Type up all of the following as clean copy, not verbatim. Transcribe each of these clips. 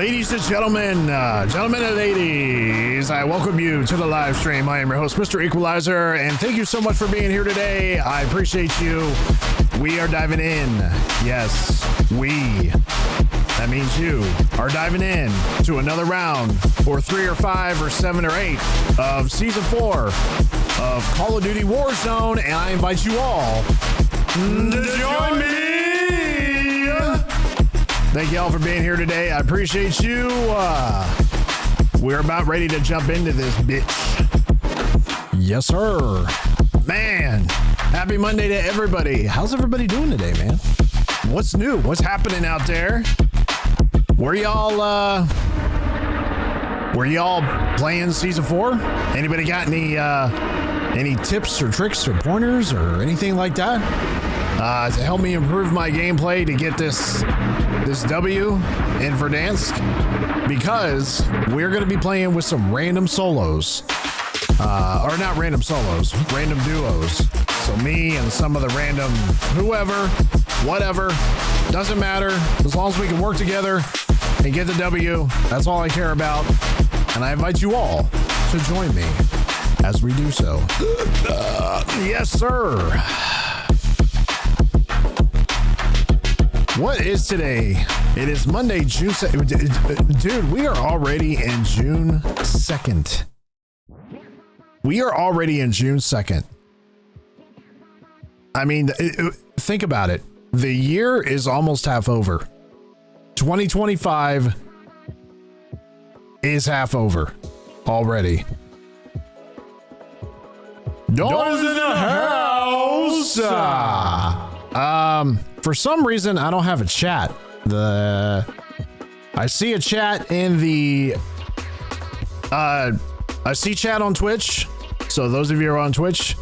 Ladies and gentlemen, gentlemen and ladies, I welcome you to the live stream. I am your host, Mr. Equalizer, and thank you so much for being here today. I appreciate you. We are diving in. Yes, we. That means you are diving in to another round, or 3 or 5 or 7 or 8 of Season 4 of Call of Duty Warzone, and I invite you all to join me. Thank you all for being here today. I appreciate you. We're about ready to jump into this bitch. Yes, sir. Man, happy Monday to everybody. How's everybody doing today, man? What's new? What's happening out there? Were y'all playing Season 4? Anybody got any tips or tricks or pointers or anything like that? To help me improve my gameplay to get this W in Verdansk, because we're going to be playing with some random solos, or not random solos, random duos. So me and some of the random whoever, whatever, doesn't matter, as long as we can work together and get the W. That's all I care about, and I invite you all to join me as we do so. Yes, sir. What is today? It is Monday, June 2nd. Dude, we are already in June 2nd. We are already in June 2nd. I mean, think about it. The year is almost half over. 2025 is half over already. Dawn's in the house. For some reason, I don't have a chat. I see a chat in the, I see chat on Twitch. So those of you who are on Twitch,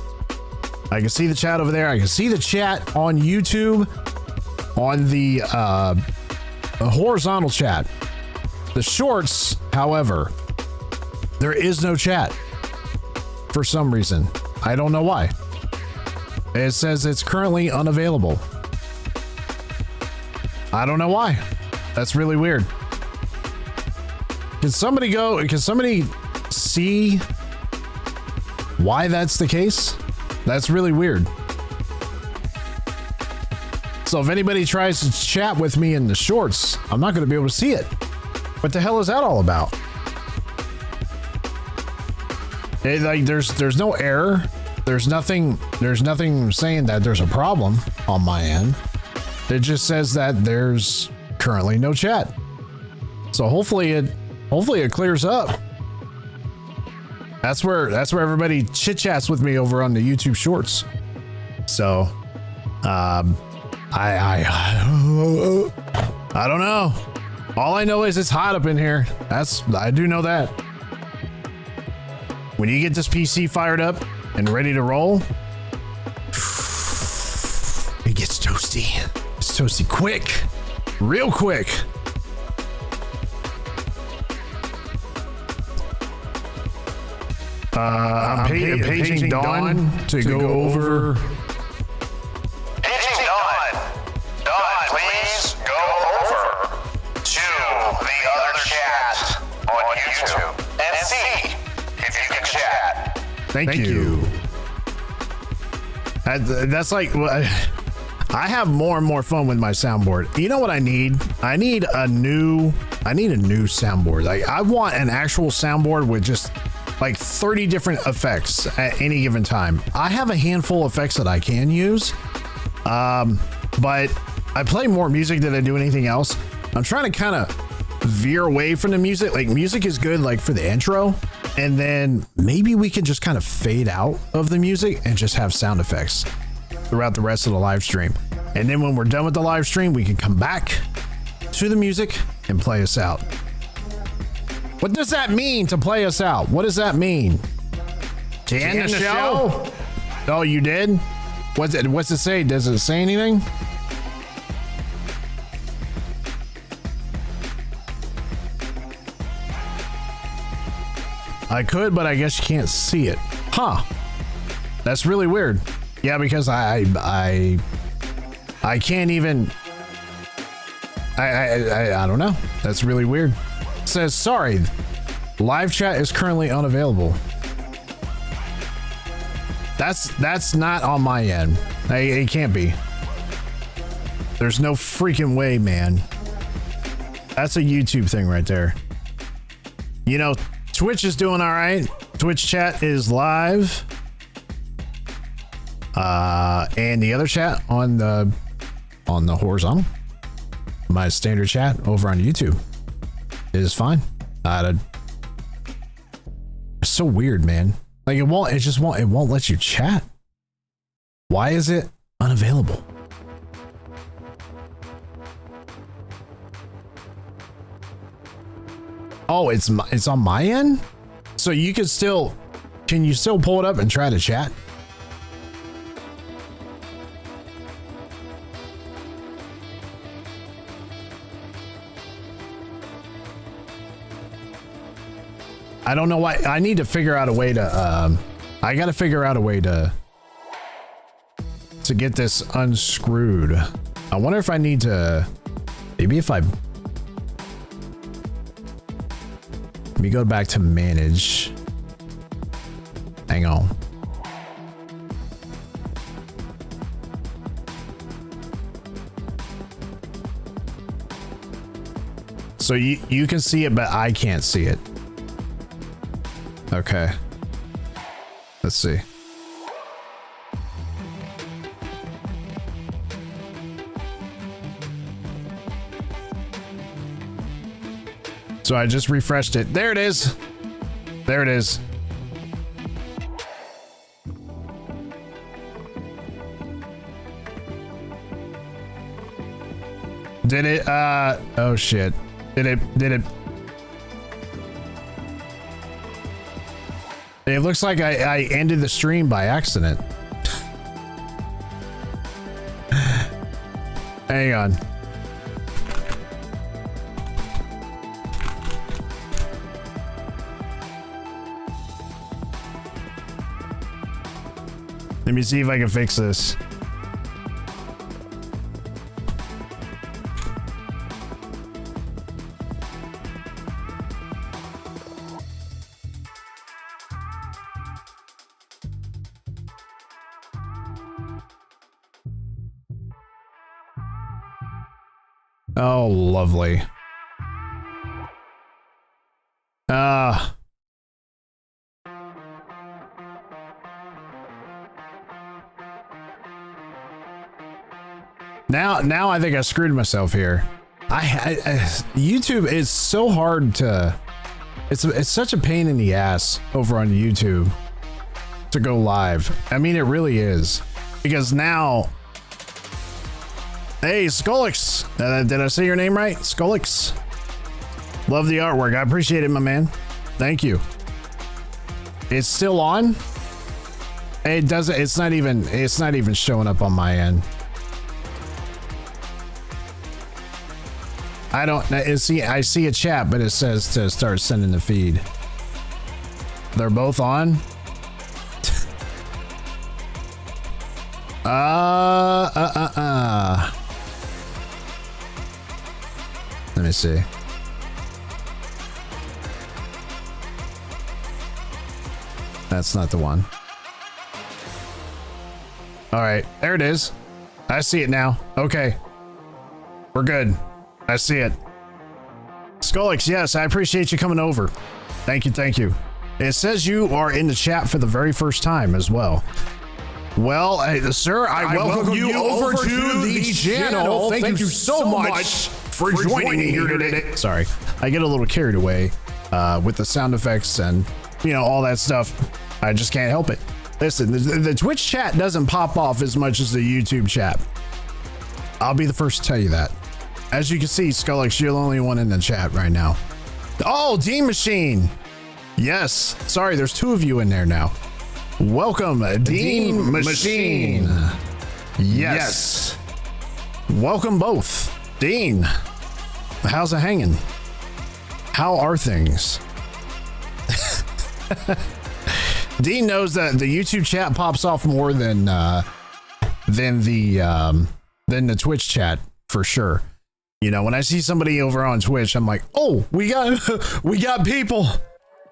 I can see the chat over there. I can see the chat on YouTube, on the horizontal chat. The shorts, however, there is no chat for some reason. I don't know why. It says it's currently unavailable. I don't know why. That's really weird. Can somebody see why that's the case? That's really weird. So if anybody tries to chat with me in the shorts, I'm not going to be able to see it. What the hell is that all about? There's no error. There's nothing saying that there's a problem on my end. It just says that there's currently no chat. So hopefully it clears up. That's where everybody chit chats with me over on the YouTube Shorts. So, I don't know. All I know is it's hot up in here. I do know that. When you get this PC fired up and ready to roll, it gets toasty. It's toasty quick, real quick. I'm paging Dawn to go over. Paging Dawn. Dawn, please go over to the other chat on YouTube and see if you can chat. Thank you. That's like, I have more and more fun with my soundboard. You know what I need? I need a new soundboard. Like, I want an actual soundboard with just like 30 different effects at any given time. I have a handful of effects that I can use, but I play more music than I do anything else. I'm trying to kind of veer away from the music. Like, music is good like for the intro, and then maybe we can just kind of fade out of the music and just have sound effects throughout the rest of the live stream. And then when we're done with the live stream, we can come back to the music and play us out. What does that mean, to play us out? What does that mean? To end the show? Oh, you did? What's it say? Does it say anything? I could, but I guess you can't see it. Huh. That's really weird. Yeah, because I can't even. I don't know. That's really weird. says, sorry, live chat is currently unavailable. That's not on my end. It can't be. There's no freaking way, man. That's a YouTube thing right there. You know, Twitch is doing all right. Twitch chat is live. And the other chat on the horizontal, my standard chat over on YouTube is fine. It's so weird, man. Like it won't let you chat. Why is it unavailable? Oh, it's on my end? So you can you still pull it up and try to chat? I don't know why. I need to figure out a way to, I got to figure out a way to get this unscrewed. I wonder if I need to, maybe if let me go back to manage. Hang on. So you can see it, but I can't see it. Okay. Let's see. So I just refreshed it. There it is. There it is. Did it? Oh shit. Did it? It looks like I ended the stream by accident. Hang on. Let me see if I can fix this. Oh, lovely. Now I think I screwed myself here. YouTube is so hard to, it's such a pain in the ass over on YouTube to go live. I mean, it really is, because now, hey, Skolix, did I say your name right? Skolix. Love the artwork. I appreciate it, my man. Thank you. It's still on. It doesn't. It's not even showing up on my end. I don't see. I see a chat, but it says to start sending the feed. They're both on. Let me see. That's not the one. All right, there it is. I see it now. Okay. We're good. I see it. Skolix, yes, I appreciate you coming over. Thank you, thank you. It says you are in the chat for the very first time as well. Well, sir, I welcome you over to the channel. Thank you so much for joining me here today. Sorry, I get a little carried away with the sound effects and, you know, all that stuff. I just can't help it. Listen, the Twitch chat doesn't pop off as much as the YouTube chat. I'll be the first to tell you that. As you can see, Skolix, you're the only one in the chat right now. Oh, Dean Machine. Yes. Sorry, there's two of you in there now. Welcome, Dean Machine. Yes. Welcome both. Dean, how's it hanging? How are things? Dean knows that the YouTube chat pops off more than the Twitch chat for sure. You know, when I see somebody over on Twitch, I'm like, oh, we got people.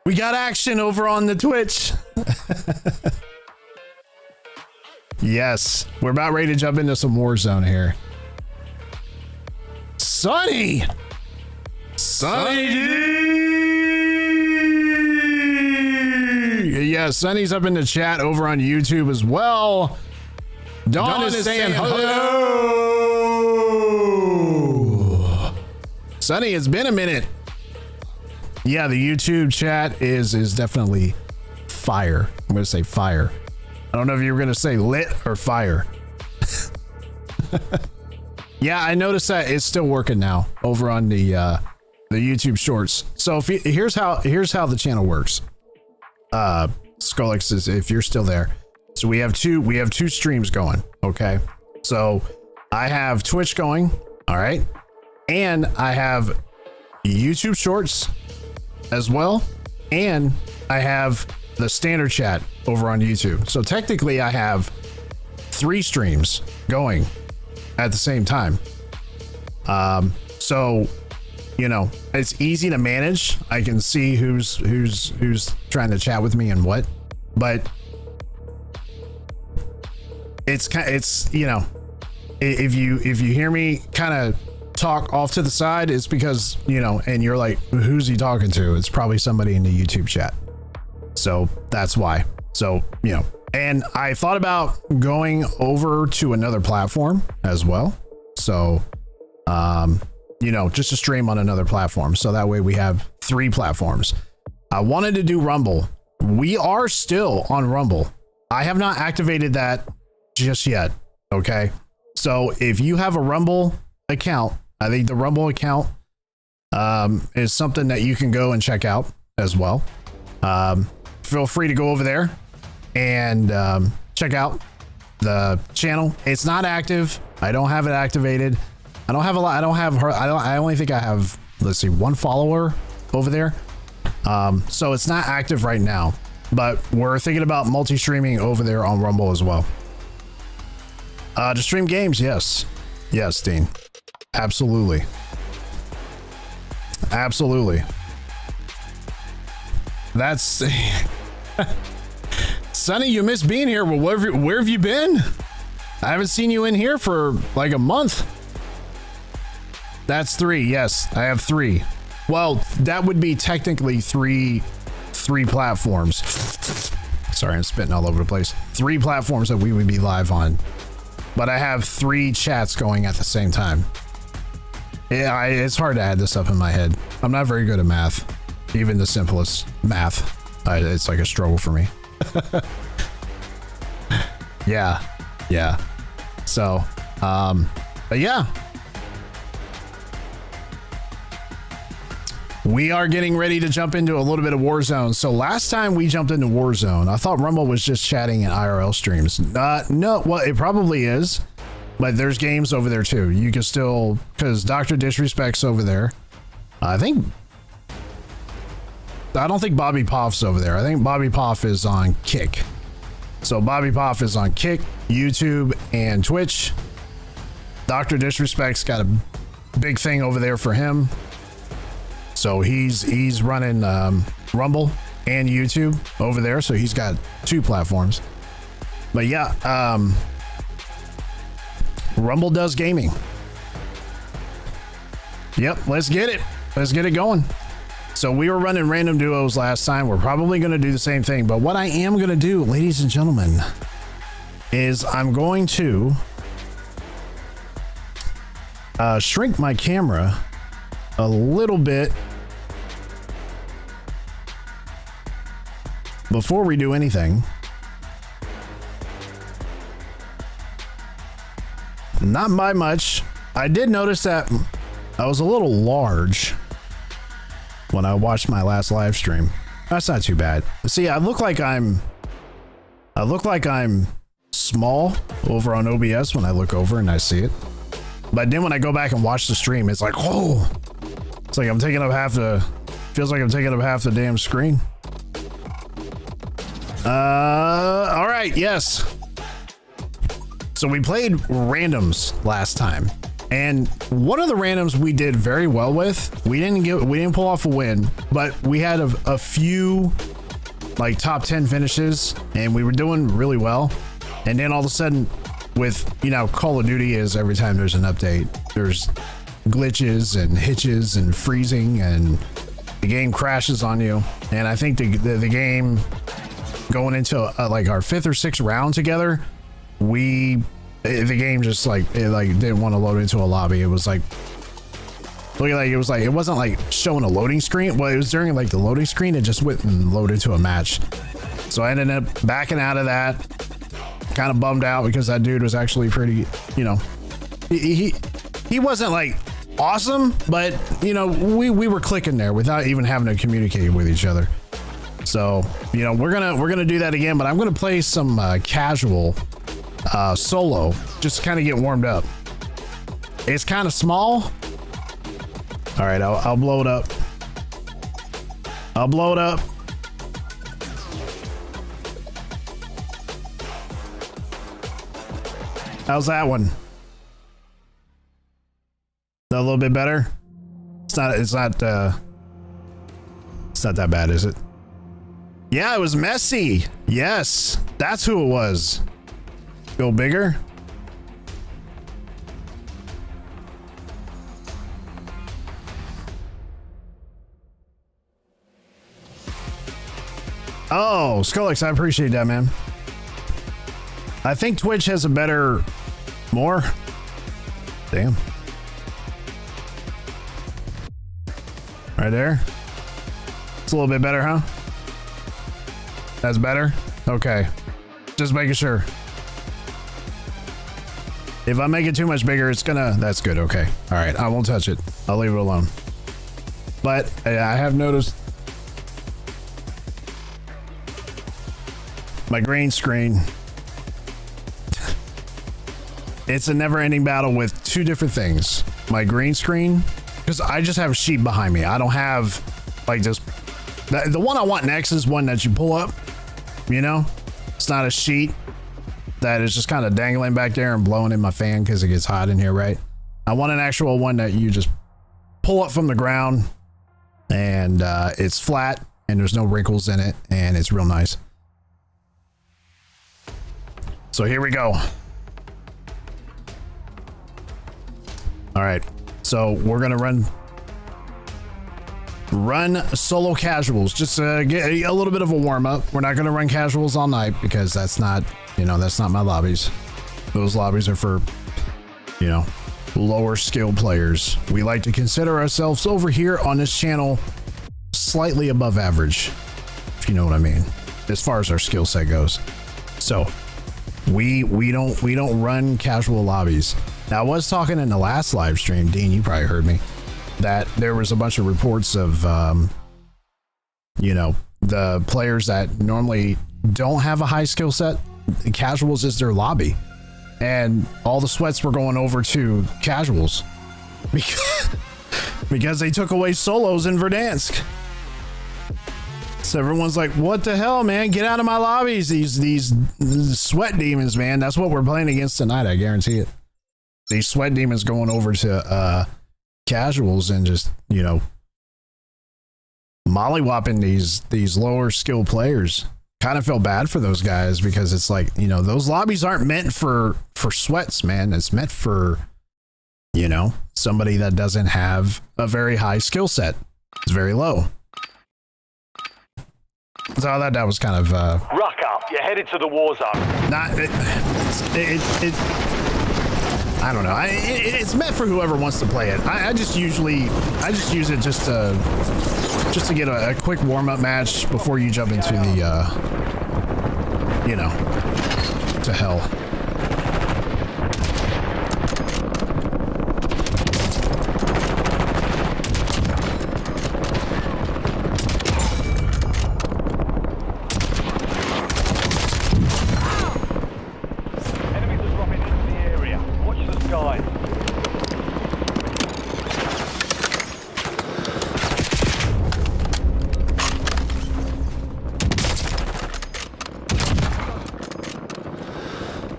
We got action over on the Twitch. Yes, we're about ready to jump into some Warzone here. Sonny D! Yeah, Sonny's up in the chat over on YouTube as well. Dawn is saying hello. Sonny, it's been a minute. Yeah, the YouTube chat is definitely fire. I'm gonna say fire. I don't know if you were gonna say lit or fire. Yeah, I noticed that it's still working now over on the YouTube Shorts. So if here's how the channel works. Skullix, if you're still there. So we have two streams going. Okay, so I have Twitch going. All right, and I have YouTube Shorts as well, and I have the standard chat over on YouTube. So technically I have 3 streams going at the same time. So, you know, it's easy to manage. I can see who's trying to chat with me and what, but it's you know, if you hear me kind of talk off to the side, it's because, you know, and you're like, who's he talking to? It's probably somebody in the YouTube chat. So that's why. So, you know, and I thought about going over to another platform as well. So, you know, just to stream on another platform. So that way we have 3 platforms. I wanted to do Rumble. We are still on Rumble. I have not activated that just yet. Okay. So if you have a Rumble account, I think the Rumble account is something that you can go and check out as well. Feel free to go over there and check out the channel. It's not active. I don't have it activated. I don't have a lot. I don't have her. I only think I have, let's see, 1 follower over there. So it's not active right now, but we're thinking about multi-streaming over there on Rumble as well. To stream games. Yes. Yes, Dean. Absolutely. Absolutely. That's Sonny, you miss being here. Well, where have you been? I haven't seen you in here for like a month. That's 3. Yes, I have 3. Well, that would be technically three platforms. Sorry, I'm spitting all over the place. 3 platforms that we would be live on, but I have 3 chats going at the same time. Yeah, it's hard to add this up in my head. I'm not very good at math. Even the simplest math, it's like a struggle for me. Yeah. So, but yeah, we are getting ready to jump into a little bit of Warzone. So last time we jumped into Warzone, I thought Rumble was just chatting in IRL streams. No, well, it probably is, but there's games over there too. You can still, because Dr. Disrespect's over there. I don't think Bobby Poff's over there. I think Bobby Poff is on Kick. So Bobby Poff is on Kick, YouTube, and Twitch. Dr. Disrespect's got a big thing over there for him. So he's running Rumble and YouTube over there. So he's got 2 platforms. But yeah, Rumble does gaming. Yep, let's get it. Let's get it going. So we were running random duos last time. We're probably going to do the same thing. But what I am going to do, ladies and gentlemen, is I'm going to shrink my camera a little bit before we do anything. Not by much. I did notice that I was a little large when I watched my last live stream. That's not too bad. See, I look like I'm small over on OBS when I look over and I see it. But then when I go back and watch the stream, it's like, oh, it's like I'm taking up feels like I'm taking up half the damn screen. All right, yes. So we played randoms last time. And one of the randoms we did very well with, we didn't pull off a win, but we had a few like top 10 finishes and we were doing really well. And then all of a sudden with, you know, Call of Duty is every time there's an update, there's glitches and hitches and freezing and the game crashes on you. And I think the game going into like our 5th or 6th round together, the game just like didn't want to load into a lobby. It was like it wasn't like showing a loading screen. Well, it was during like the loading screen, it just went and loaded to a match. So I ended up backing out of that. Kind of bummed out because that dude was actually pretty, you know, he wasn't like awesome, but you know, we were clicking there without even having to communicate with each other. So, you know, we're gonna do that again, but I'm gonna play some casual solo, just kind of get warmed up. It's kind of small. All right, I'll blow it up. I'll blow it up. How's that one? A little bit better. It's not that bad, is it? Yeah, it was messy. Yes, that's who it was. Go bigger. Oh, Skullex, I appreciate that, man. I think Twitch has a better... More? Damn. Right there. It's a little bit better, huh? That's better? Okay. Just making sure. If I make it too much bigger, it's gonna... That's good, okay. Alright, I won't touch it. I'll leave it alone. But I have noticed... my green screen... It's a never-ending battle with two different things. My green screen, because I just have a sheet behind me. I don't have like this. The one I want next is one that you pull up, you know? It's not a sheet that is just kind of dangling back there and blowing in my fan because it gets hot in here, right? I want an actual one that you just pull up from the ground and it's flat and there's no wrinkles in it and it's real nice. So here we go. All right, so we're gonna run solo casuals, just to get a little bit of a warm up. We're not gonna run casuals all night because that's not, you know, that's not my lobbies. Those lobbies are for, you know, lower skill players. We like to consider ourselves over here on this channel slightly above average, if you know what I mean, as far as our skill set goes. So we don't run casual lobbies. Now, I was talking in the last live stream, Dean, you probably heard me, that there was a bunch of reports of, you know, the players that normally don't have a high skill set, casuals is their lobby. And all the sweats were going over to casuals because they took away solos in Verdansk. So everyone's like, what the hell, man? Get out of my lobbies, these sweat demons, man. That's what we're playing against tonight, I guarantee it. These sweat demons going over to casuals and just, you know, mollywopping these lower skill players. Kind of feel bad for those guys because it's like, you know, those lobbies aren't meant for sweats, man. It's meant for, you know, somebody that doesn't have a very high skill set. It's very low. So that was kind of Rock up, you're headed to the war zone. Not I don't know. It's meant for whoever wants to play it. I just use it just to get a quick warm-up match before you jump into the you know, to hell.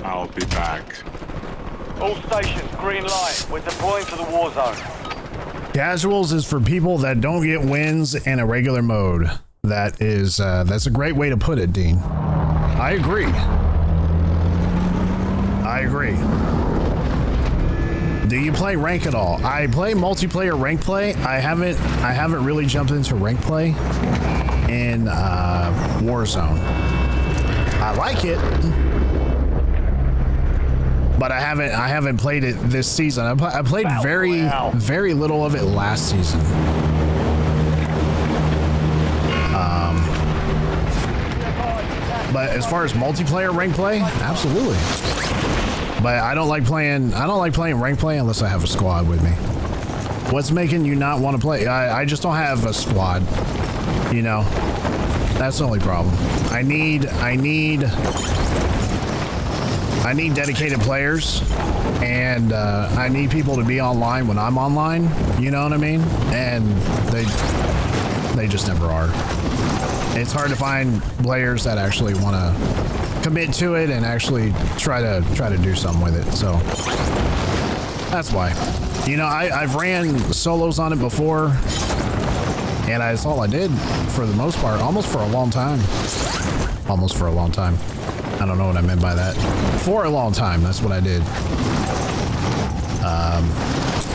I'll be back. All stations, green light. We're deploying to the war zone. Casuals is for people that don't get wins in a regular mode. That is, that's a great way to put it, Dean. I agree. I agree. Do you play rank at all? I play multiplayer rank play. I haven't really jumped into rank play in Warzone. I like it, but I haven't played it this season. I played very little of it last season. But as far as multiplayer rank play, absolutely. But I don't like playing rank play unless I have a squad with me. What's making you not want to play? I just don't have a squad. You know, that's the only problem. I need dedicated players, and I need people to be online when I'm online. You know what I mean? And they just never are. It's hard to find players that actually want to commit to it and actually try to do something with it. So that's why. You know, I've ran solos on it before, and that's all I did for the most part, almost for a long time. Almost for a long time. I don't know what I meant by that. For a long time, that's what I did.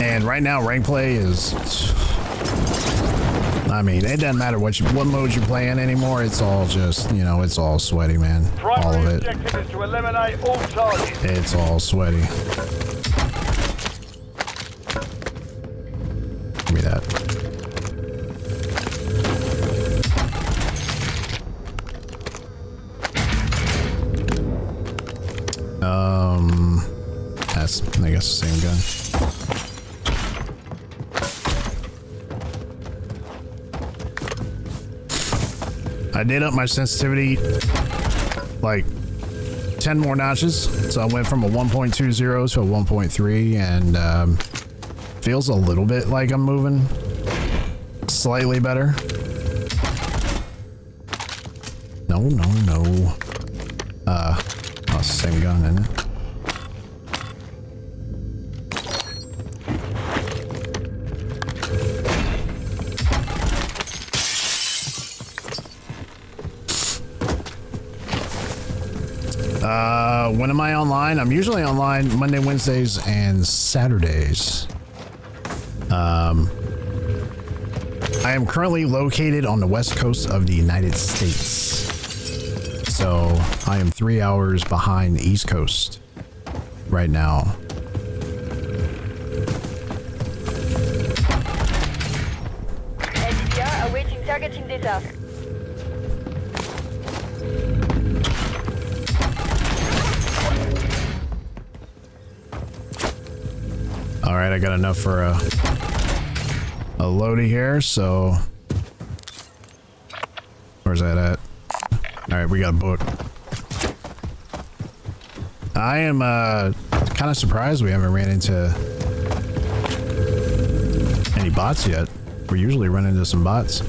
And right now, rank play is... I mean, it doesn't matter what mode you're playing anymore. It's all just, you know, it's all sweaty, man. All of it. Objective is to eliminate all targets. It's all sweaty. Give me that. That's, I guess, the same gun. I did up my sensitivity like 10 more notches, so I went from a 1.20 to a 1.3, and feels a little bit like I'm moving slightly better. No. Oh, it's the same gun, isn't it? When am I online? I'm usually online Monday, Wednesdays, and Saturdays. I am currently located on the west coast of the United States. So I am 3 hours behind the East Coast right now. SDR awaiting targeting data. All right, I got enough for a loadie here, so where's that at? All right, we got a book. I am kind of surprised we haven't ran into any bots yet. We usually run into some bots.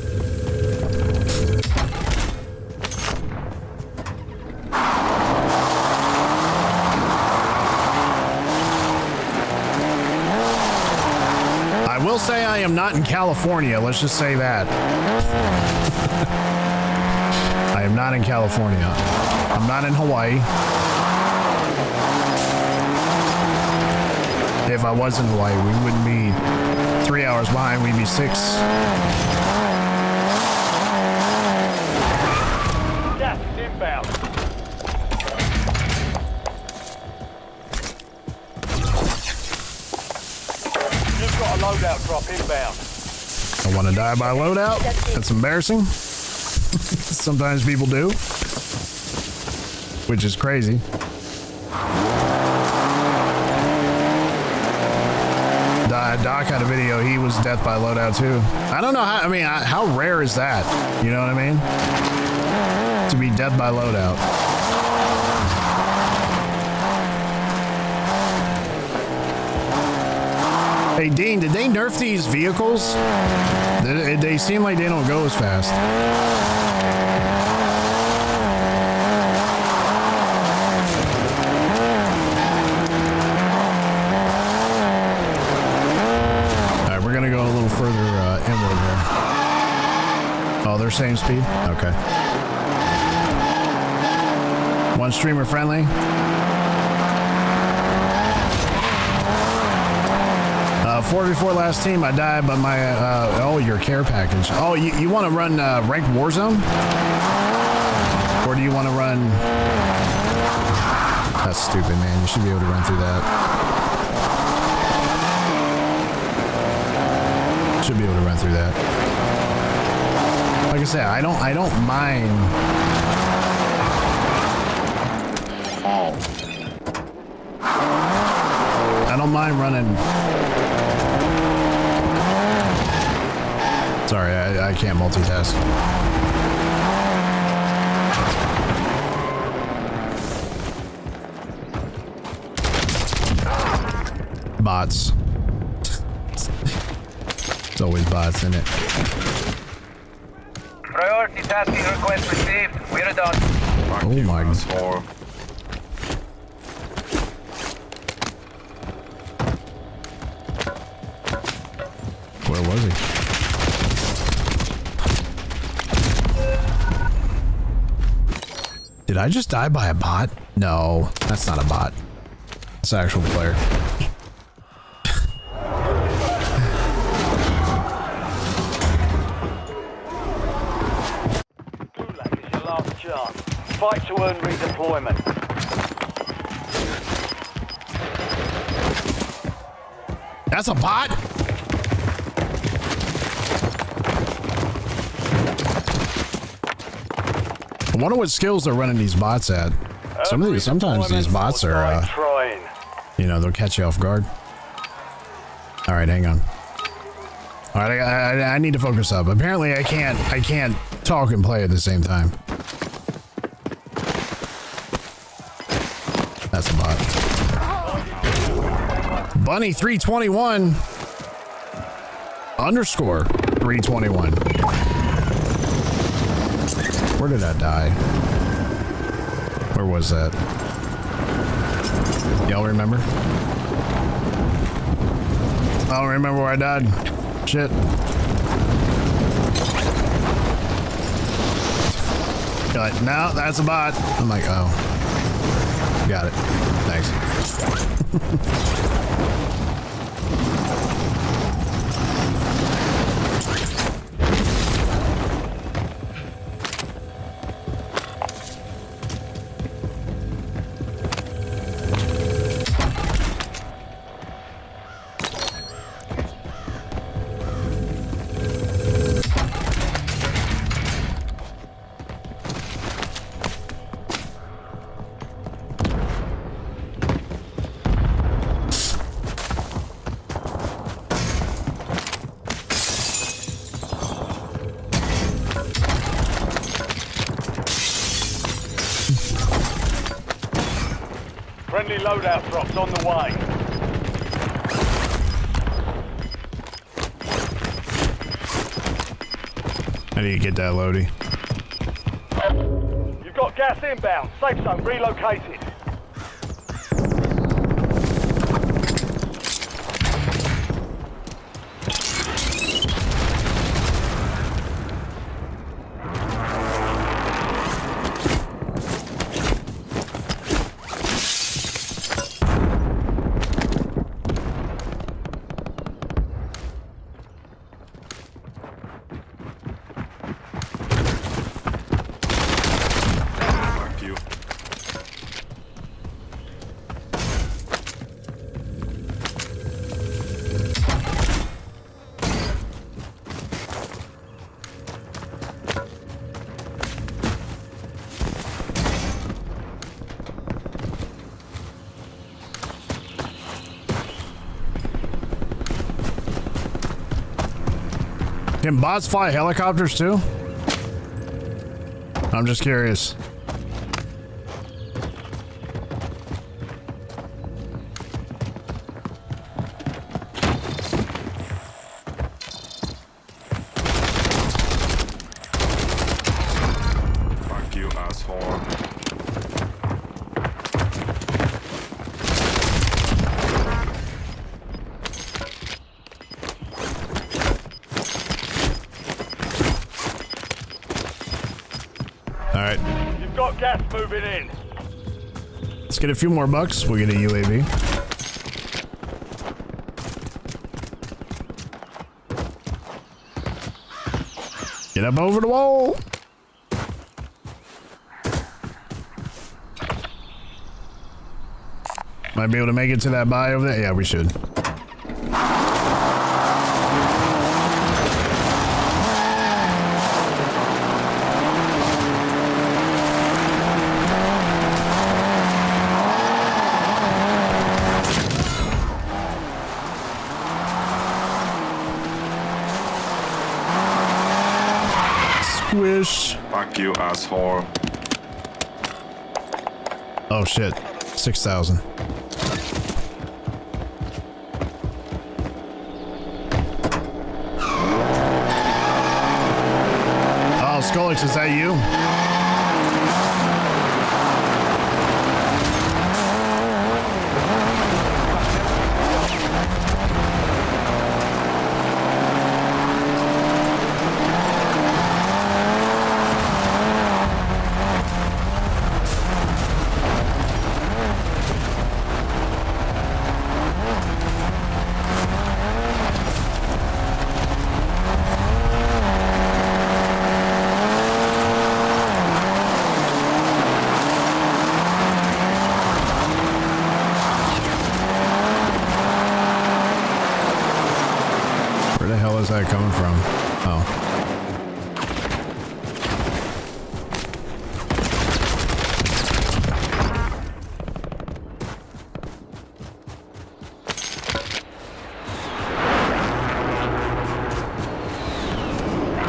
I will say I am not in California. Let's just say that. I am not in California. I'm not in Hawaii. If I was in Hawaii, we wouldn't be 3 hours behind. We'd be 6. Gas is inbound. You've got a loadout drop inbound. I want to die by loadout. That's embarrassing. Sometimes people do, which is crazy. Doc had a video. He was death by loadout too. I don't know how. I mean, how rare is that? You know what I mean? To be death by loadout. Hey Dean, did they nerf these vehicles? They seem like they don't go as fast. they're same speed? Okay. One streamer friendly. 4v4 last team, I died, but my, oh, your care package. Oh, you want to run ranked Warzone? Or do you want to run... That's stupid, man. You should be able to run through that. Should be able to run through that. Like I said, I don't mind. I don't mind running. Sorry, I can't multitask. Bots. It's always bots, isn't it? Priority tasking request received. We're done. Oh my god. Where was he? Did I just die by a bot? No, that's not a bot. It's an actual player. Gulag is your last chance. Fight to earn redeployment. That's a bot? I wonder what skills they're running these bots at. Sometimes these bots are, you know, they'll catch you off guard. All right, hang on. All right, I need to focus up. Apparently, I can't talk and play at the same time. That's a bot. Bunny 321 underscore 321. Where did I die? Where was that? Y'all remember? I don't remember where I died. Shit. You're like, no, that's a bot. I'm like, oh. Got it. Thanks. Friendly loadout drops on the way. How do you get that, Lodi? You've got gas inbound. Safe zone relocated. Can bots fly helicopters too? I'm just curious. Fuck you, asshole. got gas moving in. Let's get a few more bucks. We'll get a UAV. Get up over the wall. Might be able to make it to that buy over there. Yeah, we should. Squish. Fuck you, asshole. Oh shit. 6,000. Oh, Skolix, is that you? Where the hell is that coming from? Oh.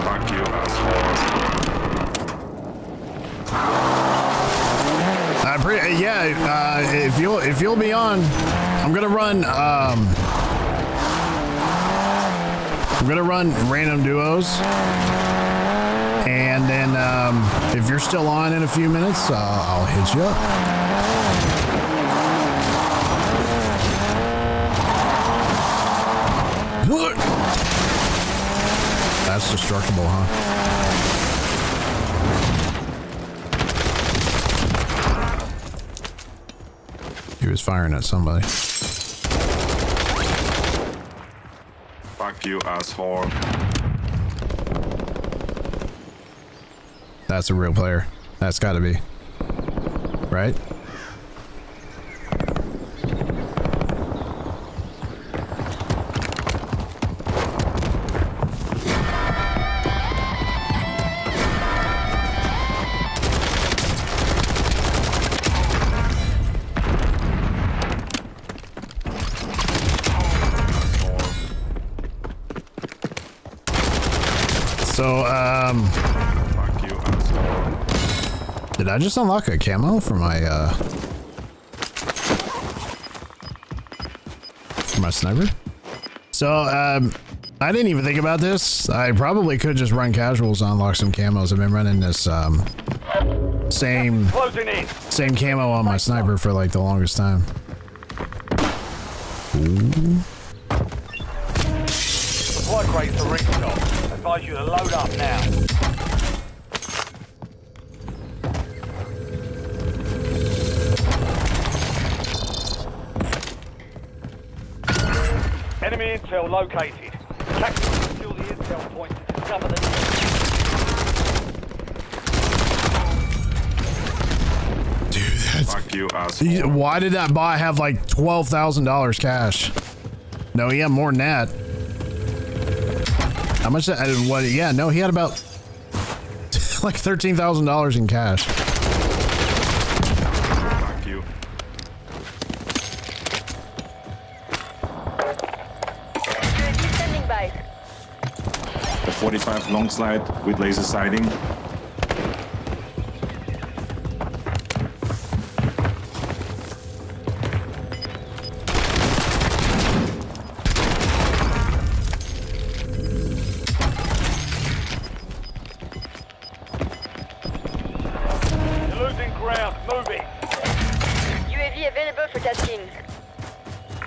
Fuck you, asshole. If you'll be on, I'm gonna run random duos, and then if you're still on in a few minutes, I'll hit you up. That's destructible, huh? He was firing at somebody. Fuck you, asshole. That's a real player. That's got to be. Right? So, Fuck you, asshole. did I just unlock a camo for my sniper? So, I didn't even think about this. I probably could just run casuals to unlock some camos. I've been running this, same camo on my sniper for like the longest time. Ooh. Supply crates are restocked. Advise you to load up now. Enemy intel located. Tactics to secure the intel point to discover the... Dude, that's... Fuck you, asshole. Why did that bot have like $12,000 cash? No, he had more than that. How much? What? Yeah, no, he had about like $13,000 in cash. Fuck you. UAV standing by. The 45 long slide with laser sighting. UAV available for tasking.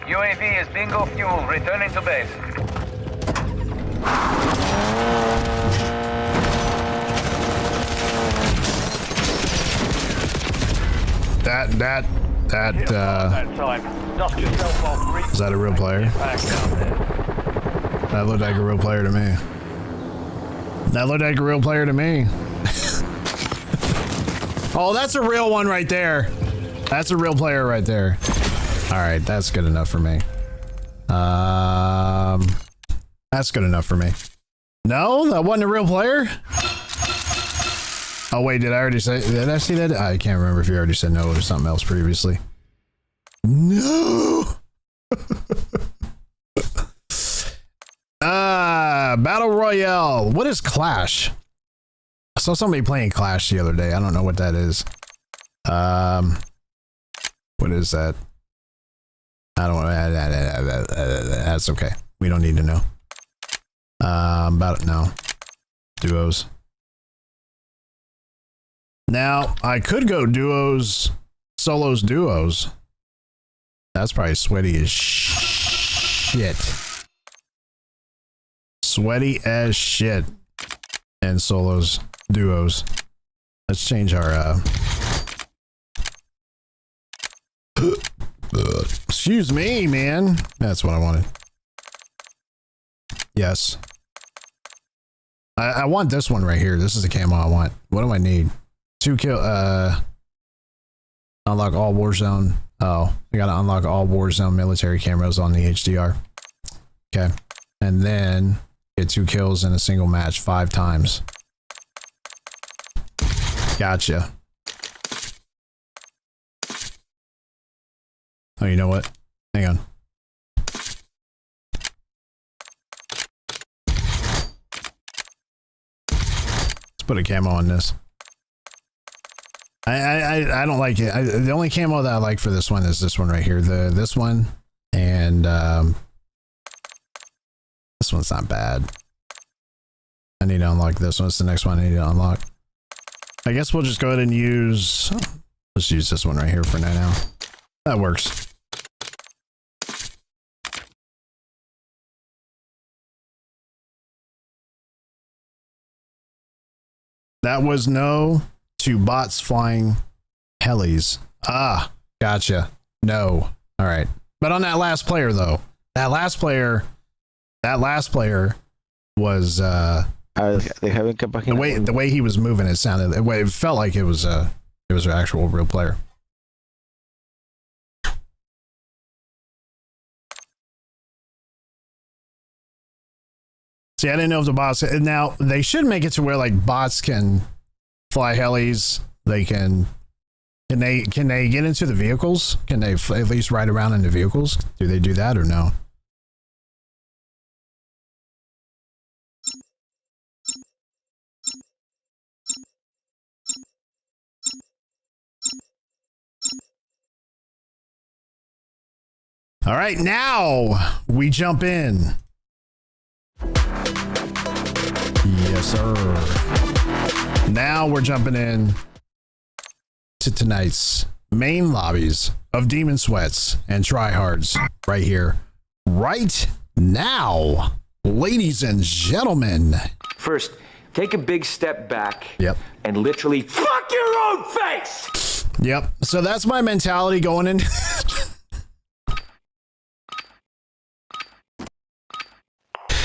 UAV is bingo fuel, returning to base. Hit that that time. Dust yourself off. Is that a real player? Back down there. That looked like a real player to me. That looked like a real player to me. Oh, that's a real one right there. That's a real player right there. All right, that's good enough for me. That's good enough for me. No, that wasn't a real player. Oh wait, did I already say? Did I see that? I can't remember if you already said no or something else previously. No. Battle Royale. What is Clash? I saw somebody playing Clash the other day. I don't know what that is. What is that? I don't know. That's okay. We don't need to know. No. Duos. Now, I could go duos, solos, duos. That's probably sweaty as shit. Sweaty as shit. And solos, duos. Let's change our, excuse me, man. That's what I wanted. Yes. I want this one right here. This is the camo I want. What do I need? 2 kill, unlock all Warzone. Oh, we gotta unlock all Warzone military cameras on the HDR. Okay. And then get 2 kills in a single match 5 times. Gotcha. Oh, you know what? Hang on. Let's put a camo on this. I don't like it. The only camo that I like for this one is this one right here. This one and this one's not bad. I need to unlock this one. It's the next one I need to unlock. I guess we'll just go ahead and use. Let's use this one right here for now. That works. That was no to bots flying helis. Ah, gotcha. No. All right. But on that last player though, that last player was they haven't come back in. The way he was moving, it sounded, it felt like it was an actual real player. See, I didn't know if the bots, now they should make it to where like bots can fly helis. They can they get into the vehicles? Can they at least ride around in the vehicles? Do they do that or no? All right, now we jump in. Yes, sir. Now we're jumping in to tonight's main lobbies of Demon Sweats and Tryhards right here, right now, ladies and gentlemen. First, take a big step back. Yep. And literally fuck your own face. Yep. So that's my mentality going in.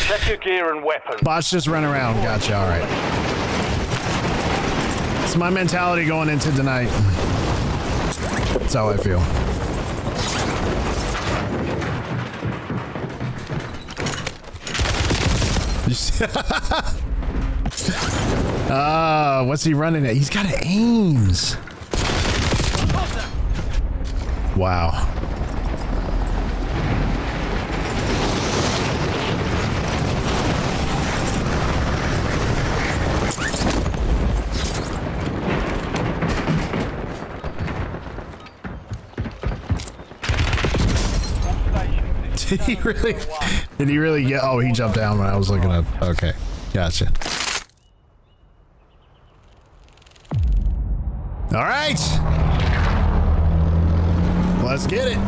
Check your gear and weapons. Bots just run around. Gotcha. All right. It's my mentality going into tonight. That's how I feel. What's he running at? He's got aims. Wow. Did he really get? Oh, he jumped down when I was looking up. Okay, gotcha. All right, let's get it.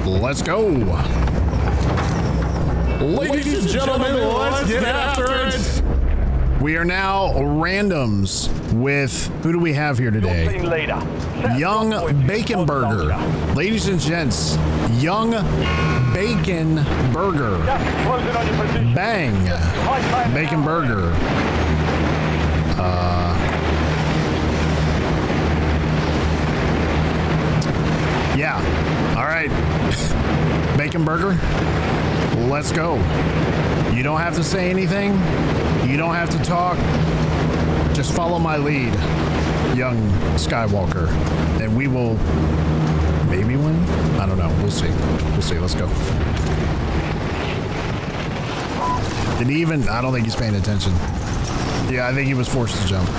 Let's go. Ladies and gentlemen, let's get after it. We are now randoms with, who do we have here today? Team leader. Set Young up point Bacon one Burger. soldier. Ladies and gents, Young Bacon Burger. Gas is closing on your position. Bang. High-octane Bacon now. Burger. Yeah. All right. Bacon Burger. Let's go. You don't have to say anything. You don't have to talk. Just follow my lead, young Skywalker, and we will maybe win. I don't know. We'll see. We'll see. Let's go. Did he even? I don't think he's paying attention. Yeah, I think he was forced to jump.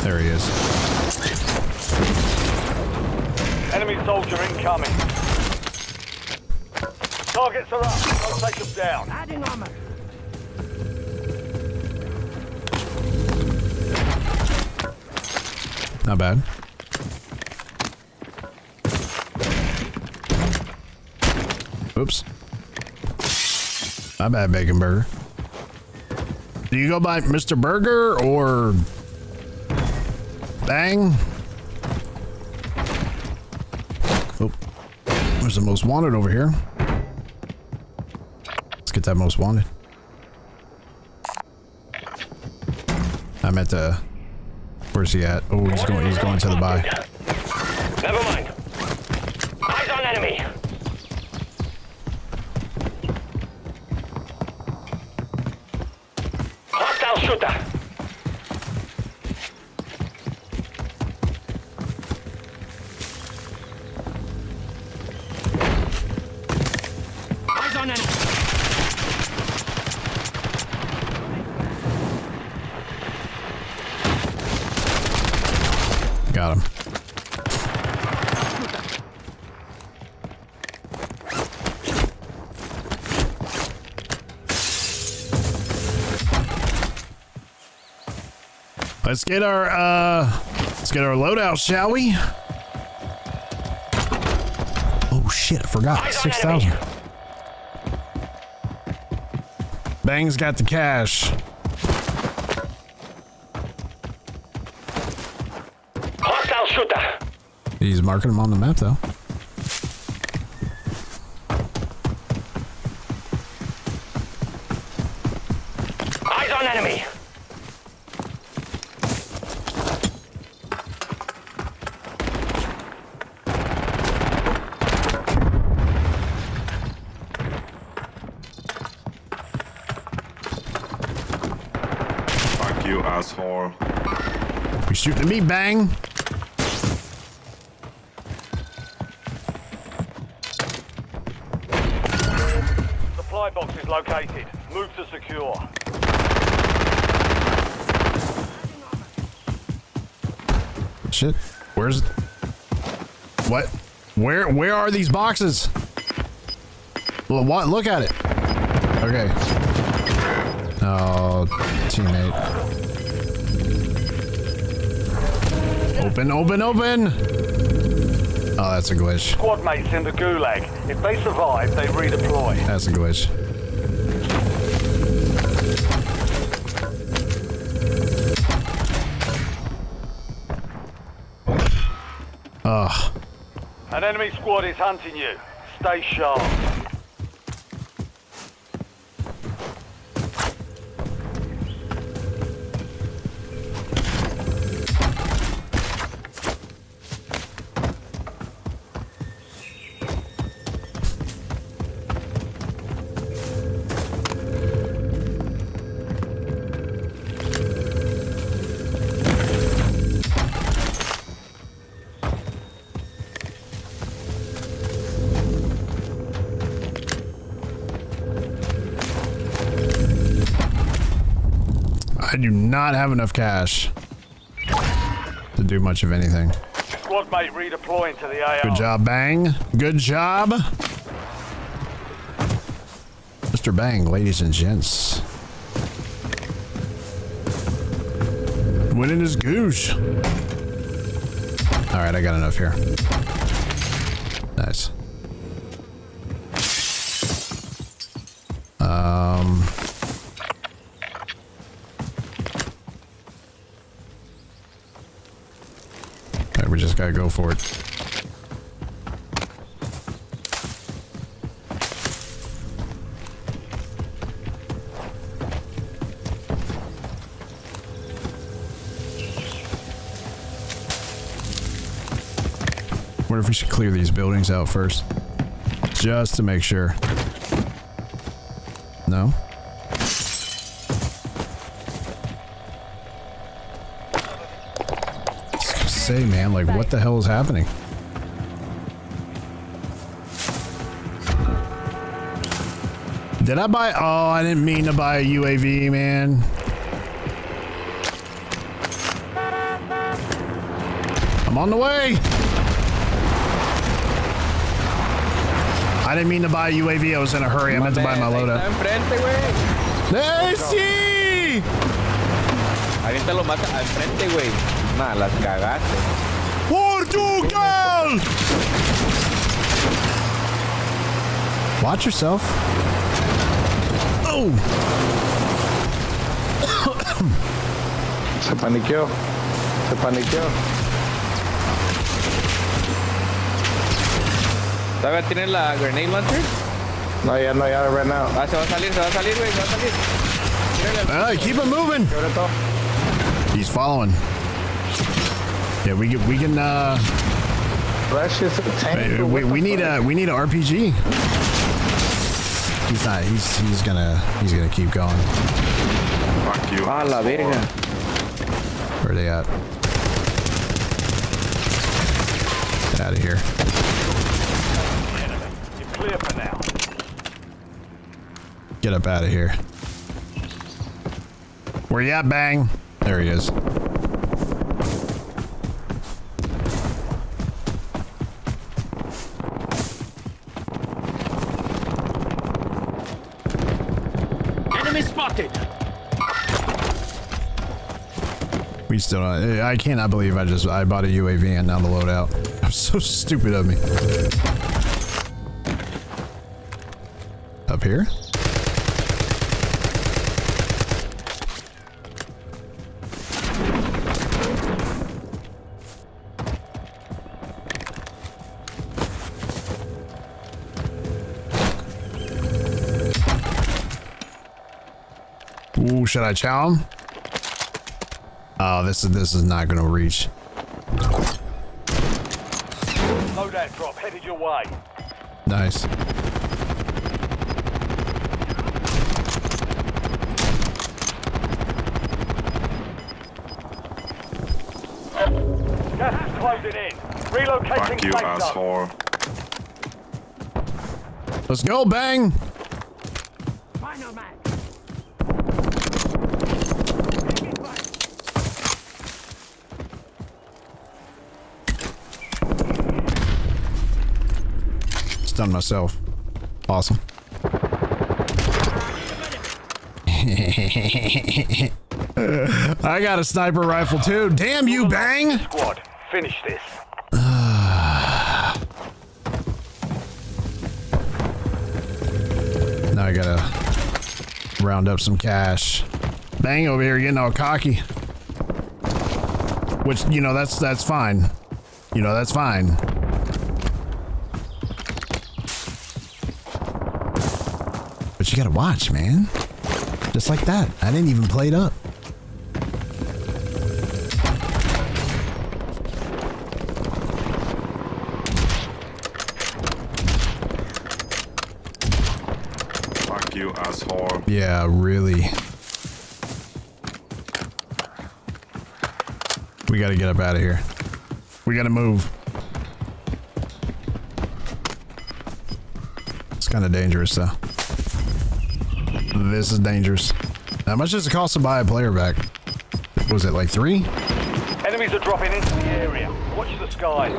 There he is. Enemy soldier incoming. Targets are up. Don't take them down. Adding armor. Not bad. Oops. My bad, Bacon Burger. Do you go by Mr. Burger or Bang? Oh, there's the most wanted over here. Let's get that most wanted. I'm at the. Where's he at? Oh, he's going to the buy. Never mind. Eyes on enemy. Hostile shooter. Eyes on enemy. Got him. Let's get our loadout, shall we? Oh shit, I forgot. 6,000. Bang's got the cash. Hostile shooter. He's marking them on the map though. Eyes on enemy. Fuck you, asshole. You're shooting at me, Bang. Supply box is located. Move to secure. Shit. Where's what? Where are these boxes? Well, what? Look at it. Okay. Oh, teammate. Open, open, open. Oh, that's a glitch. Squad mates in the gulag. If they survive, they redeploy. That's a glitch. Ugh. An enemy squad is hunting you. Stay sharp. I do not have enough cash to do much of anything. Squad mate redeploying to the AR. Good job, Bang. Good job. Mr. Bang, ladies and gents. Winning his goosh. All right, I got enough here. Nice. Okay, we just gotta go for it. Wonder if we should clear these buildings out first, just to make sure. No? Say, man, like, what the hell is happening? Did I buy? Oh, I didn't mean to buy a UAV, man. I'm on the way. I didn't mean to buy a UAV. I was in a hurry. I meant to buy my loadout. ¡Sí! Ahorita lo mata al frente, güey. Nah, las cagaste. Portugal! Watch yourself. Oh! Se paniqueó. Se paniqueó. ¿Todavía tiene la grenade launcher? No, ya right now. Ah, se va a salir, güey, se va a salir. Keep it moving. He's following. Yeah, we can That's just a tank. we need a RPG. He's not. He's gonna keep going. Fuck you. Ah, la verga. Where are they at? Get out of here. You're clear for now. Get up out of here. Where you at, Bang? There he is. Enemy spotted. We still. I cannot believe I bought a UAV and now the loadout. I'm so stupid of me. Up here? Ooh, should I chow him? Oh, this is not gonna reach. Loadout drop headed your way. Nice. Gas is closing in. Relocating Fuck you, safe zone. asshole. Let's go, Bang! Stunned myself. Awesome. I got a sniper rifle too. Damn you, Bang! Squad, finish this. Now I gotta round up some cash. Bang over here getting all cocky. Which, you know, that's fine. You know, that's fine. But you gotta watch, man. Just like that. I didn't even play it up. Fuck you, asshole. Yeah, really. We gotta get up out of here. We gotta move. It's kind of dangerous, though. This is dangerous. How much does it cost to buy a player back? Was it like 3? Enemies are dropping into the area. Watch the skies.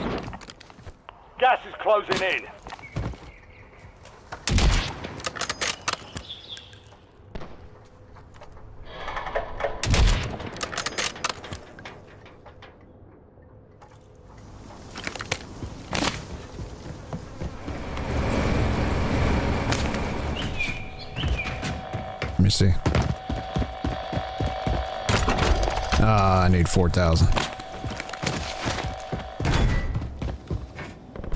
Gas is closing in. see. I need 4,000.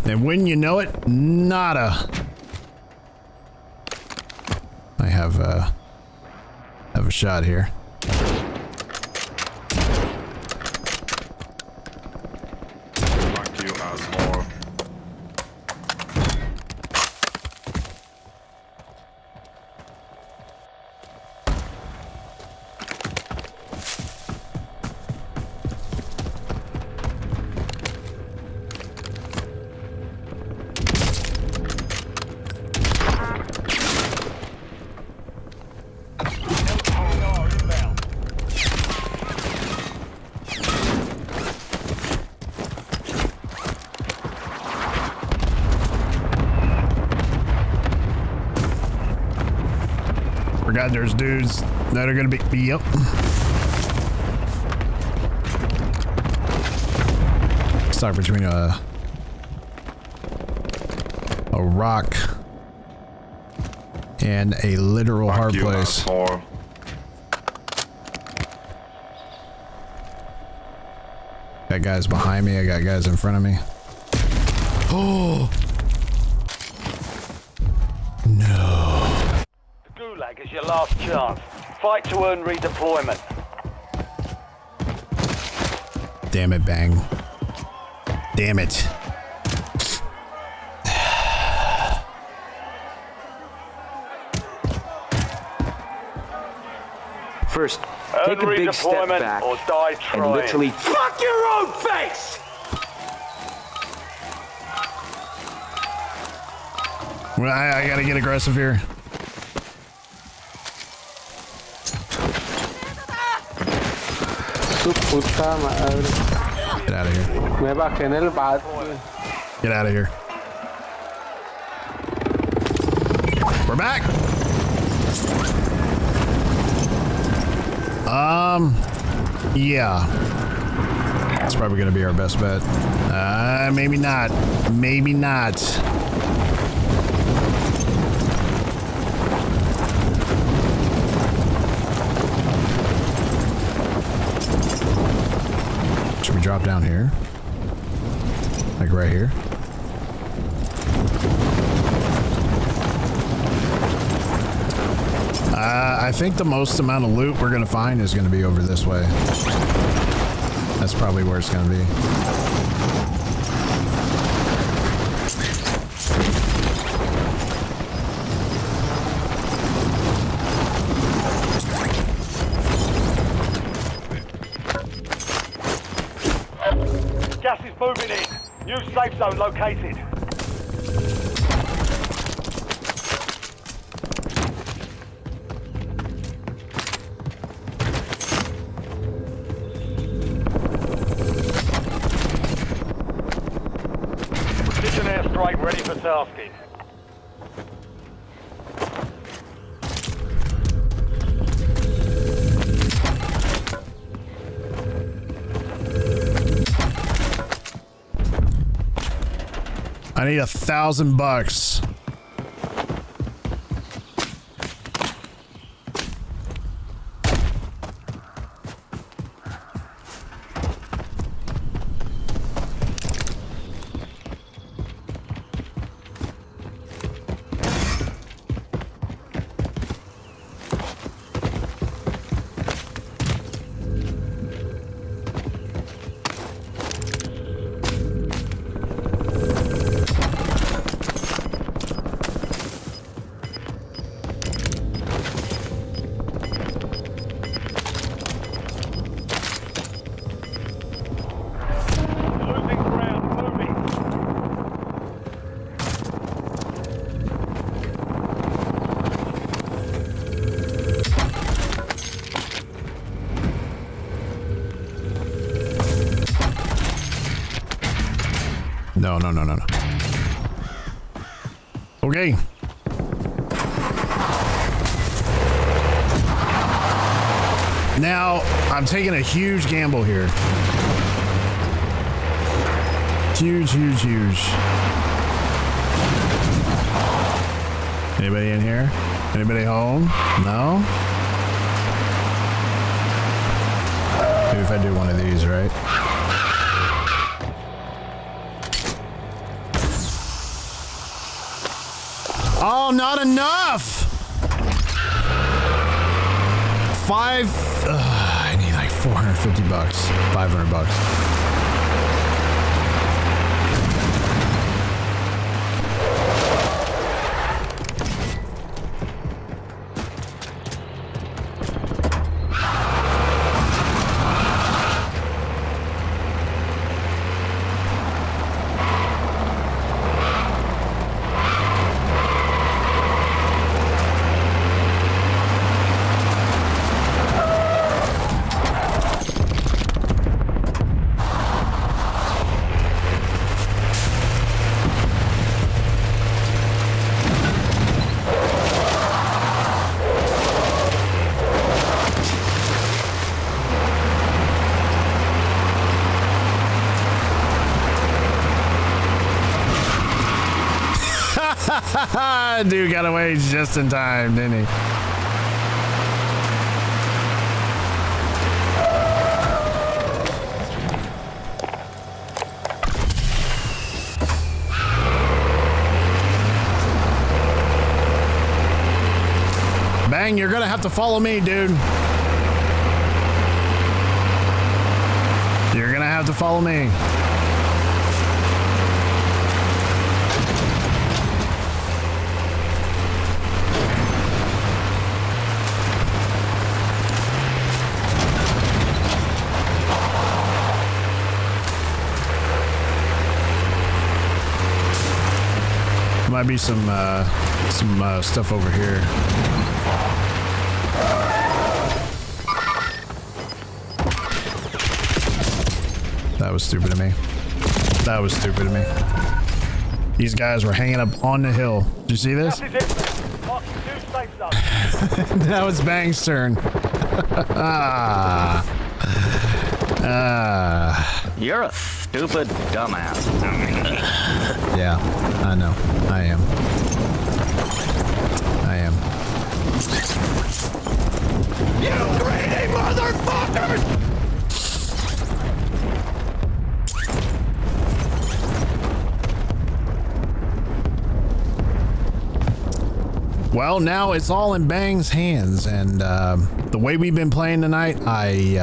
And when you know it, nada. I have a shot here. Fuck you, asshole. Forgot there's dudes that are gonna be. Yep. Stuck between a rock and a literal Fuck hard you, place. asshole. Got guys behind me. I got guys in front of me. Oh no! The Gulag is your last chance. Fight to earn redeployment. Damn it, Bang! Damn it! First, take a big step redeployment back or die and trying. literally fuck your own face! Well, I gotta get aggressive here. Tu puta madre. Get out of here. Me bajé en el bat. Get out of here. We're back. Yeah. That's probably gonna be our best bet. Maybe not. Maybe not. Should we drop down here? Like right here? I think the most amount of loot we're gonna find is gonna be over this way. That's probably where it's gonna be. Gas is moving in. New safe zone located. Precision airstrike ready for tasking. I need $1,000. Losing ground. Moving. No, no, no, no, no. Okay. Now, I'm taking a huge gamble here. Huge, huge, huge. Anybody in here? Anybody home? No? Maybe if I do one of these, right? Oh, not enough! I need like 450 bucks. 500 bucks. Dude got away just in time, didn't he? Bang, you're gonna have to follow me, dude. You're gonna have to follow me. Might be some stuff over here. That was stupid of me. That was stupid of me. These guys were hanging up on the hill. Did you see this? That was Bang's turn. You're a stupid dumbass. Yeah, I know. I am. I am. You greedy motherfuckers! Well, now it's all in Bang's hands, and the way we've been playing tonight, I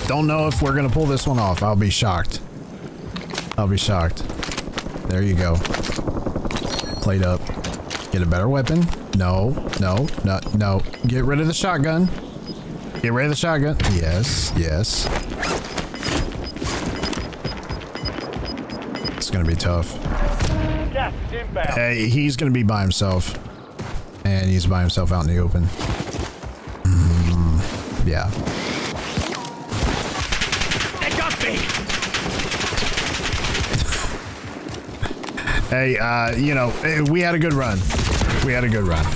don't know if we're gonna pull this one off. I'll be shocked. I'll be shocked. There you go. Plate up. Get a better weapon. No, no, no, no. Get rid of the shotgun. Get rid of the shotgun. Yes, yes. It's gonna be tough. Hey, he's gonna be by himself. And he's by himself out in the open. Yeah. They got me! Hey, you know, we had a good run. We had a good run.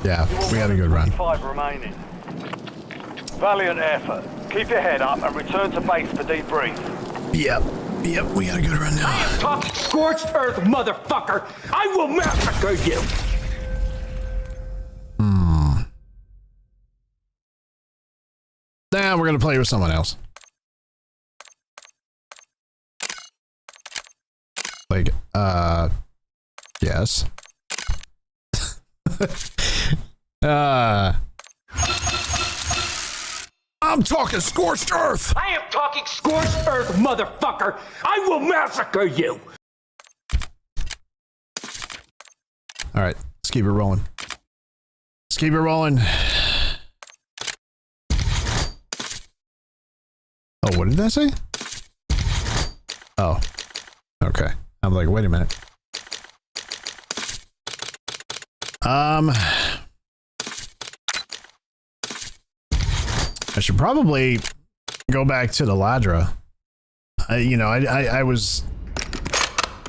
Yeah, we had a good run. 5 remaining. Valiant effort. Keep your head up and return to base for debrief. Yep. Yep, we had a good run now. Talk scorched earth, motherfucker! I will massacre you! Nah, we're gonna play with someone else. Like, yes. I'm talking scorched earth! I am talking scorched earth, motherfucker! I will massacre you! Alright, let's keep it rolling. Let's keep it rolling. Oh, what did that say? Oh. Okay. I'm like, wait a minute. I should probably go back to the Ladra. You know, I was...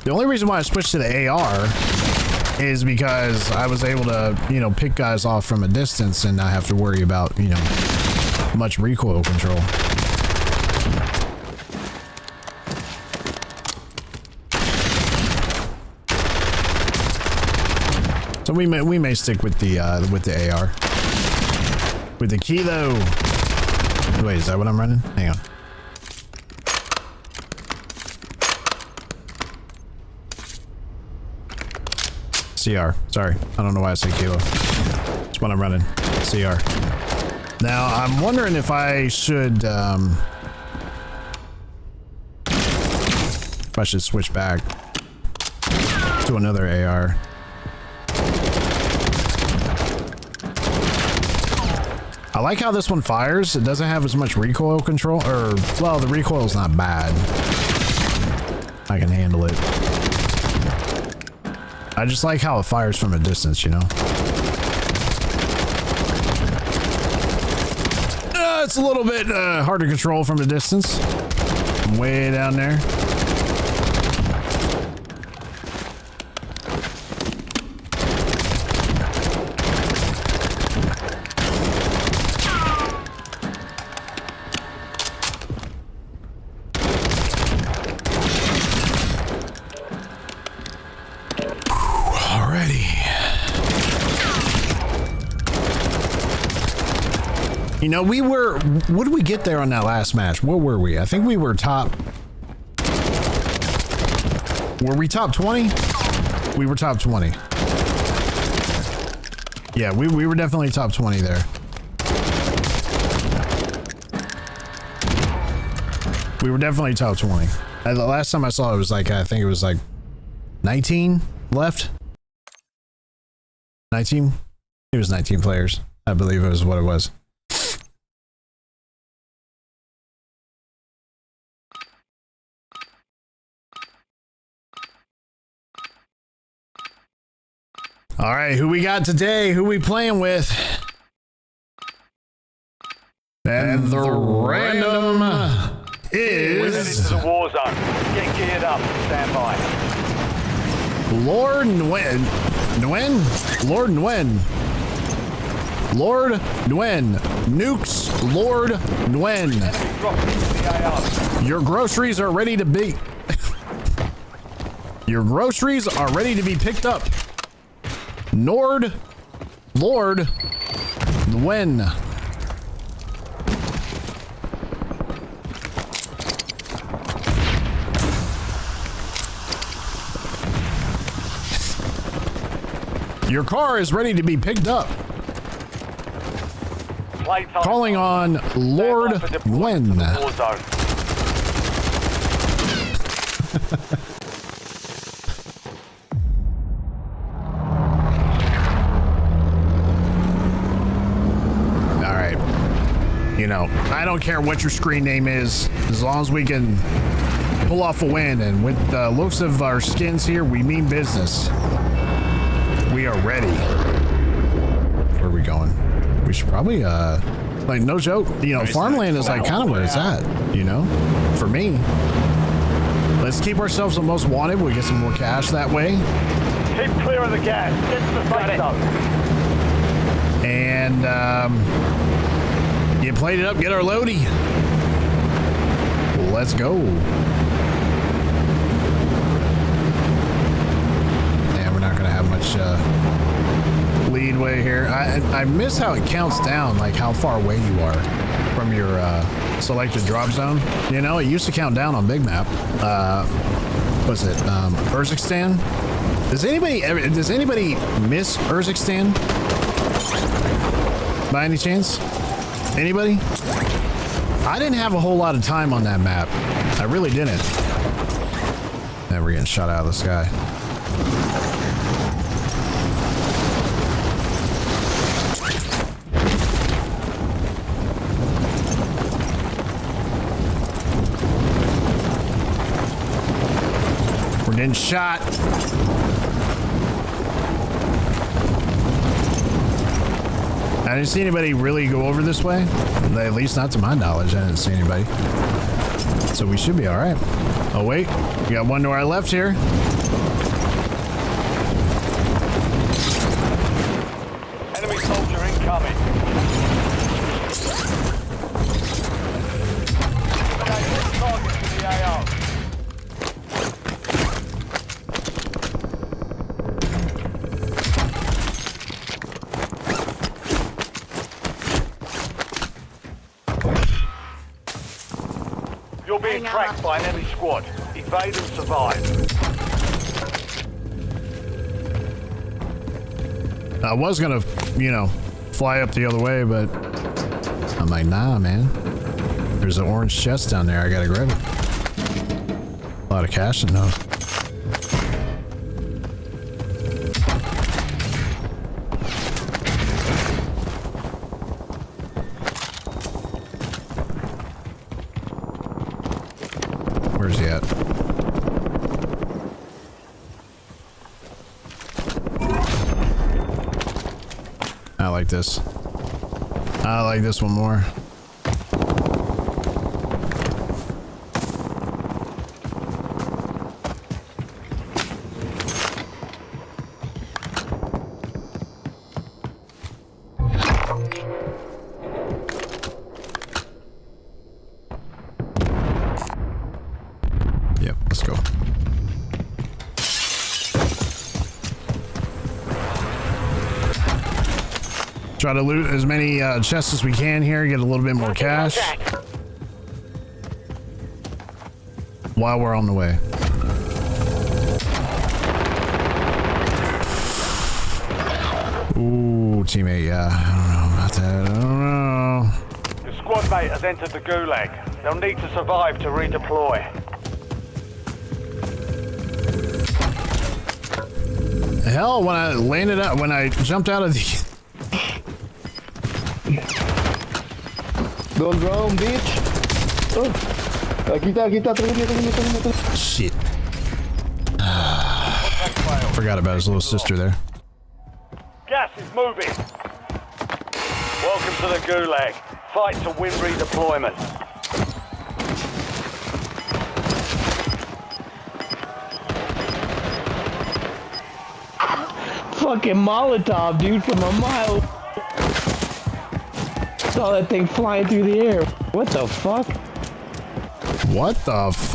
The only reason why I switched to the AR is because I was able to, you know, pick guys off from a distance and not have to worry about, you know, much recoil control. So we may stick with the AR. With the kilo. Wait, is that what I'm running? Hang on. CR. Sorry. I don't know why I say kilo. That's what I'm running. CR. Now, I'm wondering if I should, if I should switch back to another AR. I like how this one fires. It doesn't have as much recoil control, or, well, the recoil is not bad. I can handle it. I just like how it fires from a distance, you know? It's a little bit hard to control from a distance. I'm way down there. You know, we were, what did we get there on that last match? What were we? I think we were top, were we top 20? We were top 20. Yeah, we were definitely top 20 there. We were definitely top 20. The last time I saw it was like, I think it was like 19 left. 19? It was 19 players. I believe it was what it was. All right, who we got today? Who we playing with? And the random is... Into the war zone. Get geared up. Stand by. Lord Nguyen. Lord Nguyen. Lord Nguyen. Nukes Lord Nguyen. Your groceries are ready to be... Your groceries are ready to be picked up. Lord Nguyen. Your car is ready to be picked up. Calling on Lord Nguyen. You know, I don't care what your screen name is, as long as we can pull off a win. And with the looks of our skins here, we mean business. We are ready. Where are we going? We should probably, like, no joke, you know, farmland is like kind of where it's at, you know, for me. Let's keep ourselves the most wanted. We'll get some more cash that way. Keep clear of the gas. Get to the safe zone. And, you played it up, get our loadie. Let's go. And we're not gonna have much leadway here. I miss how it counts down, like how far away you are from your selected drop zone. You know, it used to count down on Big Map. Was it Urzikstan? Does anybody miss Urzikstan? By any chance? Anybody? I didn't have a whole lot of time on that map. I really didn't. Now we're getting shot out of the sky. We're getting shot. I didn't see anybody really go over this way. At least not to my knowledge. I didn't see anybody. So we should be all right. Oh, wait. We got one to our left here. Enemy soldier incoming. Target to the AR. being tracked by an enemy squad. Evade and survive. I was gonna, you know, fly up the other way, but I'm like, nah, man. There's an orange chest down there. I gotta grab it. A lot of cash in those. Where's he at? I like this. I like this one more. Yep, let's go. Try to loot as many chests as we can here, get a little bit more cash while we're on the way. Ooh, teammate, yeah, I don't know about that. I don't know. Your squad mate has entered the gulag. They'll need to survive to redeploy. Hell, when I landed out, when I jumped out of the... Don't drown, bitch. Oh. Kita, terus. Shit. Forgot about his little sister there. Gas is moving. Welcome to the gulag. Fight to win redeployment. Fucking Molotov, dude, from a mile. Saw that thing flying through the air. What the fuck? What the f...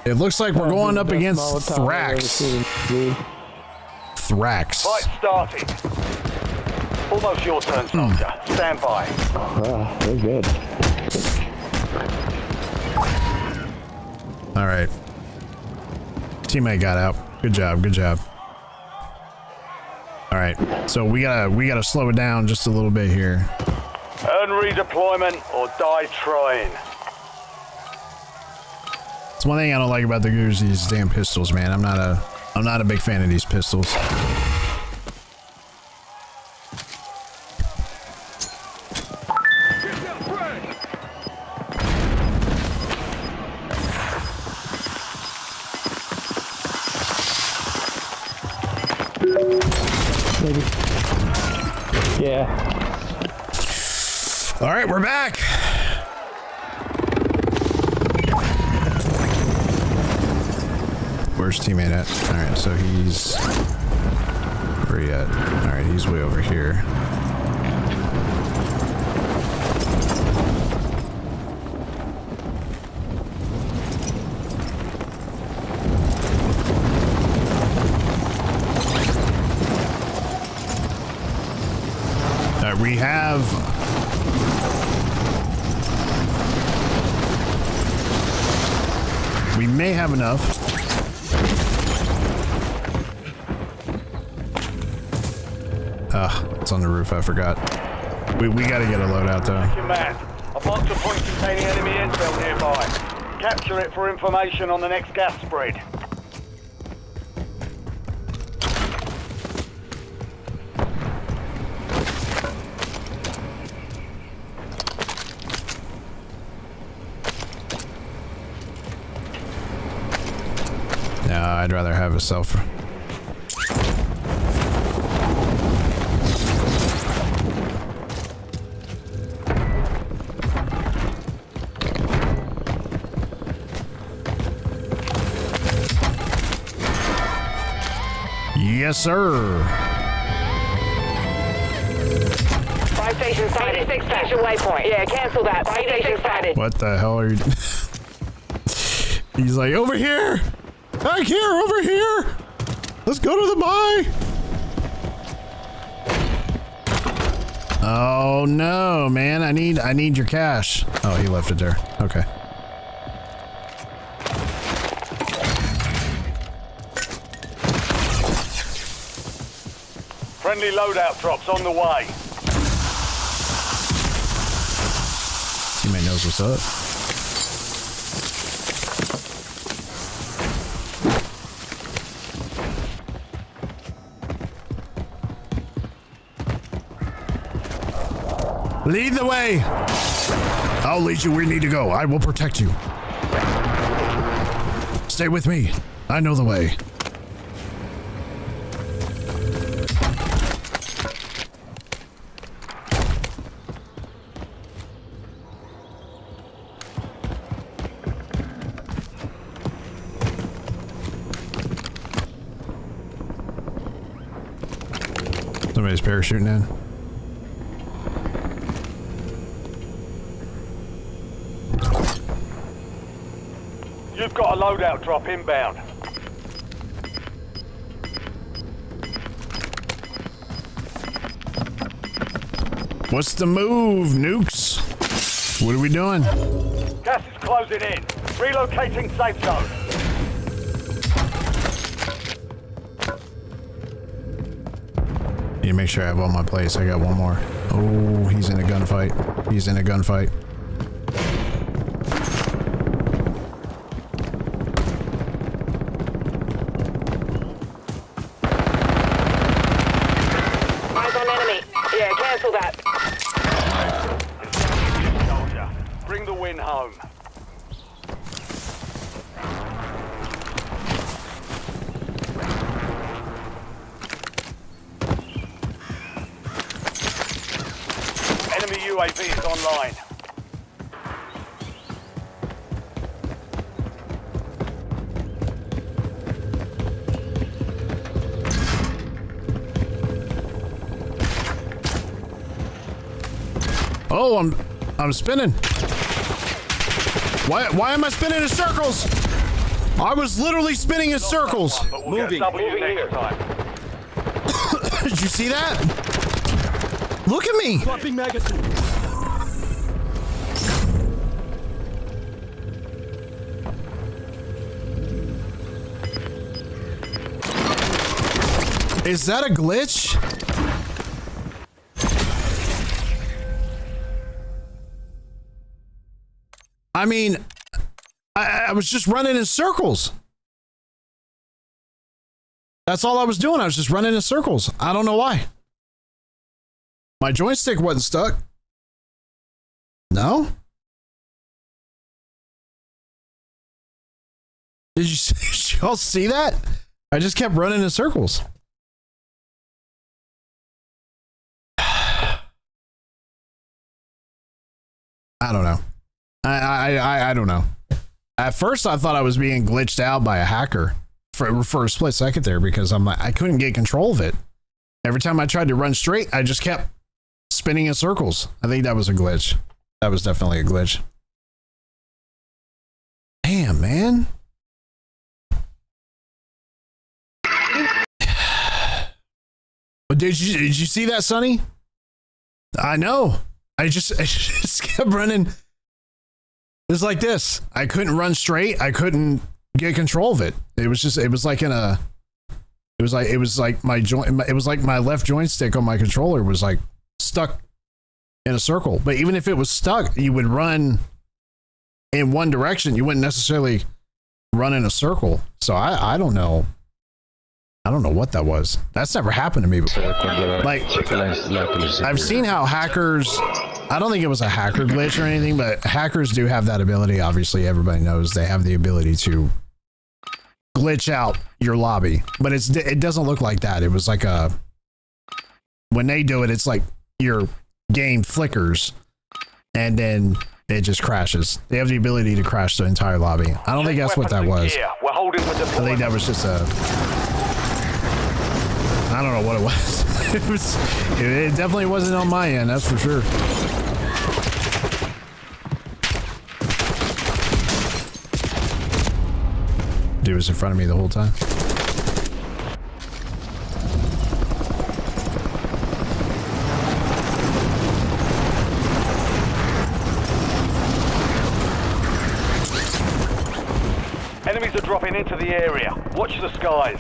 It looks like we're going up against Thrax. Thrax. Fight started. Almost your turn, soldier. Stand by. They're good. All right. Teammate got out. Good job. Good job. All right. So we gotta slow it down just a little bit here. Earn redeployment or die trying. It's one thing I don't like about the Goose, these damn pistols, man. I'm not a big fan of these pistols. Maybe. Yeah. All right, we're back. Where's teammate at? All right, so he's where he at? All right, he's way over here. We have we may have enough. It's on the roof, I forgot. We gotta get a loadout though. Command. I've marked a point containing enemy intel nearby. Capture it for information on the next gas spread. I'd rather have a self. Yes, sir. Five station sighted. 6 station waypoint. Yeah, cancel that. 5 station sighted. What the hell are you? He's like, over here. Back here, over here! Let's go to the buy! Oh no, man! I need your cash. Oh, he left it there. Okay. Friendly loadout drops on the way. Teammate knows what's up. Lead the way. I'll lead you where you need to go. I will protect you. Stay with me. I know the way. Somebody's parachuting in. You've got a loadout drop inbound. What's the move, nukes? What are we doing? Gas is closing in. Relocating safe zone. Need to make sure I have all my plates. I got one more. Oh, he's in a gunfight. He's in a gunfight. Eyes on enemy. Yeah, cancel that. Soldier, bring the win home. Enemy UAV is online. Oh, I'm spinning. Why am I spinning in circles? I was literally spinning in circles. But we'll get W next time. Did you see that? Look at me. Swapping magazine. Is that a glitch? I mean, I was just running in circles. That's all I was doing. I was just running in circles. I don't know why. My joystick wasn't stuck. No? Did y'all see that? I just kept running in circles. I don't know. I don't know. At first, I thought I was being glitched out by a hacker for a split second there because I'm like, I couldn't get control of it. Every time I tried to run straight, I just kept spinning in circles. I think that was a glitch. That was definitely a glitch. Damn, man. Did you see that, Sonny? I know. I just kept running. It's like this. I couldn't run straight. I couldn't get control of it. It was like my left joystick on my controller was like stuck in a circle. But even if it was stuck, you would run in one direction. You wouldn't necessarily run in a circle. So I don't know. I don't know what that was. That's never happened to me before. Like, I've seen how hackers, I don't think it was a hacker glitch or anything, but hackers do have that ability. Obviously, everybody knows they have the ability to glitch out your lobby, but it doesn't look like that. It was like when they do it, it's like your game flickers and then it just crashes. They have the ability to crash the entire lobby. I don't think that's what that was. We're holding the deployment. I think that was just I don't know what it was. It definitely wasn't on my end, that's for sure. Dude was in front of me the whole time. Enemies are dropping into the area. Watch the skies.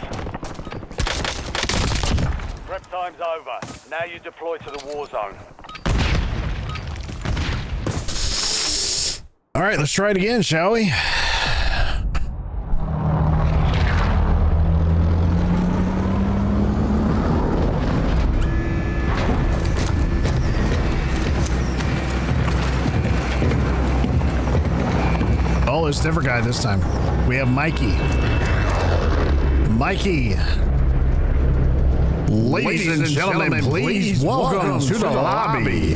Prep time's over. Now you deploy to the war zone. All right, let's try it again, shall we? Oh, it's a different guy this time. We have Mikey. Mikey. Ladies and gentlemen, please welcome to the lobby.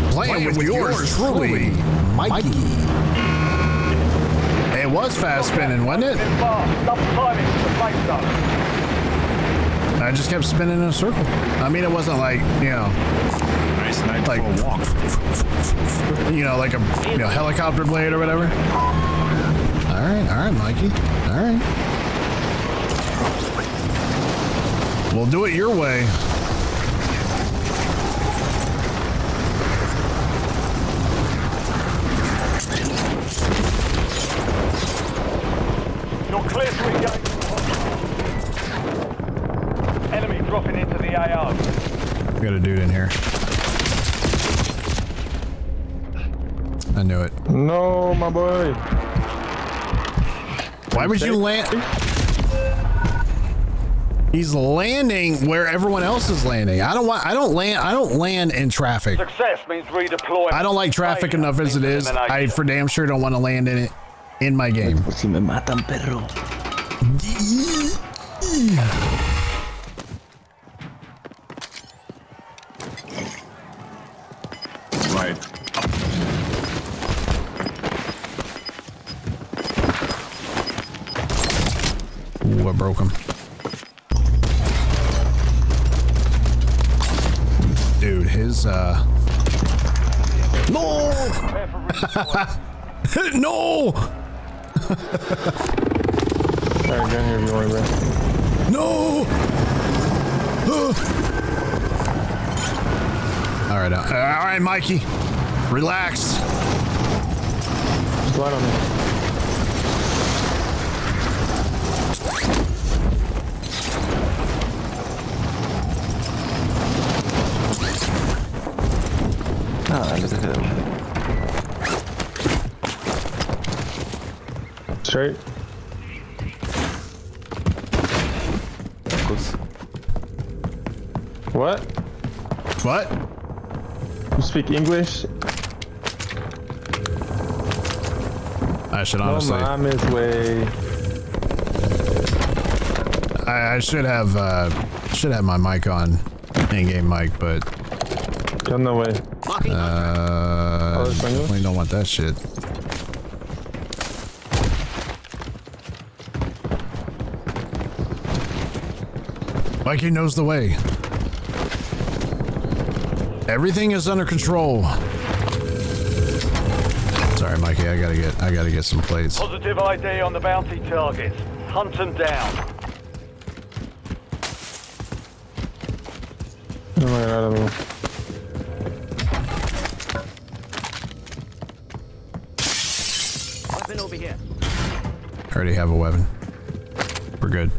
Playing with yours truly, Mikey. It was fast spinning, wasn't it? I just kept spinning in a circle. I mean, it wasn't like, you know, Nice night like for a walk. you know, like a helicopter blade or whatever. All right, Mikey. All right. We'll do it your way. You're clear to engage. Enemy dropping into the AO. We got a dude in here. I knew it. No, my boy. Why would you land? He's landing where everyone else is landing. I don't land in traffic. Success means redeployment. I don't like traffic enough as it is. I for damn sure don't want to land in it in my game. Si me matan, perro. Right. Ooh, I broke him. Dude, his no! No! Alright, gun here if you want, bro. No! All right, Mikey. Relax. Just light on me. Ah, look at him. Straight. What? What? You speak English? I should honestly. No mames, way. I should have my mic on, in-game mic, but No way. definitely don't want that shit. Mikey knows the way. Everything is under control. Sorry, Mikey, I gotta get some plates. Positive ID on the bounty targets. Hunt them down. Oh my god, I don't know. Weapon over here. I already have a weapon. We're good.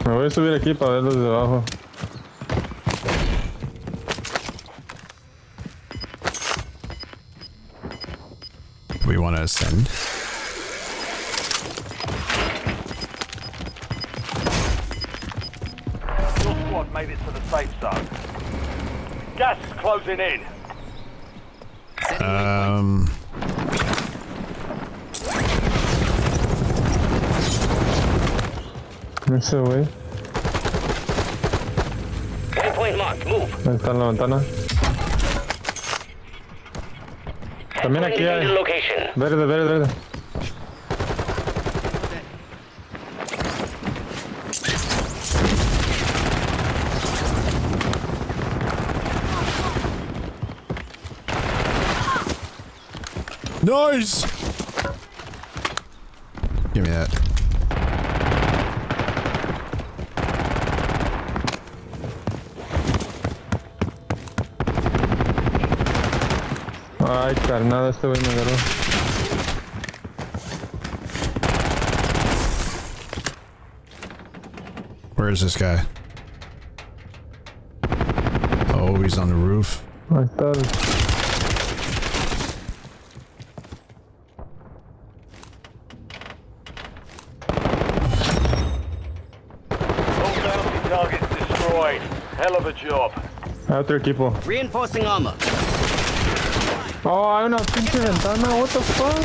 Me voy a subir aquí para verlos de abajo. We want to ascend. Your squad made it to the safe zone. Gas is closing in. Ese güey. Waypoint marked. Move. Ahí está en la ventana. También aquí hay. Location. Verde, verde, verde. Nice! Give me that. Ay, carnada, este güey me agarró. Where is this guy? Oh, he's on the roof. Ahí está. All bounty targets destroyed. Hell of a job. Otro equipo. Reinforcing armor. Oh, hay una pinche ventana. What the fuck?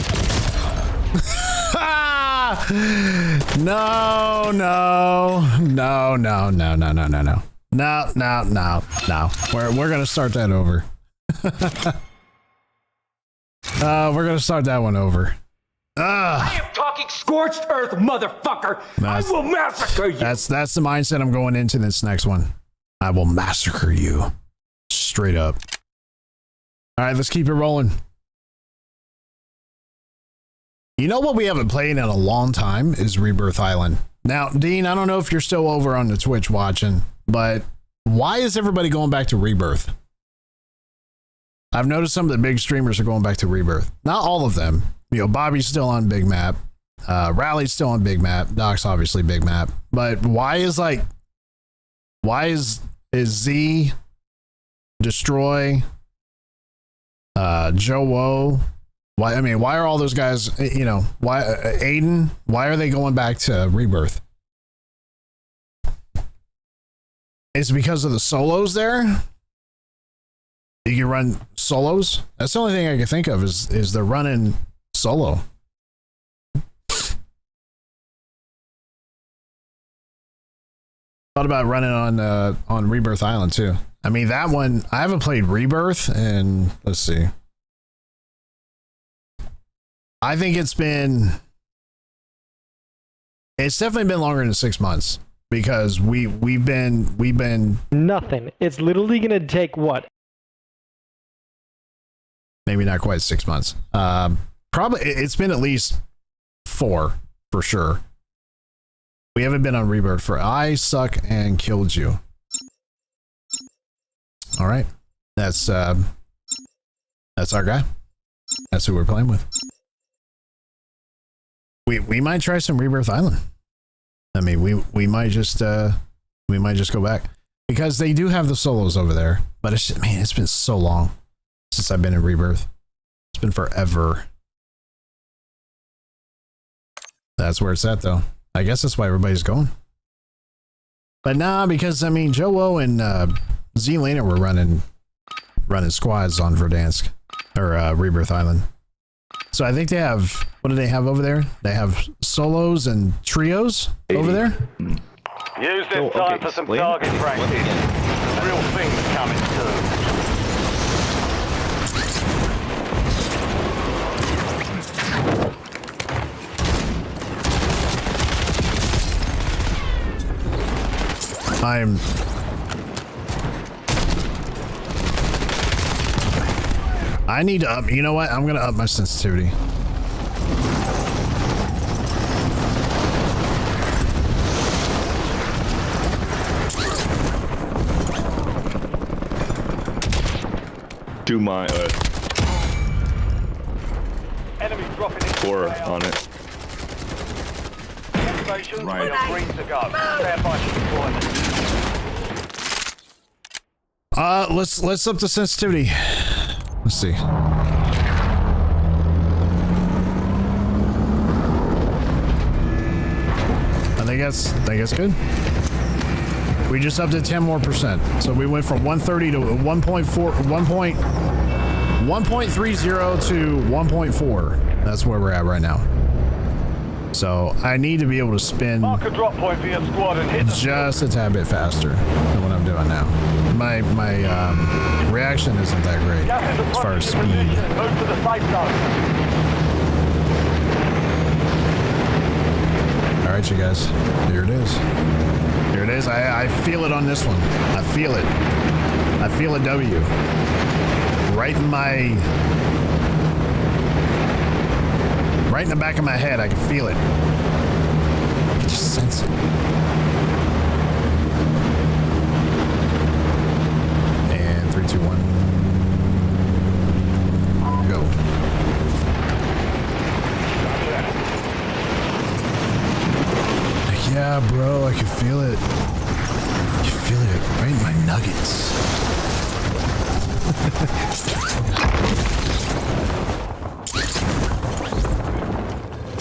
No. We're gonna start that over. We're gonna start that one over. I am talking scorched earth, motherfucker. I will massacre you. That's the mindset I'm going into this next one. I will massacre you. Straight up. All right, let's keep it rolling. You know what we haven't played in a long time is Rebirth Island. Now, Dean, I don't know if you're still over on the Twitch watching, but why is everybody going back to Rebirth? I've noticed some of the big streamers are going back to Rebirth. Not all of them. You know, Bobby's still on Big Map. Rally's still on Big Map. Doc's obviously Big Map. But why is Z, Destroy, Joe Woe, why are all those guys, you know, why Aiden, why are they going back to Rebirth? Is it because of the solos there? You can run solos? That's the only thing I can think of is they're running solo. Thought about running on Rebirth Island too. I mean, that one, I haven't played Rebirth, and let's see. I think it's definitely been longer than 6 months because we've been nothing. It's literally gonna take what? Maybe not quite 6 months. Probably it's been at least 4 for sure. We haven't been on Rebirth for I Suck and Killed You. All right, that's our guy. That's who we're playing with. We might try some Rebirth Island. I mean, we might just go back because they do have the solos over there. But it's just, man, it's been so long since I've been in Rebirth. It's been forever. That's where it's at, though. I guess that's why everybody's going. But nah, because I mean, Joe and Z Lena were running squads on Verdansk or Rebirth Island. So I think they have, what do they have over there? They have solos and trios over there. Use this time for some target practice. Real things coming soon. I need to up, you know what? I'm going to up my sensitivity. Do my Enemy dropping in. 4 on it. Stations, Right. we are green to go. Stand by for deployment. Let's up the sensitivity. Let's see. I think that's good. We just upped it 10% more. So we went from 130 to 1.30 to 1.4. That's where we're at right now. So I need to be able to spin Mark a drop point for your squad and hit just a tad bit faster than what I'm doing now. My reaction isn't that great as far as speed. Move to the safe zone. All right, you guys, here it is. Here it is. I feel it on this one. I feel it. I feel a W. Right in the back of my head, I can feel it. I can just sense it. And 3, 2, 1. nuggets.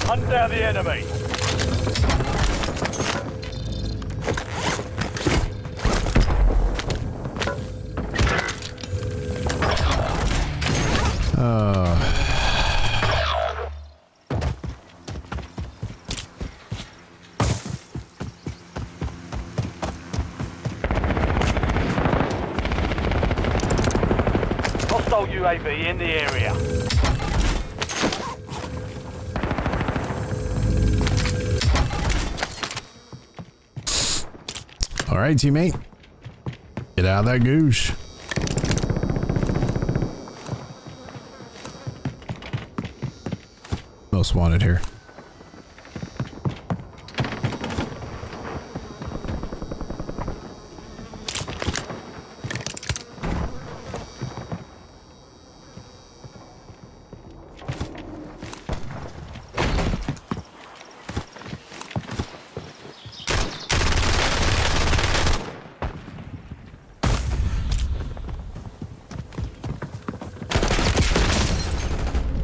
Hunt down the enemy. Hostile UAV in the area. All right, teammate. Get out of that goosh. Most wanted here.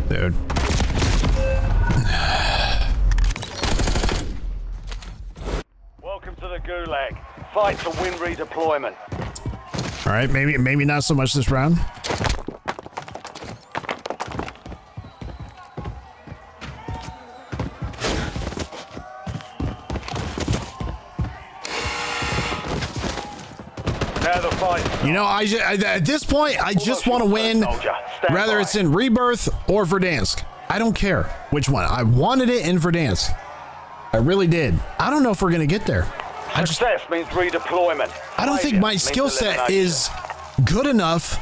Dude. Welcome to the Gulag. Fight to win redeployment. All right, maybe not so much this round. Now the fight. You know, at this point, I just want to win, whether it's in Rebirth or Verdansk. I don't care which one. I wanted it in Verdansk. I really did. I don't know if we're going to get there. Success means redeployment. I don't think my skill set is good enough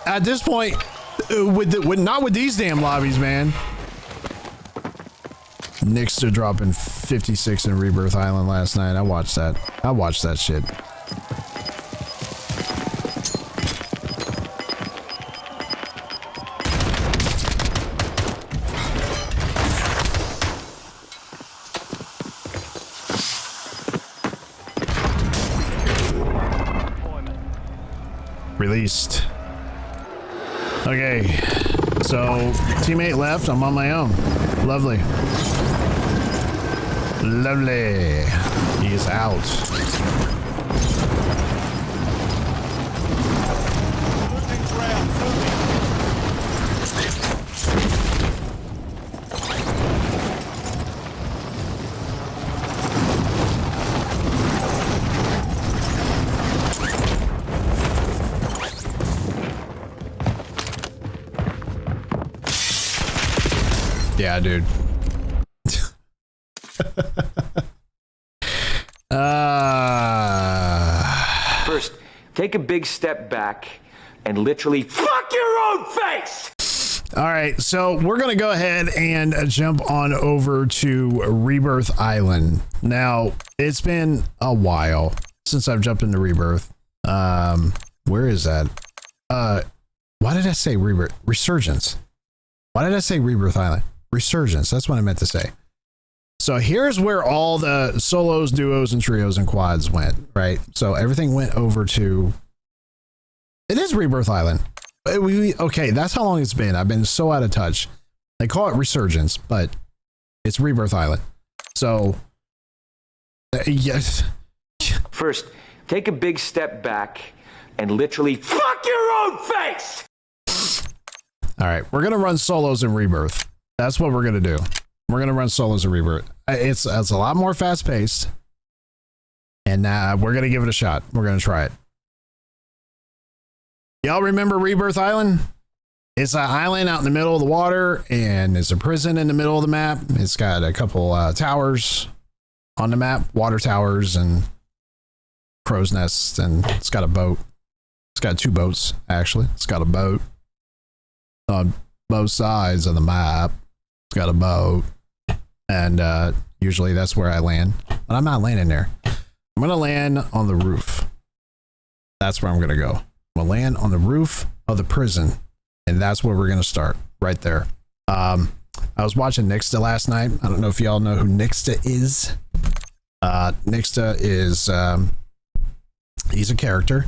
at this point not with these damn lobbies, man. Nick's to dropping 56 in Rebirth Island last night. I watched that shit. Released. Okay, so teammate left. I'm on my own. Lovely. Lovely. He is out. Yeah, dude. First, take a big step back and literally fuck your own face! All right, so we're going to go ahead and jump on over to Rebirth Island. Now, it's been a while since I've jumped into Rebirth. Where is that? Why did I say Rebirth? Resurgence. Why did I say Rebirth Island? Resurgence. That's what I meant to say. So here's where all the solos, duos, and trios and quads went, right? So everything went over to... It is Rebirth Island. Okay, that's how long it's been. I've been so out of touch. They call it Resurgence, but it's Rebirth Island. So... yes. First, take a big step back and literally fuck your own face! All right, we're going to run solos in Rebirth. That's what we're going to do. We're going to run solos in Rebirth. It's a lot more fast paced. And we're going to give it a shot. We're going to try it. Y'all remember Rebirth Island? It's an island out in the middle of the water, and there's a prison in the middle of the map. It's got a couple towers on the map, water towers and crow's nests, and it's got a boat. It's got 2 boats, actually. It's got a boat on both sides of the map. It's got a boat, and usually that's where I land, but I'm not landing there. I'm gonna land on the roof. That's where I'm gonna go. I'm gonna land on the roof of the prison, and that's where we're gonna start, right there. I was watching Nixta last night. I don't know if y'all know who Nixta is. Nixta is He's a character.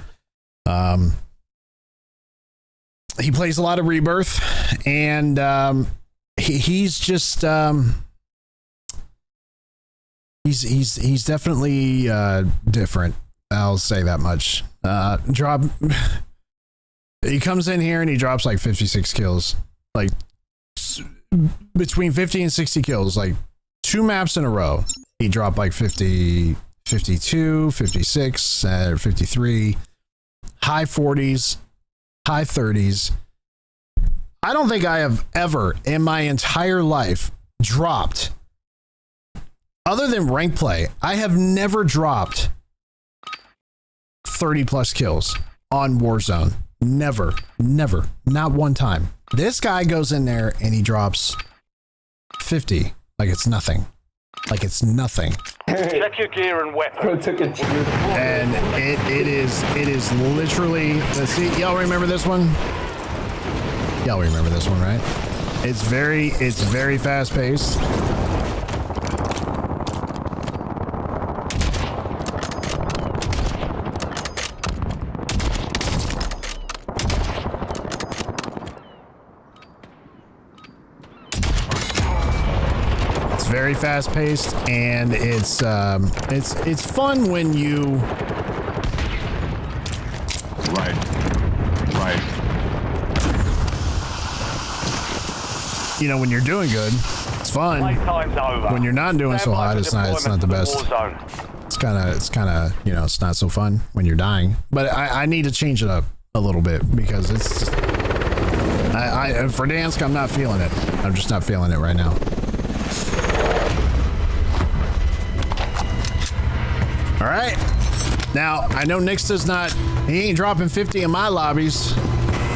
He plays a lot of Rebirth, and he's just he's definitely different. I'll say that much. He comes in here and he drops like 56 kills, like between 50 and 60 kills, like 2 maps in a row. He dropped like 50, 52, 56, 53, high 40s, high 30s. I don't think I have ever in my entire life dropped, other than rank play, I have never dropped 30 plus kills on Warzone. Never, not one time. This guy goes in there and he drops 50 like it's nothing. Like it's nothing. Check your gear and weapons. And it is literally, let's see, y'all remember this one? Y'all remember this one, right? It's very fast paced. Very fast paced, and it's fun when you right. You know, when you're doing good, it's fun. Playtime's over. When you're not doing so hot, it's not the best. It's kind of you know, it's not so fun when you're dying. But I need to change it up a little bit because it's just, for Verdansk, I'm not feeling it. I'm just not feeling it right now. All right. Now, I know Nix does not, he ain't dropping 50 in my lobbies.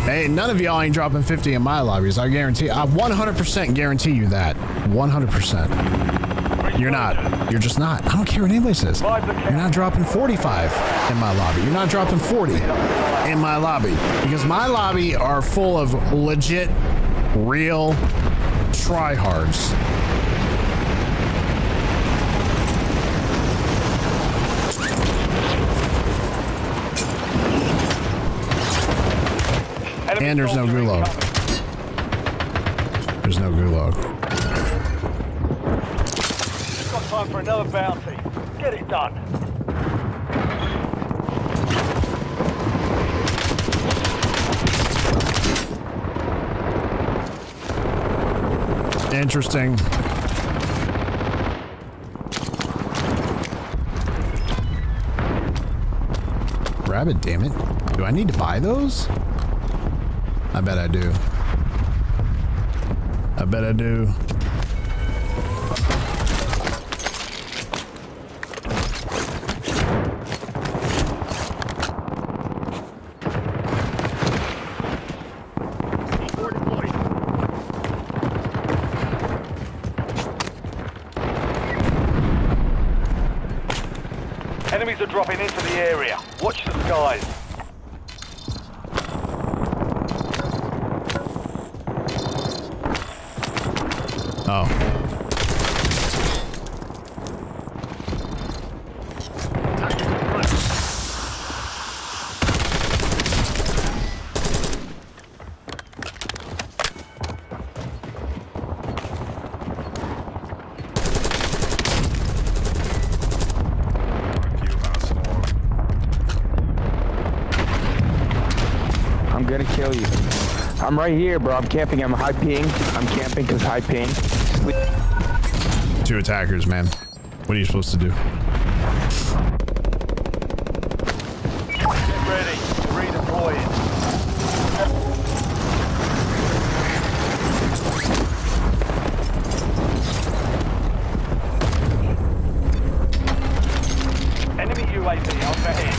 Hey, none of y'all ain't dropping 50 in my lobbies. I guarantee, I 100% guarantee you that. 100%. You're not. You're just not. I don't care what anybody says. You're not dropping 45 in my lobby. You're not dropping 40 in my lobby. Because my lobby are full of legit, real tryhards. And there's no gulag. There's no gulag. Got time for another bounty. Get it done. Interesting. Rabbit, damn it. Do I need to buy those? I bet I do. I bet I do. Enemies are dropping into the area. Watch the skies. Oh. I'm gonna kill you. I'm right here, bro. I'm camping. I'm high ping. I'm camping because high ping. 2 attackers, man. What are you supposed to do? Get ready. Redeploying. Enemy UAV overhead.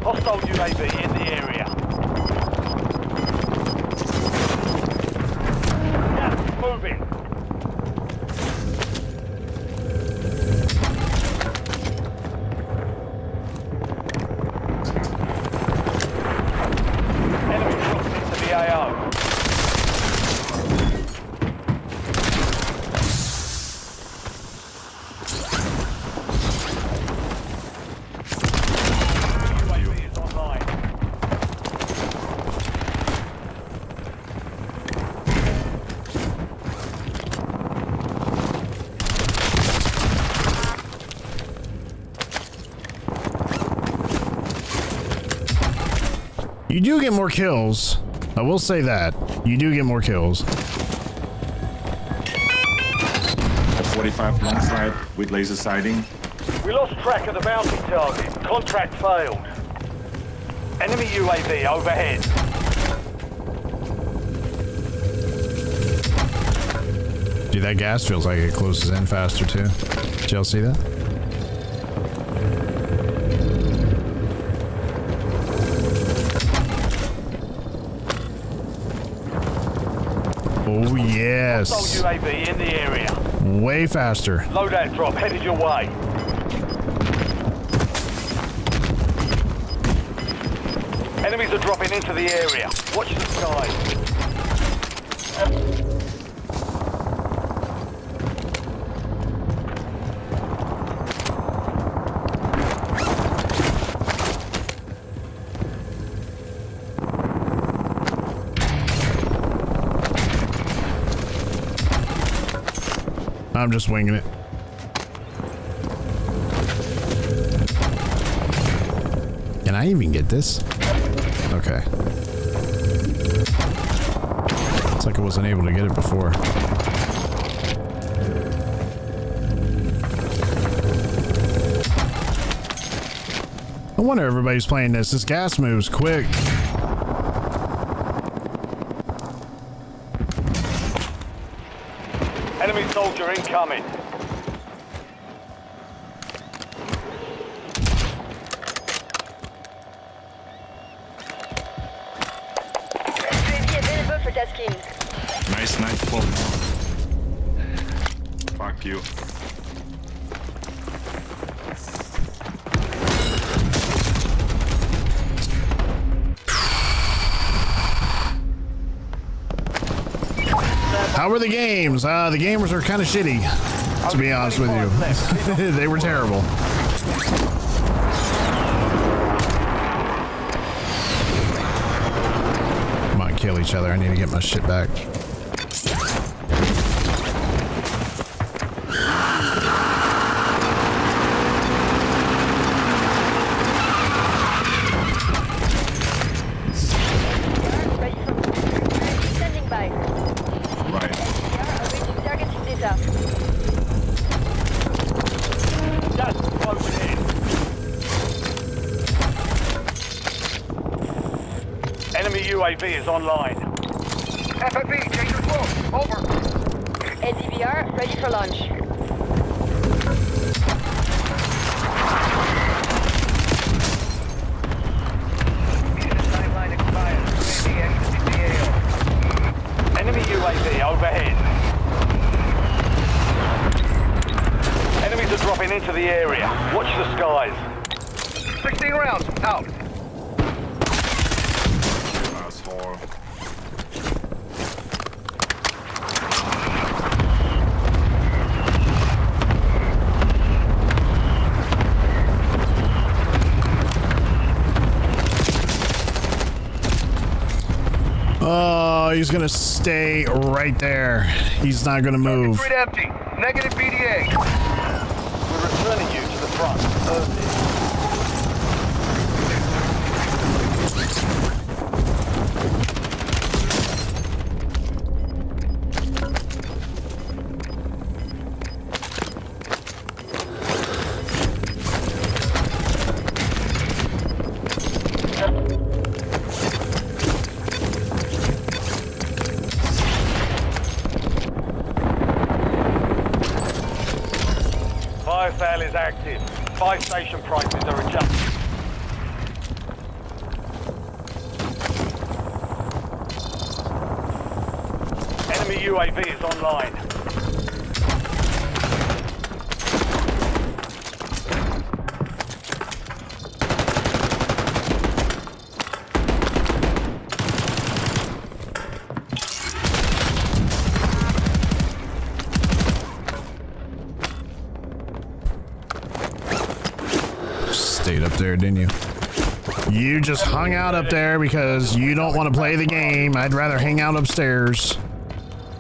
Hostile UAV in the area. Gas moving. You do get more kills. I will say that. You do get more kills. 45 long slide with laser sighting. We lost track of the bounty target. Contract failed. Enemy UAV overhead. Dude, that gas feels like it closes in faster too. Did y'all see that? Oh yes. Hostile UAV in the area. Way faster. Loadout drop headed your way. Enemies are dropping into the area. Watch the skies. I'm just winging it. Can I even get this? Okay. It's like I wasn't able to get it before. No wonder everybody's playing this. This gas moves quick. Enemy soldier incoming. UAV available for tasking. Nice nightfall. Fuck you. How were the games? The gamers are kind of shitty, to be honest with you. They were terrible. Come on, kill each other. I need to get my shit back. Standing by. Right. Awaiting targeting data. Gas closing in. Enemy UAV is online. FFB, change your course. Over. ADVR ready for launch. Timeline expired. Enemy UAV overhead. Enemies are dropping into the area. Watch the skies. 16 rounds. Out. Asshole. Oh, he's gonna stay right there. He's not gonna move. Grid empty. Negative BDA. We're returning you to the front. Fire sale is active. Buy station prices are adjusted. Enemy UAV is online. Stayed up there, didn't you? You just hung out up there because you don't want to play the game. I'd rather hang out upstairs.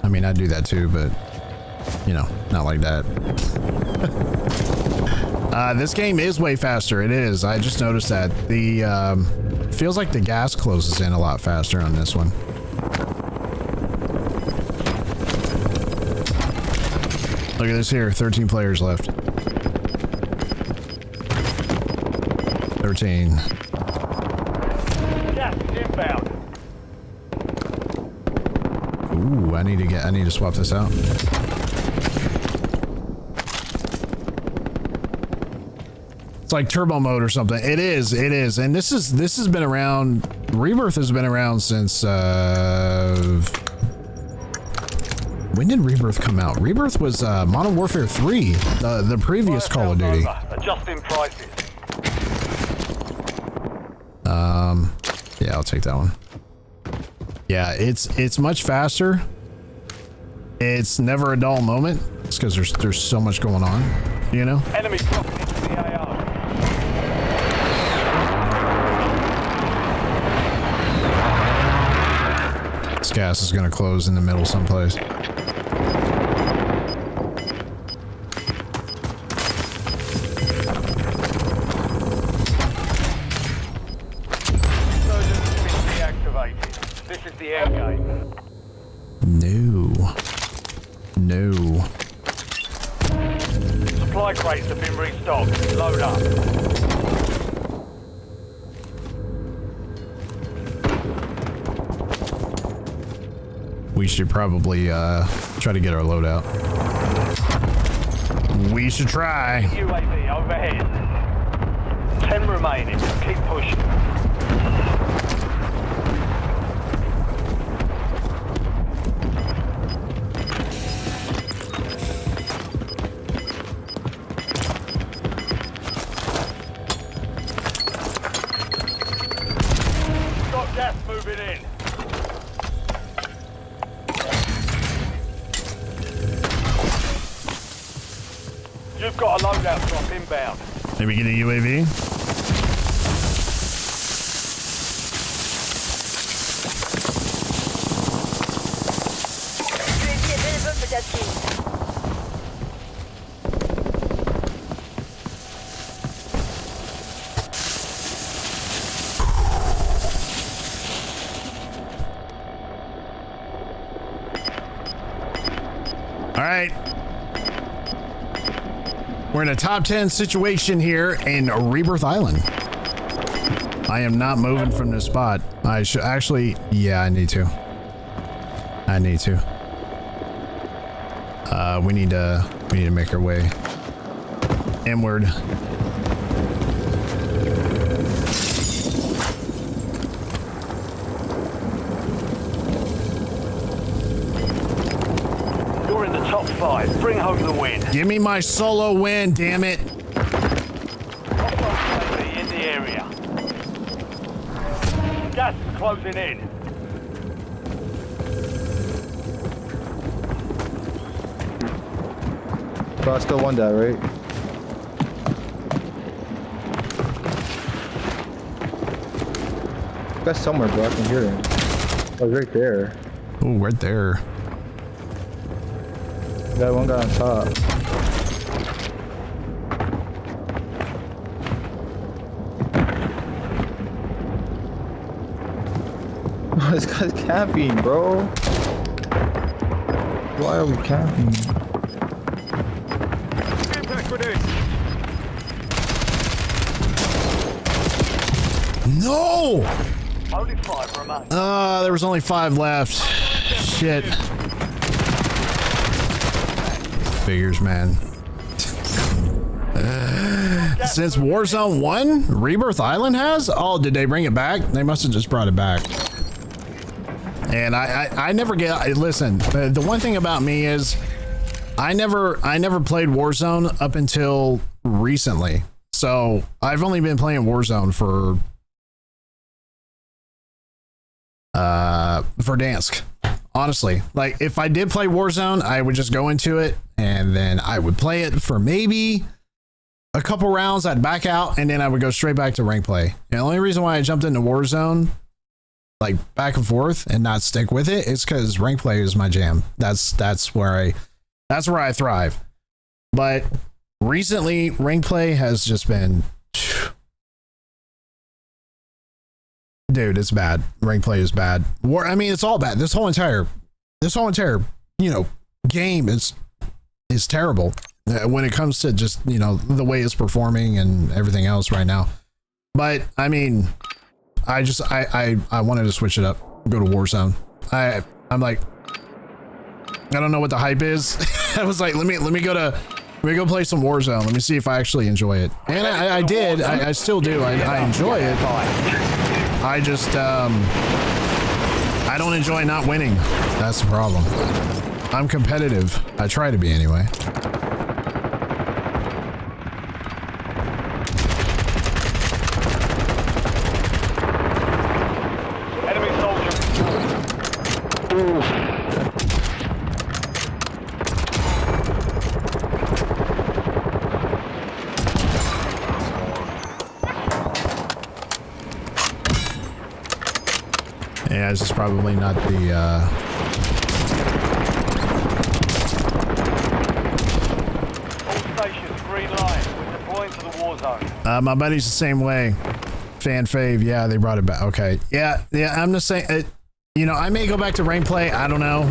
I mean, I'd do that too, but you know, not like that. This game is way faster. It is. I just noticed that. The feels like the gas closes in a lot faster on this one. Look at this here. 13 players left. 13. Gas is inbound. Ooh, I need to swap this out. It's like turbo mode or something. It is. And this has been around. Rebirth has been around since when did Rebirth come out? Rebirth was Modern Warfare 3, the previous Call of Duty. Adjusting prices. Yeah, I'll take that one. Yeah, it's much faster. It's never a dull moment. It's because there's so much going on, you know? Enemy dropping into the AO. This gas is gonna close in the middle someplace. This is the end game. No. Supply crates have been restocked. Load up. We should probably try to get our load out. We should try. UAV overhead. 10 remaining. Keep pushing. Gas moving in. You've got a loadout drop inbound. Maybe get a UAV. All right. We're in a top 10 situation here in Rebirth Island. I am not moving from this spot. I should actually, yeah, I need to. We need to make our way inward. You're in the top 5. Bring home the win. Give me my solo win, damn it. In the area. Gas is closing in. Bro, still one die, right? That's somewhere, bro. I can hear him. Oh, right there. Oh, right there. That one guy on top. This guy's camping, bro. Why are we camping? No! Only 5 remain. There was only 5 left. Shit. Figures, man. Since Warzone 1, Rebirth Island has? Oh, did they bring it back? They must have just brought it back. And I never get, listen, the one thing about me is I never played Warzone up until recently. So I've only been playing Warzone for Verdansk. Honestly, like if I did play Warzone, I would just go into it and then I would play it for maybe a couple rounds. I'd back out and then I would go straight back to rank play. And the only reason why I jumped into Warzone, like back and forth and not stick with it, is because rank play is my jam. That's where I thrive. But recently, rank play has just been, dude, it's bad. Rank play is bad. I mean, it's all bad. This whole entire, game is terrible when it comes to just, the way it's performing and everything else right now. But I mean, I wanted to switch it up, go to Warzone. I'm like, I don't know what the hype is. I was like, let me go play some Warzone. Let me see if I actually enjoy it. And I did. I still do. I enjoy it. I just I don't enjoy not winning. That's the problem. I'm competitive. I try to be anyway. Yeah, this is probably not the All stations, green light. We're deploying to the war zone. my buddy's the same way. Fan fave, yeah, they brought it back. Okay, yeah, I'm just saying, I may go back to rank play. I don't know.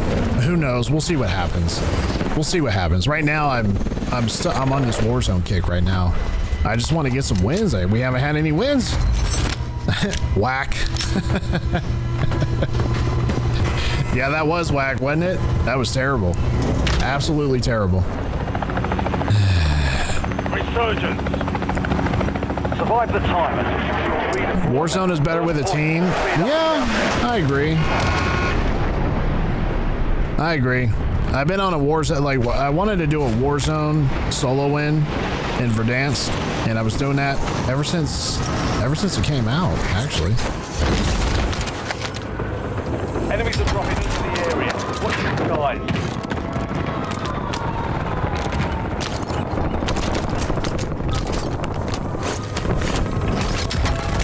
Who knows? We'll see what happens. Right now, I'm on this Warzone kick right now. I just want to get some wins. We haven't had any wins. Whack. Yeah, that was whack, wasn't it? That was terrible. Absolutely terrible. Resurgence. Survive the time. Warzone is better with a team. Yeah, I agree. I've been on a Warzone, like, I wanted to do a Warzone solo win in Verdansk, and I was doing that ever since it came out, actually. Enemies are dropping into the area. Watch the skies.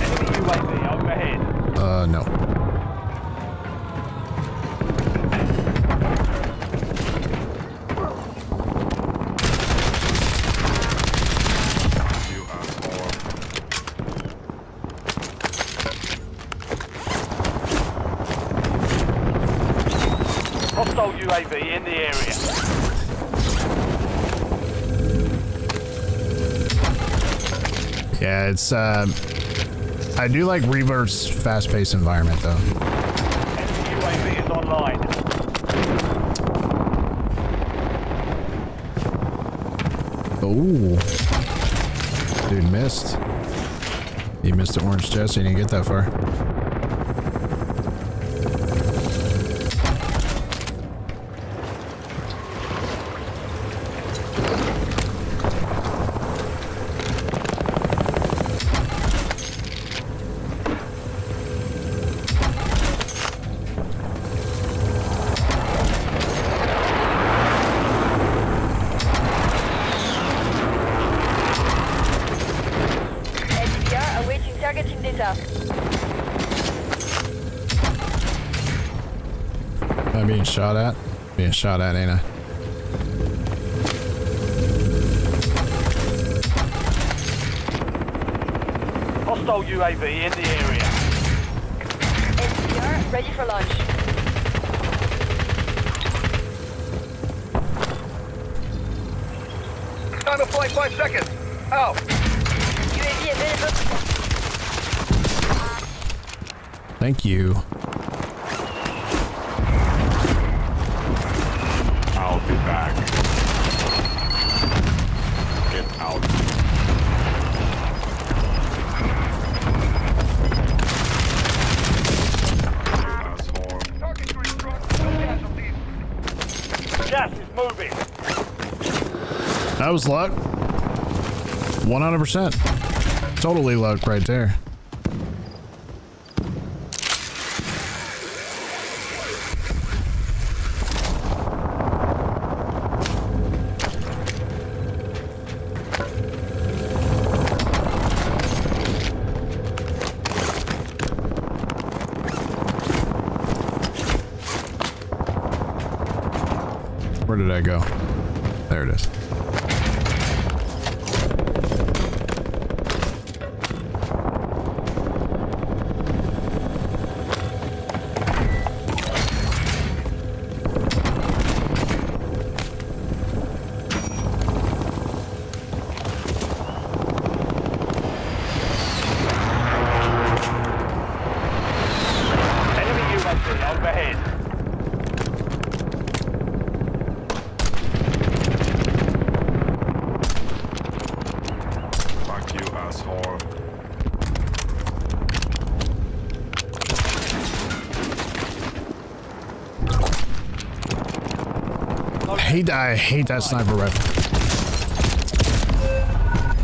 Enemy UAV overhead. No. Hostile UAV in the area. Yeah, it's, I do like Revert's fast-paced environment, though. Enemy UAV is online. Ooh. Dude missed. He missed the orange chest. He didn't get that far. Targeting data. Am I being shot at? Being shot at, ain't I? Hostile UAV in the area. SDR ready for launch. Time to flight 5 seconds. Out. UAV available. Thank you. I'll be back. Get out. Gas is moving. That was luck. 100%. Totally luck right there. Where did I go? There it is. hate that sniper rifle.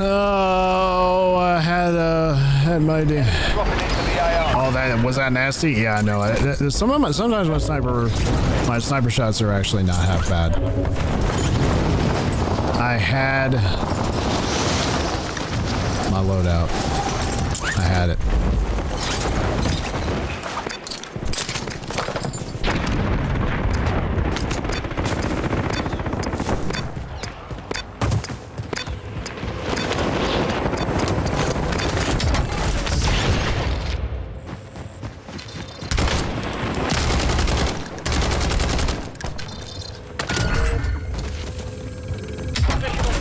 Oh, I had my idea. Oh, that nasty? Yeah, I know. Sometimes my sniper shots are actually not half bad. I had my loadout. I had it.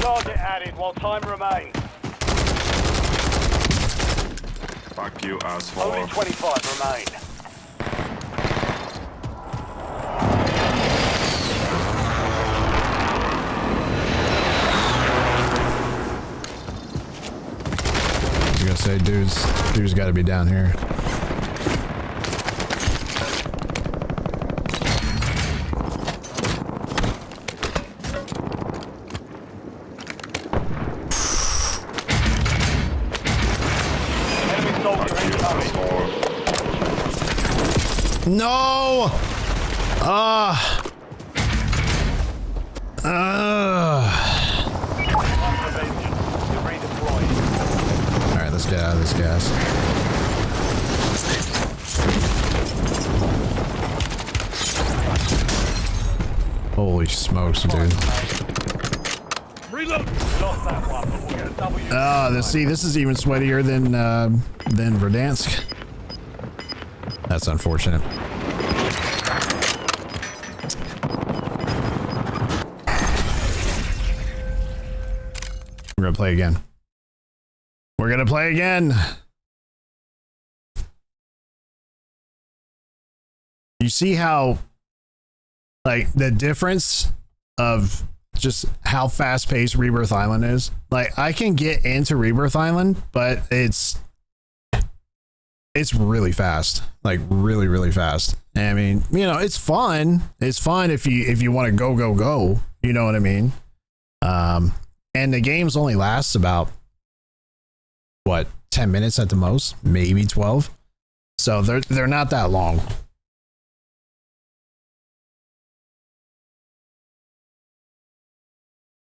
Target added while time remains. Fuck you, asshole. Only 25 remain. You gonna say dude's got to be down here. No! Alright, let's get out of this gas. Holy smokes, dude. Reload. Lost that one, but we'll get a W. This is even sweatier than Verdansk. That's unfortunate. We're gonna play again. We're gonna play again. You see how, like, the difference of just how fast-paced Rebirth Island is? Like, I can get into Rebirth Island, but it's really fast. Like, really, really fast. I mean, you know, it's fun. It's fun if you want to go. You know what I mean? And the games only lasts about, what, 10 minutes at the most, maybe 12. So they're not that long.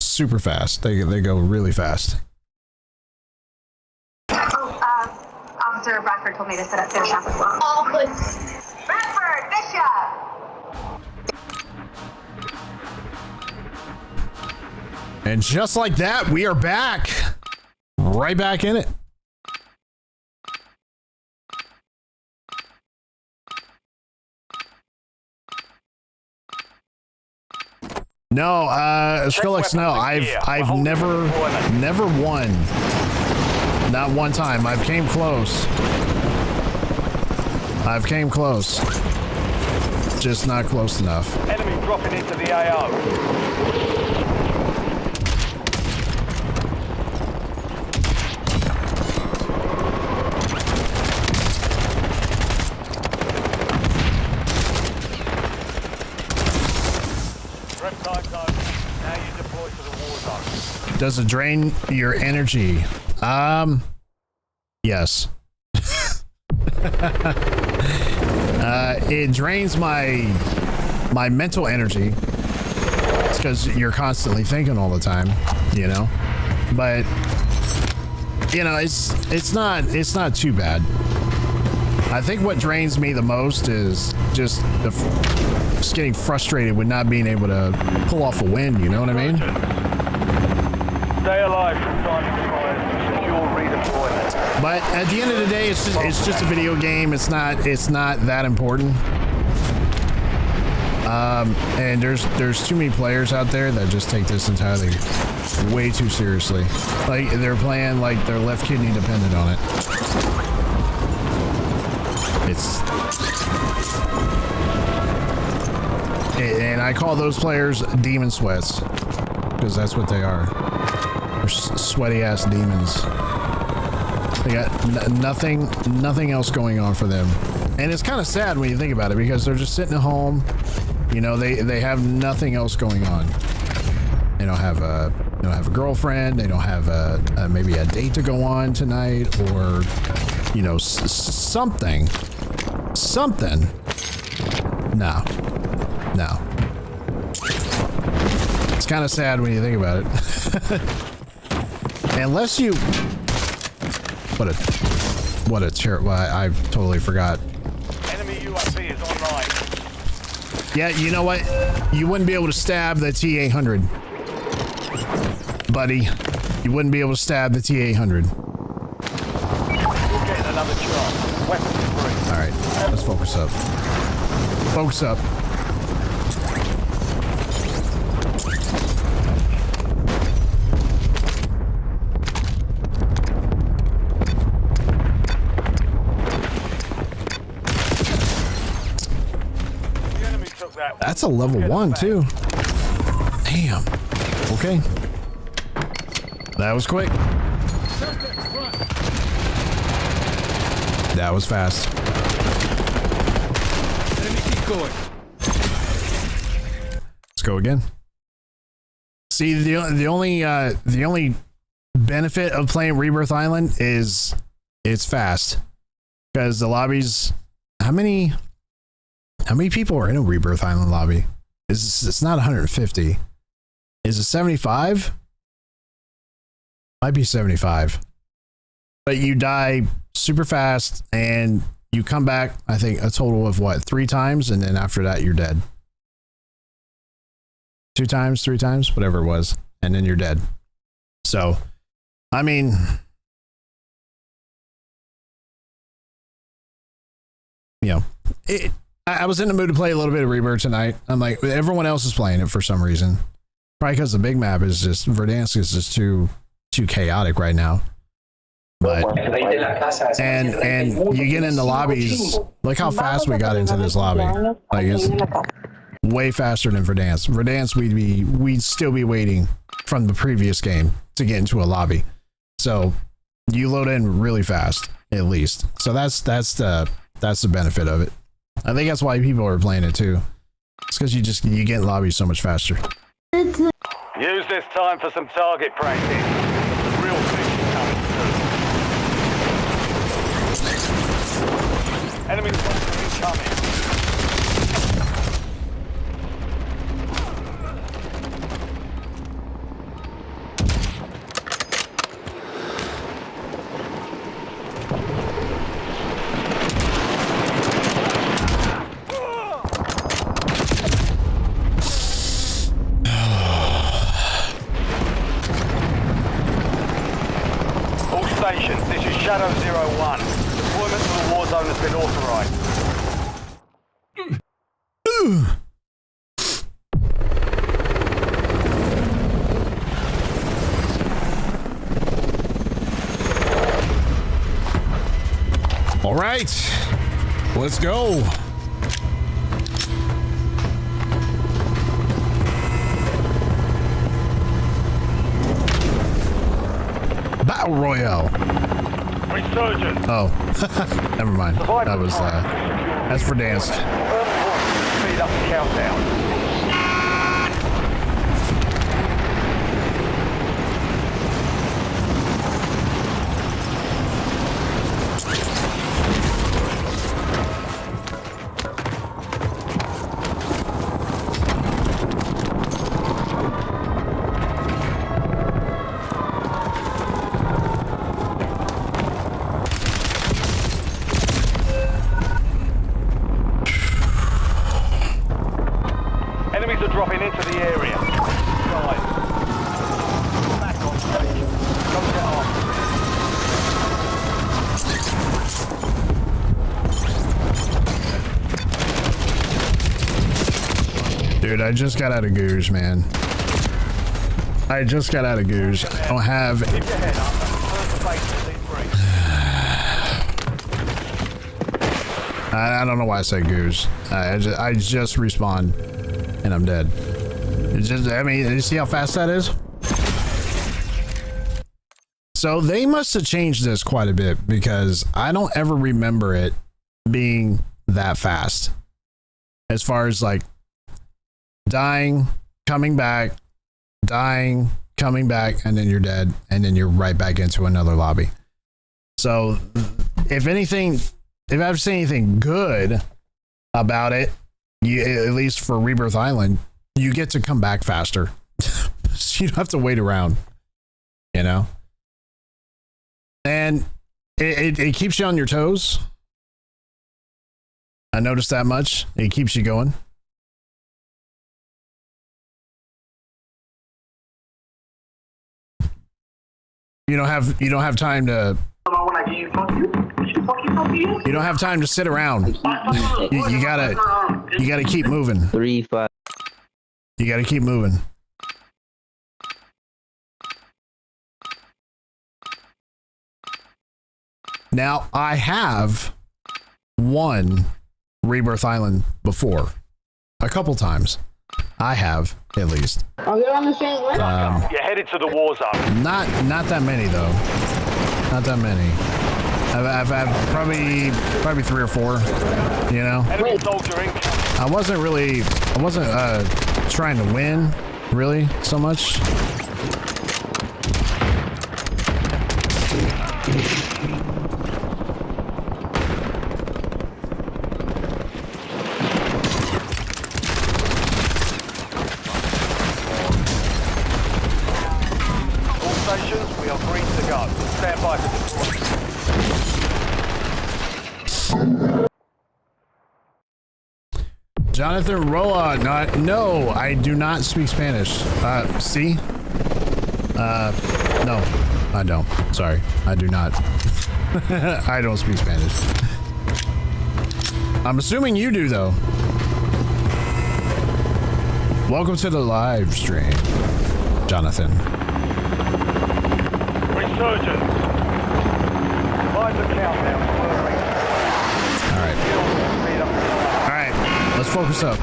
Super fast. They go really fast. Officer Bradford told me to set up their shop as well. All good. Bradford, Bishop! And just like that, we are back. Right back in it. No, Skrillex, no. I've never won. Not one time. I've came close. Just not close enough. Enemy dropping into the AO. Does it drain your energy? Yes. It drains my mental energy. It's because you're constantly thinking all the time, you know. But you know, it's not too bad. I think what drains me the most is just getting frustrated with not being able to pull off a win. You know what I mean? Stay alive from time to time. Secure redeployment. But at the end of the day, it's just a video game. It's not that important. And there's too many players out there that just take this entirely way too seriously. Like, they're playing like their left kidney depended on it. And I call those players demon sweats, because that's what they are. They're sweaty ass demons. They got nothing else going on for them. And it's kind of sad when you think about it, because they're just sitting at home, You know, they have nothing else going on. They don't have a girlfriend. They don't have maybe a date to go on tonight, or you know, something. No. It's kind of sad when you think about it. Unless you, what a terrible. I totally forgot. Enemy UAV is online. Yeah, you know what? You wouldn't be able to stab the T-800, buddy. You wouldn't be able to stab the T-800. You're getting another shot. Weapons free. All right, let's focus up. Focus up. That's a level 1 too. Damn. Okay. That was quick. That was fast. Let's go again. See, the only benefit of playing Rebirth Island is it's fast, because the lobbies. How many people are in a Rebirth Island lobby? It's not 150. Is it 75? Might be 75. But you die super fast and you come back, I think, a total of what, 3 times, and then after that you're dead. 2 times, 3 times, whatever it was, and then you're dead. So, I mean, you know, I was in the mood to play a little bit of Rebirth tonight. I'm like, everyone else is playing it for some reason. Probably because the big map is just, Verdansk is just too chaotic right now. But and you get into lobbies, like how fast we got into this lobby. Like, it's way faster than Verdansk. Verdansk, we'd still be waiting from the previous game to get into a lobby. So you load in really fast, at least. So that's the benefit of it. I think that's why people are playing it too. It's because you get in lobbies so much faster. Use this time for some target practice. The real fish is coming through. Enemy soldier incoming. This is Shadow 01. Deployment to the war zone has been authorized. All right, let's go. Battle Royale. Resurgence. Oh, never mind. That was that's for dance. Speed up the countdown. Dropping into the area. Right. Back on stage. Come get on. Dude, I just got out of Goose, man. I just got out of Goose. I don't have... Keep your head up. I don't know why I said Goose. I just respawned. And I'm dead. It's just, I mean, you see how fast that is? So they must have changed this quite a bit, because I don't ever remember it being that fast. As far as like dying, coming back, dying, coming back, and then you're dead, and then you're right back into another lobby. So, if anything, if I've seen anything good about it, at least for Rebirth Island, you get to come back faster. So you don't have to wait around, you know? And it keeps you on your toes. I noticed that much. It keeps you going. You don't have time to. You don't have time to sit around. You gotta keep moving. 3-5. You gotta keep moving. Now, I have won Rebirth Island before. A couple times. I have, at least. You're headed to the war zone. Not that many, though. Not that many. I've had probably 3 or 4, you know? Enemy soldier in. I wasn't trying to win, really, so much. We are green to go. Stand by for deployment. Jonathan Roa, no, I do not speak Spanish. See? No, I don't. Sorry, I do not. I don't speak Spanish. I'm assuming you do, though. Welcome to the live stream, Jonathan. Resurgence. Mind the countdown. All right, let's focus up.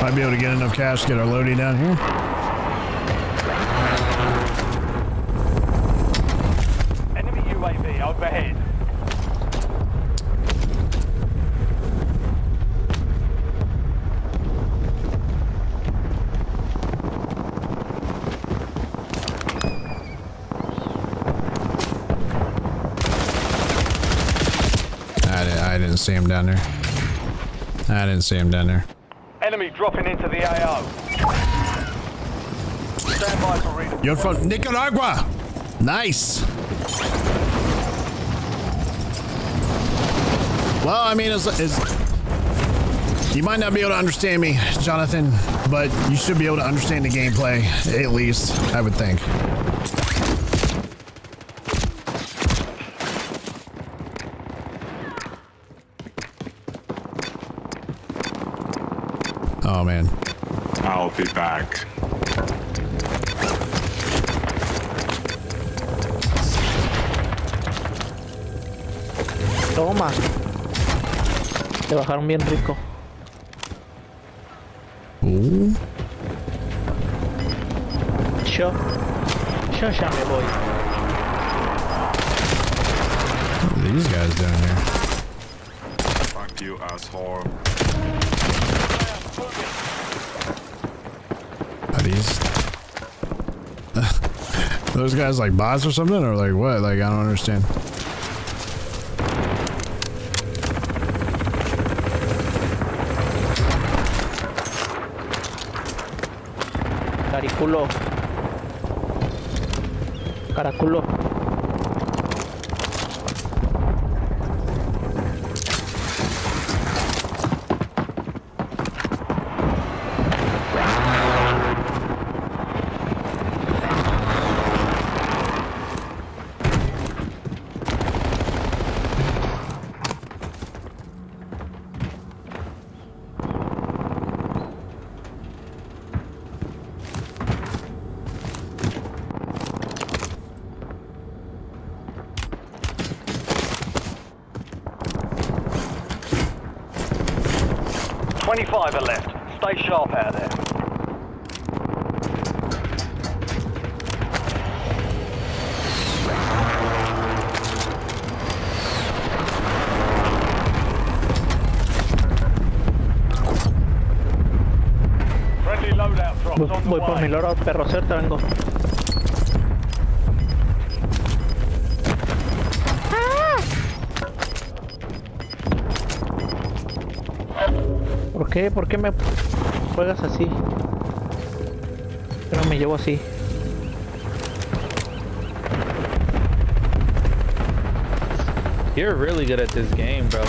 Might be able to get enough cash to get our loading down here. Enemy UAV overhead. I didn't see him down there. I didn't see him down there. Enemy dropping into the AO. Stand by for redeployment. You're from Nicaragua. Nice. Well, I mean, you might not be able to understand me, Jonathan, but you should be able to understand the gameplay, at least, I would think. Oh, man. I'll be back. Toma. Te bajaron bien rico. Yo ya me voy. What are these guys doing here? Fuck you, asshole. Are these... those guys like bots or something? Or like what? Like, I don't understand. Cariculo. Caraculo. Five are left. Stay sharp out there. Friendly loadout drops on the Voy por mi way. loro, perro, cerca vengo. ¿Por qué? ¿Por qué me juegas así? Pero me llevo así. You're really good at this game, bro.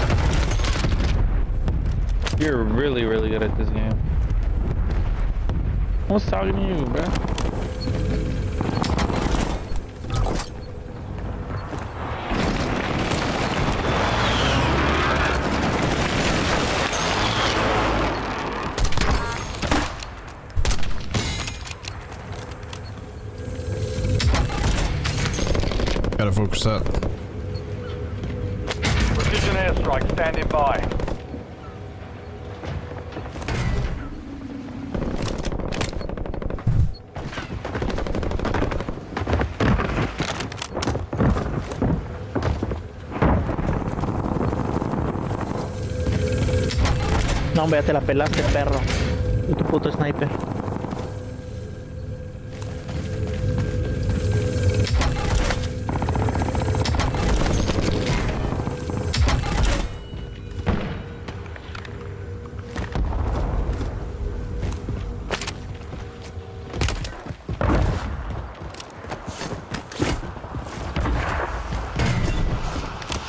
You're really, really good at this game. Who's talking to you, bro? Gotta focus up. Precision airstrike standing by. No, hombre, ya te la pelaste, perro. Y tu puto sniper.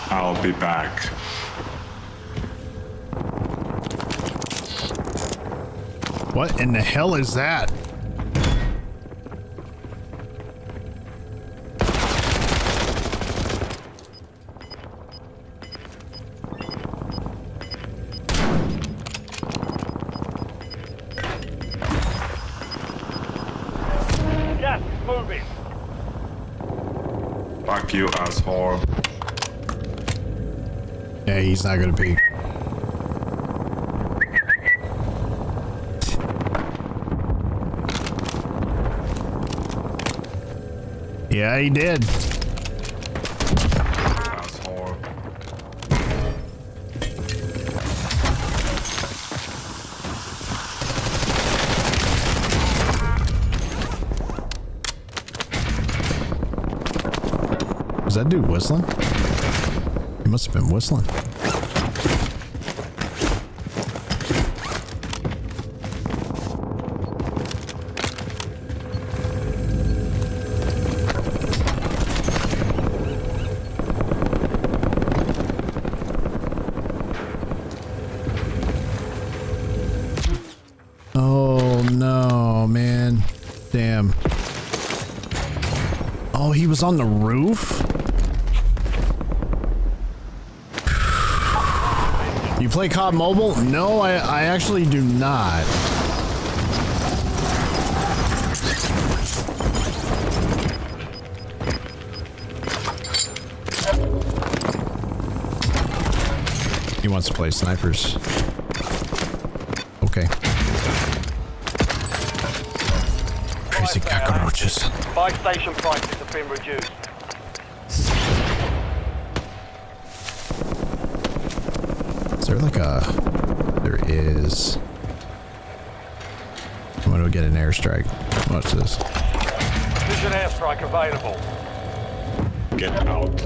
I'll be back. What in the hell is that? Gas is moving. Fuck you, asshole. Yeah, he's not gonna peek. Yeah, he did. Asshole. Was that dude whistling? He must have been whistling. Oh no, man. Damn. Oh, he was on the roof? You play COD Mobile? No, I actually do not. He wants to play snipers. Okay. Crazy cockroaches. Buy station prices have been reduced. Is there like a... There is. I'm gonna get an airstrike. What's this? Precision airstrike available. Get out.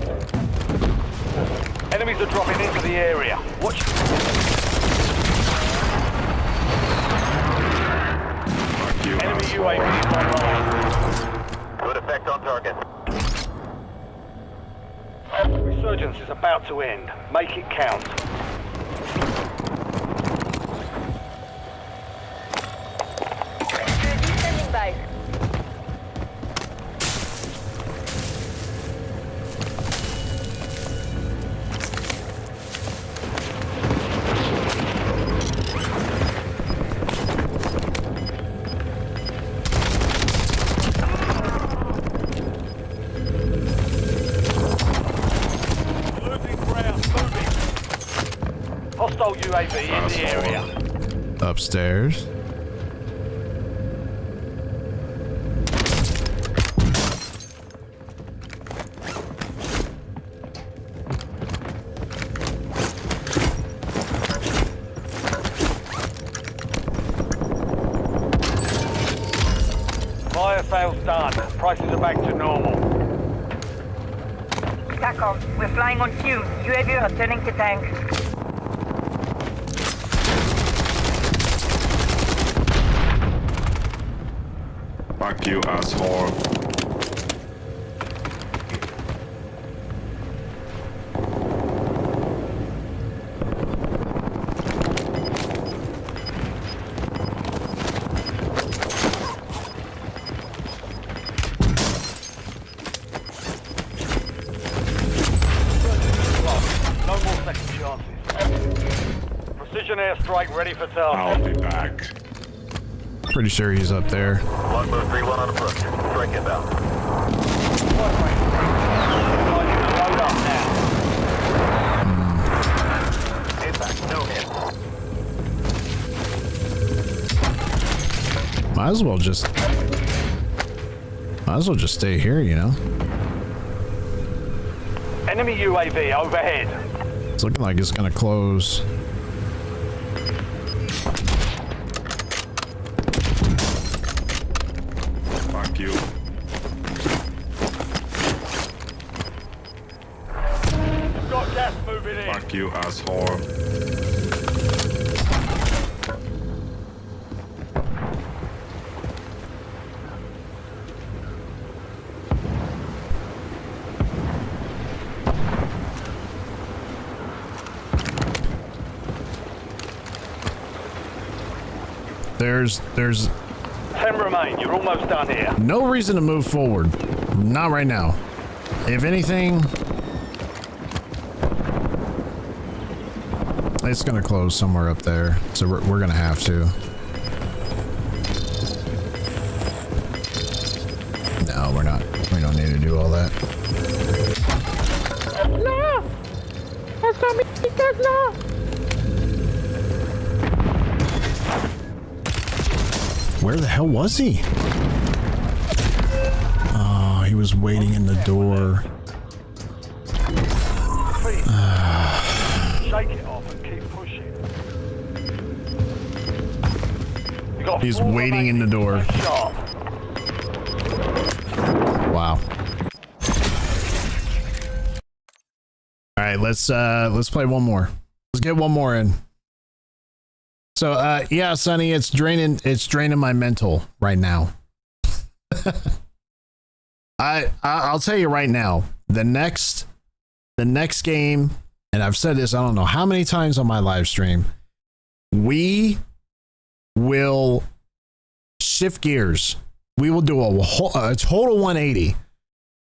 Enemies are dropping into the area. Watch. Fuck you, Enemy UAV is online. Good effect on target. Resurgence is about to end. Make it count. Standing by. Losing ground. Moving. Hostile UAV in the area. Upstairs. Fire sales done. Prices are back to normal. TACOM, we're flying on cue. UAV returning to tank. Fuck you, asshole. No more second chances. Precision airstrike ready for I'll target. be back. Pretty sure he's up there. Longbow 3-1 on approach. Strike inbound. Load up now. Impact, no hit. Might as well just stay here, you know? Enemy UAV overhead. It's looking like it's gonna close. Fuck you. You've got gas moving in. Fuck you, asshole. There's 10 remain. You're almost done here. no reason to move forward. Not right now. If anything, it's gonna close somewhere up there. So we're gonna have to. No, we're not. We don't need to do all that. No! That's not me! That's not! Where the hell was he? Oh, he was waiting in the door. Shake it off and keep pushing. You got He's 4 waiting in the door. Sharp. Wow. All right, let's play one more. Let's get one more in. So yeah, Sonny, it's draining my mental right now. I'll tell you right now, the next game, and I've said this I don't know how many times on my live stream, we will shift gears. We will do a total 180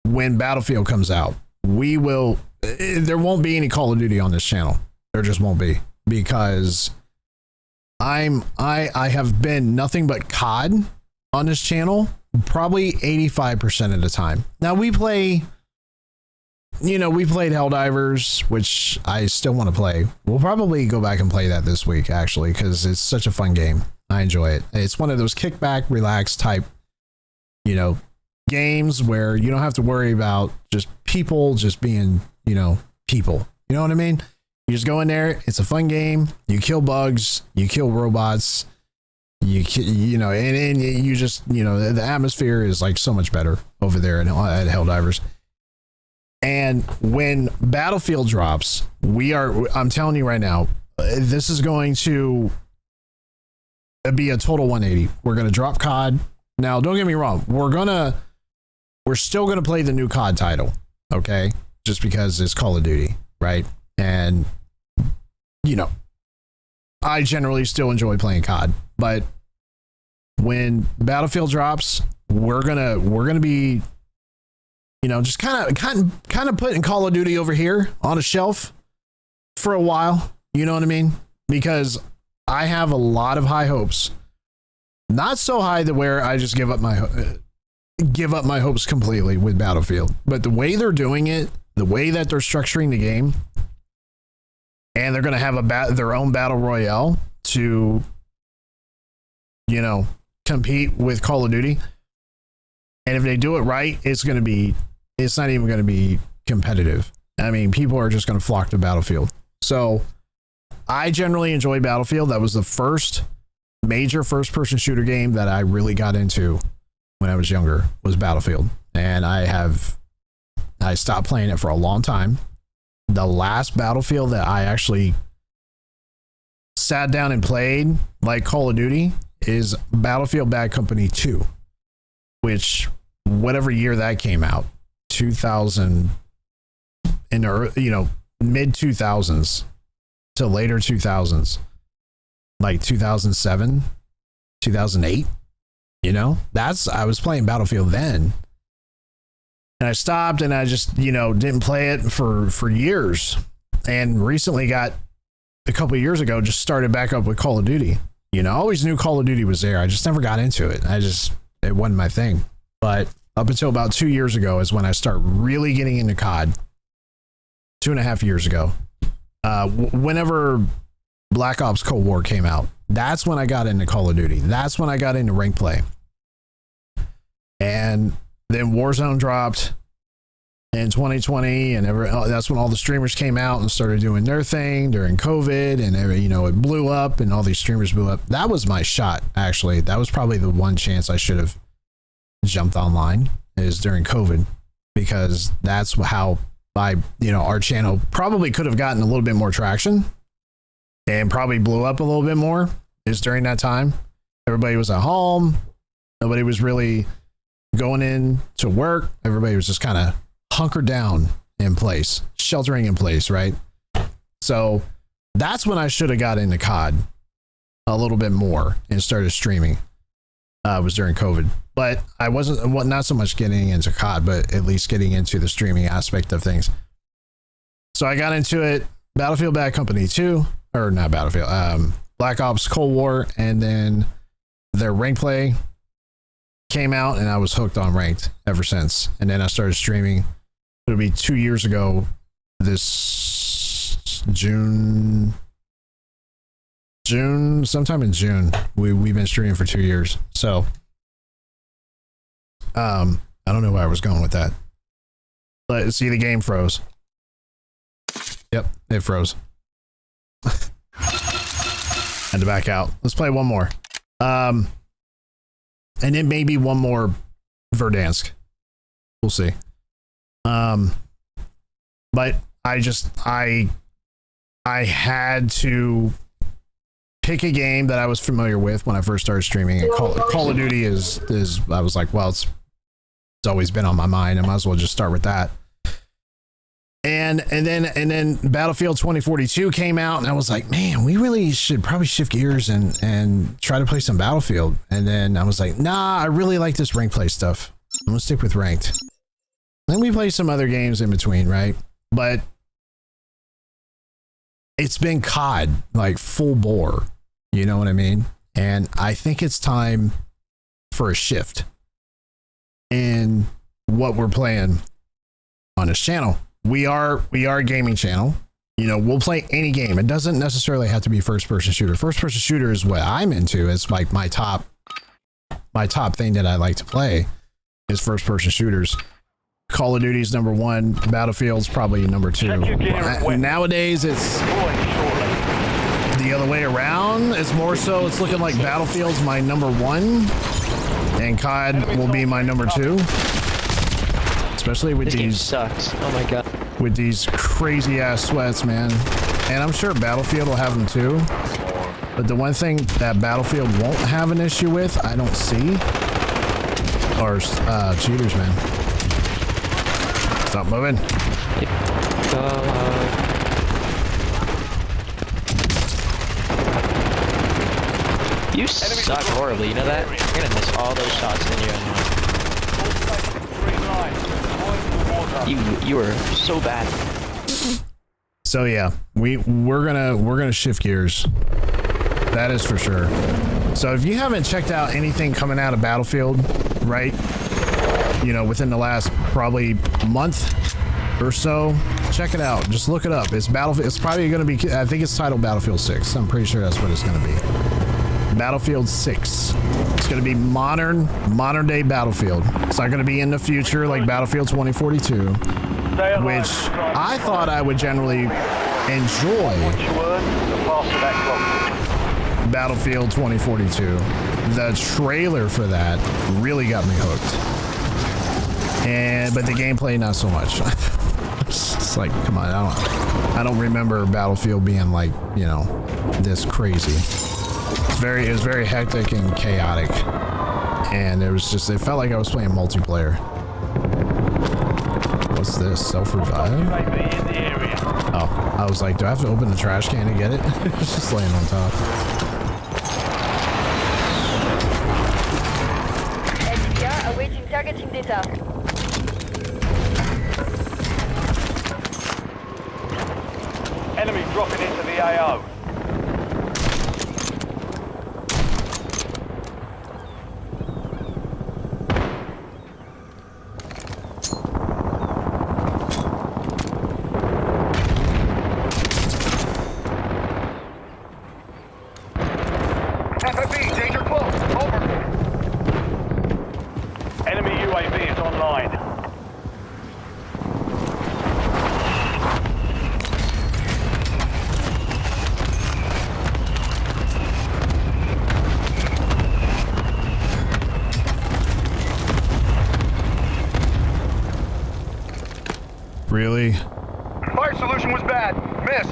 when Battlefield comes out. We will. There won't be any Call of Duty on this channel. There just won't be, because I have been nothing but COD on this channel probably 85% of the time. Now we play, you know, we played Helldivers, which I still want to play. We'll probably go back and play that this week, actually, because it's such a fun game. I enjoy it. It's one of those kickback, relax type, you know, games where you don't have to worry about just people just being, you know, people. You know what I mean? You just go in there. It's a fun game. You kill bugs. You kill robots. You know, and you just, you know, the atmosphere is like so much better over there at Helldivers. And when Battlefield drops, I'm telling you right now, this is going to be a total 180. We're gonna drop COD. Now, don't get me wrong. We're still gonna play the new COD title, okay? Just because it's Call of Duty, right? And you know, I generally still enjoy playing COD, but when Battlefield drops, we're gonna be, you know, just kind of putting Call of Duty over here on a shelf for a while. You know what I mean? Because I have a lot of high hopes. Not so high that where I just give up my hopes completely with Battlefield, but the way they're doing it, the way that they're structuring the game, and they're going to have their own battle royale to, you know, compete with Call of Duty. And if they do it right, it's not even going to be competitive. I mean, people are just going to flock to Battlefield. So I generally enjoy Battlefield. That was the first major first-person shooter game that I really got into when I was younger, was Battlefield. And I stopped playing it for a long time. The last Battlefield that I actually sat down and played like Call of Duty is Battlefield Bad Company 2, which whatever year that came out, 2000, in the, you know, mid 2000s to later 2000s, like 2007, 2008, you know, I was playing Battlefield then. And I stopped and I just, you know, didn't play it for years. And recently got, a couple of years ago, just started back up with Call of Duty. You know, I always knew Call of Duty was there. I just never got into it. It wasn't my thing. But up until about 2 years ago is when I started really getting into COD. 2.5 years ago. Whenever Black Ops Cold War came out, that's when I got into Call of Duty. That's when I got into rank play. And then Warzone dropped in 2020, and that's when all the streamers came out and started doing their thing during COVID, and you know, it blew up and all these streamers blew up. That was my shot, actually. That was probably the one chance I should have jumped online, is during COVID, because that's how our channel probably could have gotten a little bit more traction and probably blew up a little bit more, is during that time. Everybody was at home. Nobody was really going in to work. Everybody was just kind of hunkered down in place, sheltering in place, right? So that's when I should have got into COD a little bit more and started streaming. It was during COVID, but I wasn't not so much getting into COD, but at least getting into the streaming aspect of things. So I got into it, Battlefield Bad Company 2, or not Battlefield, Black Ops Cold War, and then their rank play came out, and I was hooked on ranked ever since. And then I started streaming. It'll be 2 years ago this June, sometime in June. We've been streaming for 2 years. So I don't know where I was going with that. But see, the game froze. Yep, it froze. Had to back out. Let's play one more. And it may be one more Verdansk. We'll see. But I had to pick a game that I was familiar with when I first started streaming. And Call of Duty is I was like, well, it's always been on my mind. I might as well just start with that. And then Battlefield 2042 came out, and I was like, man, we really should probably shift gears and try to play some Battlefield. And then I was like, nah, I really like this rank play stuff. I'm gonna stick with ranked. Then we play some other games in between, right? But it's been COD, like full bore. You know what I mean? And I think it's time for a shift in what we're playing on this channel. We are a gaming channel. You know, we'll play any game. It doesn't necessarily have to be first-person shooter. First-person shooter is what I'm into. It's like my top thing that I like to play is first-person shooters. Call of Duty's number one. Battlefield's probably number two. Nowadays, it's the other way around. It's more so, it's looking like Battlefield's my number one, and COD will be my number two. Especially with these sucks. Oh my god. With these crazy ass sweats, man. And I'm sure Battlefield will have them too. But the one thing that Battlefield won't have an issue with, I don't see, are cheaters, man. Stop moving. You suck horribly, you know that? You're gonna miss all those shots in you. You are so bad. So yeah, we're gonna shift gears. That is for sure. So if you haven't checked out anything coming out of Battlefield, right? You know, within the last probably month or so, check it out. Just look it up. It's Battlefield. It's probably gonna be. I think it's titled Battlefield 6. I'm pretty sure that's what it's gonna be. Battlefield 6. It's going to be modern day Battlefield. It's not going to be in the future like Battlefield 2042, which I thought I would generally enjoy. Battlefield 2042. The trailer for that really got me hooked. But the gameplay not so much. It's like, come on, I don't remember Battlefield being like, you know, this crazy. It was very hectic and chaotic, and it felt like I was playing multiplayer. What's this? Self-revive? Oh, I was like, do I have to open the trash can to get it? It's just laying on top. SDR awaiting targeting data. Enemy dropping into the AO. FFB, danger close. Over. Enemy UAV is online. Really? Fire solution was bad. Miss.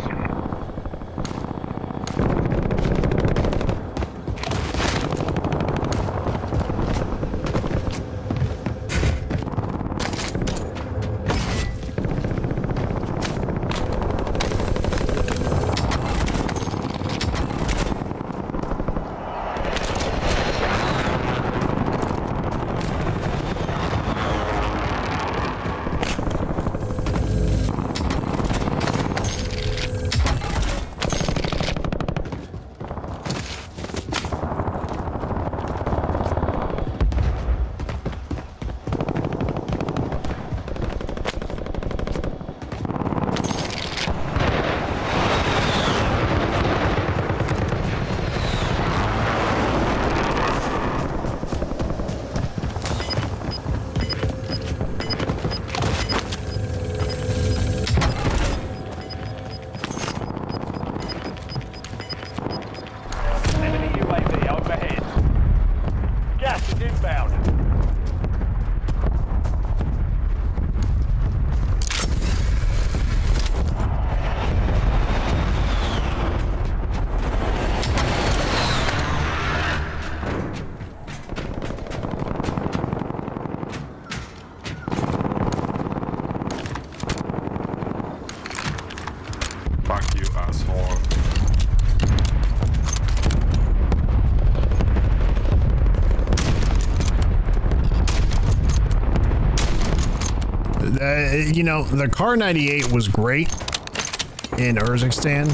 Fuck you, asshole. You know, the Car 98 was great in Urzikstan.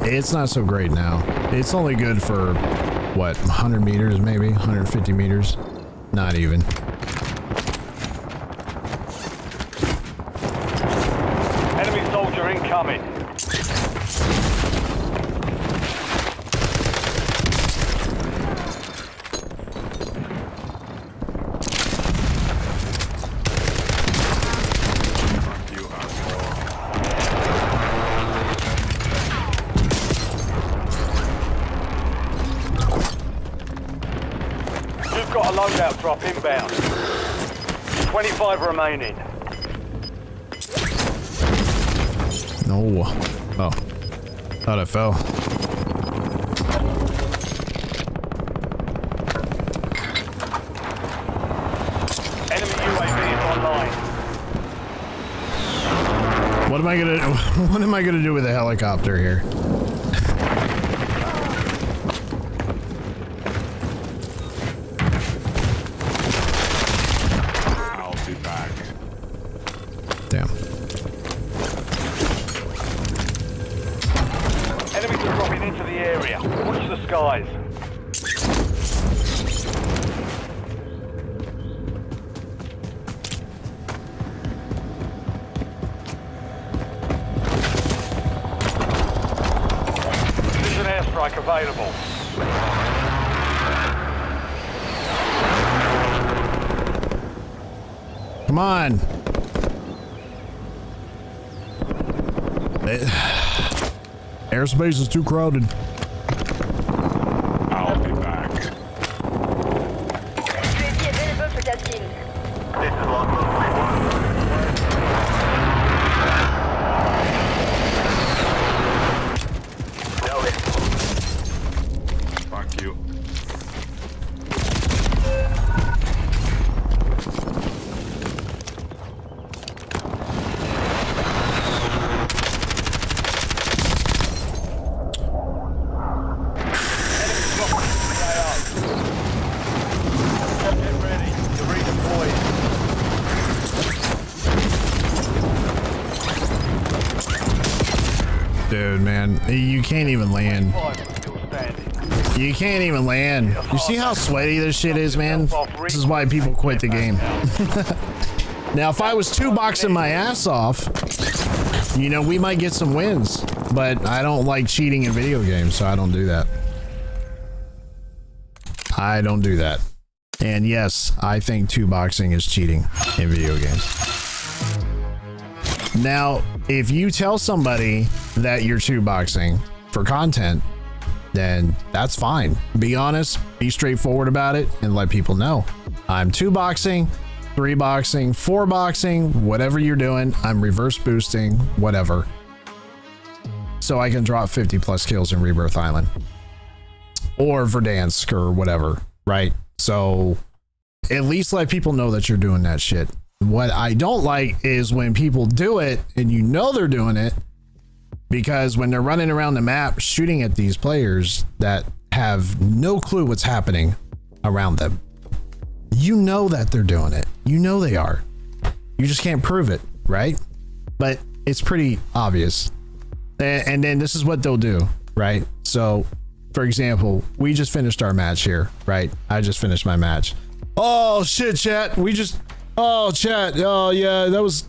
It's not so great now. It's only good for, what, 100 meters maybe? 150 meters? Not even. Enemy soldier incoming. Got a loadout drop inbound. 25 remaining. No. Oh. Thought I fell. am I gonna do with a helicopter here? I'll be back. Damn. Enemies are dropping into the area. Watch the skies. Precision airstrike available. Come on. Airspace is too crowded. I'll be back. This is Lockwood 3-1. Nailed it. Fuck you. Get ready to redeploy. Dude, man, you can't even land. Five still standing. You can't even land. You see how sweaty this shit is, man? This is why people quit the game. Now, if I was two-boxing my ass off, you know, we might get some wins. But I don't like cheating in video games, so I don't do that. I don't do that. And yes, I think two-boxing is cheating in video games. Now, if you tell somebody that you're two-boxing for content, then that's fine. Be honest, be straightforward about it, and let people know. I'm two-boxing, three-boxing, four-boxing, whatever you're doing. I'm reverse boosting, whatever. So I can drop 50 plus kills in Rebirth Island. Or Verdansk or whatever, right? So at least let people know that you're doing that shit. What I don't like is when people do it and you know they're doing it, because when they're running around the map shooting at these players that have no clue what's happening around them, you know that they're doing it. You know they are. You just can't prove it, right? But it's pretty obvious. And then this is what they'll do, right? So, for example, we just finished our match here, right? I just finished my match. Oh shit, chat. Chat. Oh yeah, that was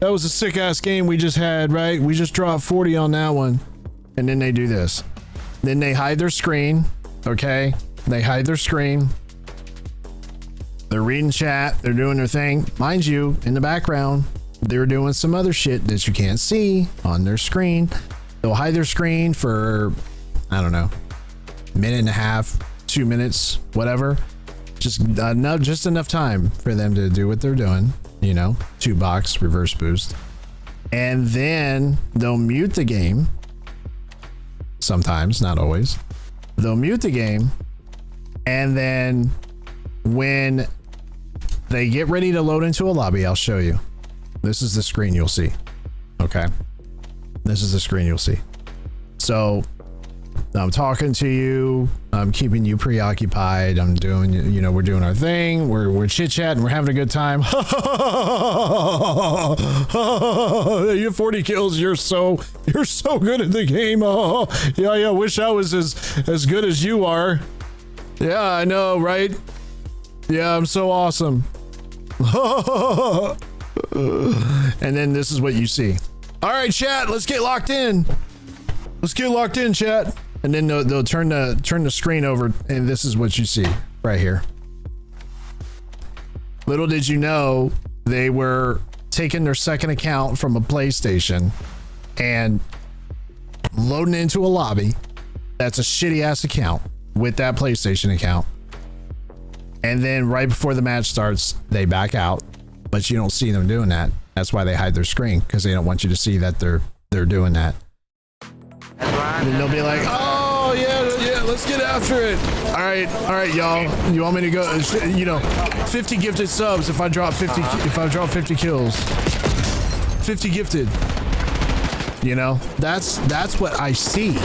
a sick ass game we just had, right? We just dropped 40 on that one. And then they do this. Then they hide their screen, okay? They hide their screen. They're reading chat, they're doing their thing. Mind you, in the background, they're doing some other shit that you can't see on their screen. They'll hide their screen for, I don't know, minute and a half, 2 minutes, whatever. Just enough time for them to do what they're doing, you know, two box, reverse boost. And then they'll mute the game. Sometimes, not always. They'll mute the game. And then when they get ready to load into a lobby, I'll show you. This is the screen you'll see. Okay. This is the screen you'll see. So I'm talking to you. I'm keeping you preoccupied. I'm doing, you know, we're doing our thing. We're chit chatting. We're having a good time. You have 40 kills. You're so good at the game. Oh, yeah. Wish I was as good as you are. Yeah, I know, right? Yeah, I'm so awesome. And then this is what you see. All right, chat, let's get locked in. Let's get locked in, chat. And then they'll turn the screen over, and this is what you see right here. Little did you know, they were taking their second account from a PlayStation and loading into a lobby that's a shitty ass account with that PlayStation account. And then right before the match starts, they back out, but you don't see them doing that. That's why they hide their screen, because they don't want you to see that they're doing that. And then they'll be like, oh yeah, let's get after it. All right, y'all. You want me to go? You know, 50 gifted subs if I drop 50 kills. 50 gifted. You know, that's what I see.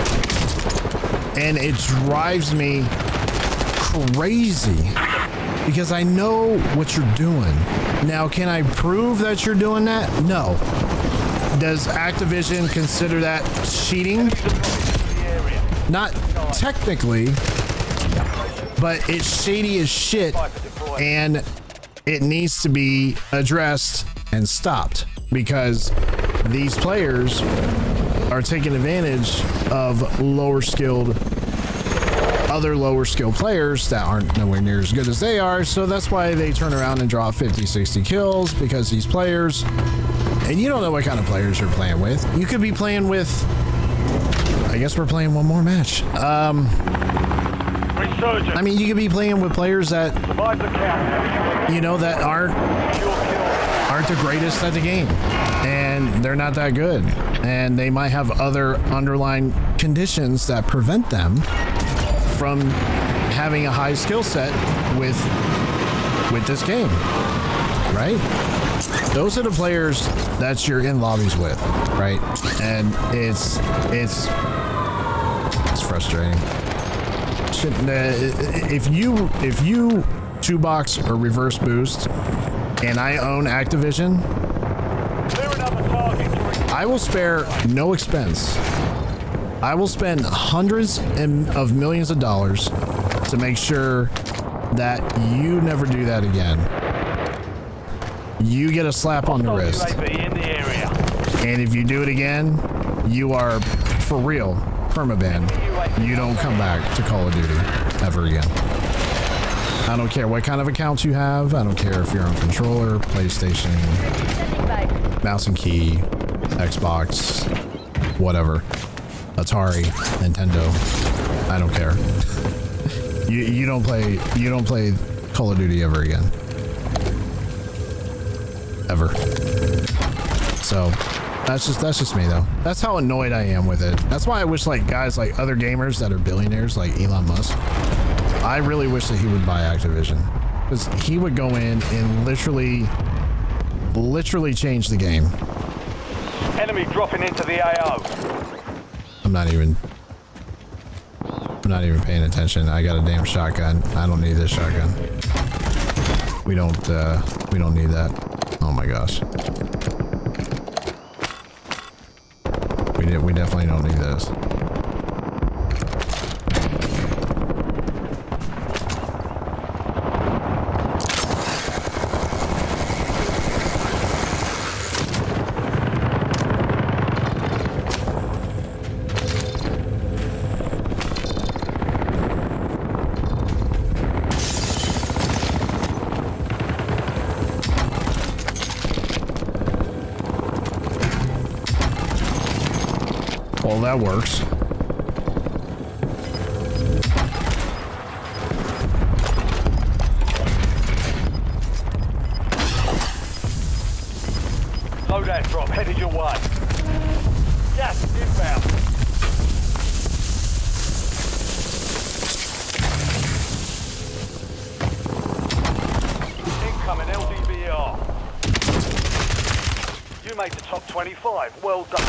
And it drives me crazy because I know what you're doing. Now, can I prove that you're doing that? No. Does Activision consider that cheating? Not technically, but it's shady as shit, and it needs to be addressed and stopped because these players are taking advantage of other lower skilled players that aren't nowhere near as good as they are. So that's why they turn around and draw 50, 60 kills, because these players, and you don't know what kind of players you're playing with. You could be playing with, I guess we're playing one more match. I mean, you could be playing with players that, you know, that aren't the greatest at the game, and they're not that good, and they might have other underlying conditions that prevent them from having a high skill set with this game, right? Those are the players that you're in lobbies with, right? And it's frustrating. If you 2-box or reverse boost and I own Activision, I will spare no expense. I will spend hundreds of millions of dollars to make sure that you never do that again. You get a slap on the wrist. And if you do it again, you are, for real, permaban. You don't come back to Call of Duty ever again. I don't care what kind of account you have. I don't care if you're on controller, PlayStation, mouse and key, Xbox, whatever. Atari, Nintendo. I don't care. You don't play Call of Duty ever again. Ever. So that's just me though. That's how annoyed I am with it. That's why I wish like guys like other gamers that are billionaires like Elon Musk, I really wish that he would buy Activision, because he would go in and literally change the game. Enemy dropping into the AO. I'm not even paying attention. I got a damn shotgun. I don't need this shotgun. We don't need that. Oh my gosh. We definitely don't need this. Well, that works. Loadout drop headed your way. Gas inbound. Incoming LDBR. You made the top 25. Well done.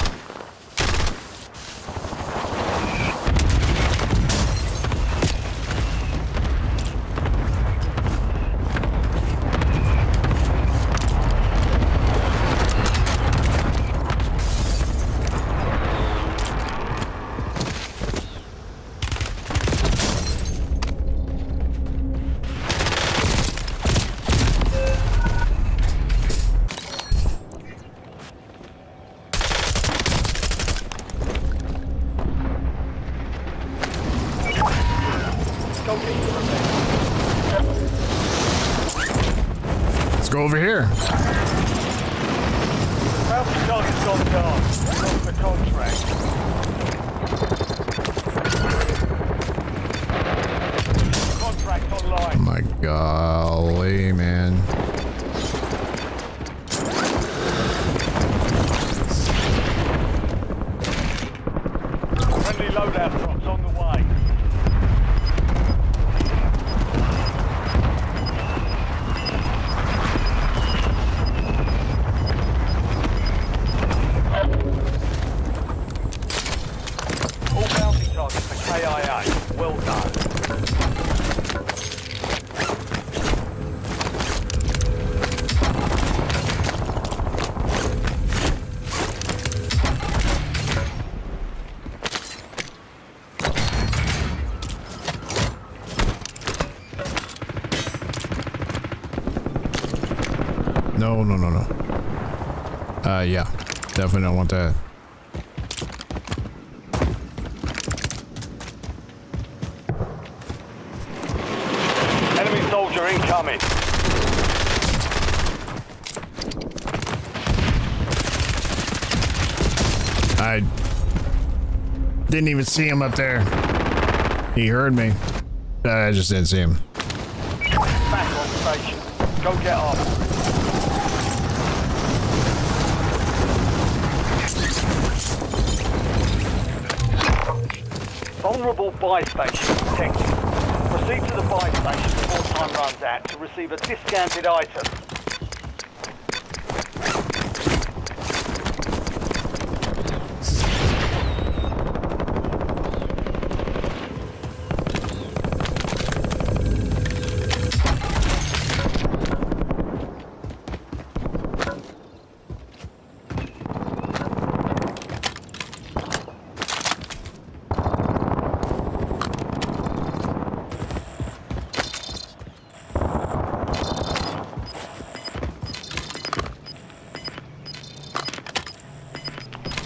Let's go over here. Bounty target's gone down. Lost the contract. Contract online. Oh my golly, man. Friendly loadout drops on the way. No, no, no, no. Yeah. Definitely don't want that. Enemy soldier incoming. I didn't even see him up there. He heard me. I just didn't see him. Back on station. Go get off. Vulnerable buy station detected. Proceed to the buy station before time runs out to receive a discounted item.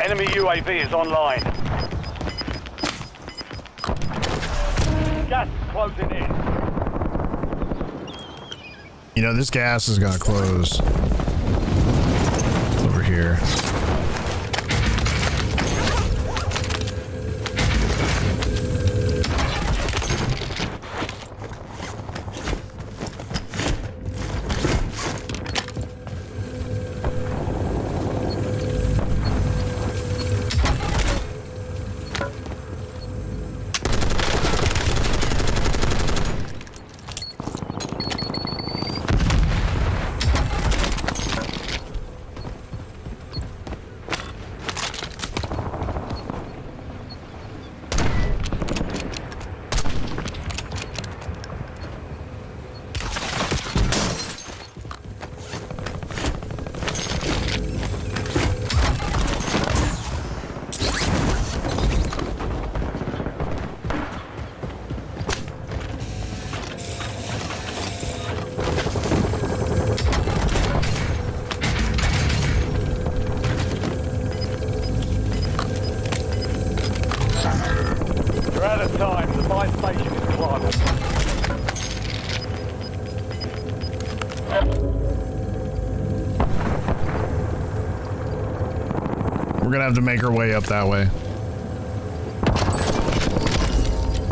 Enemy UAV is online. Gas is closing in. You know, this gas is gonna close over here. Out of time, the buy station is closed. We're gonna have to make our way up that way.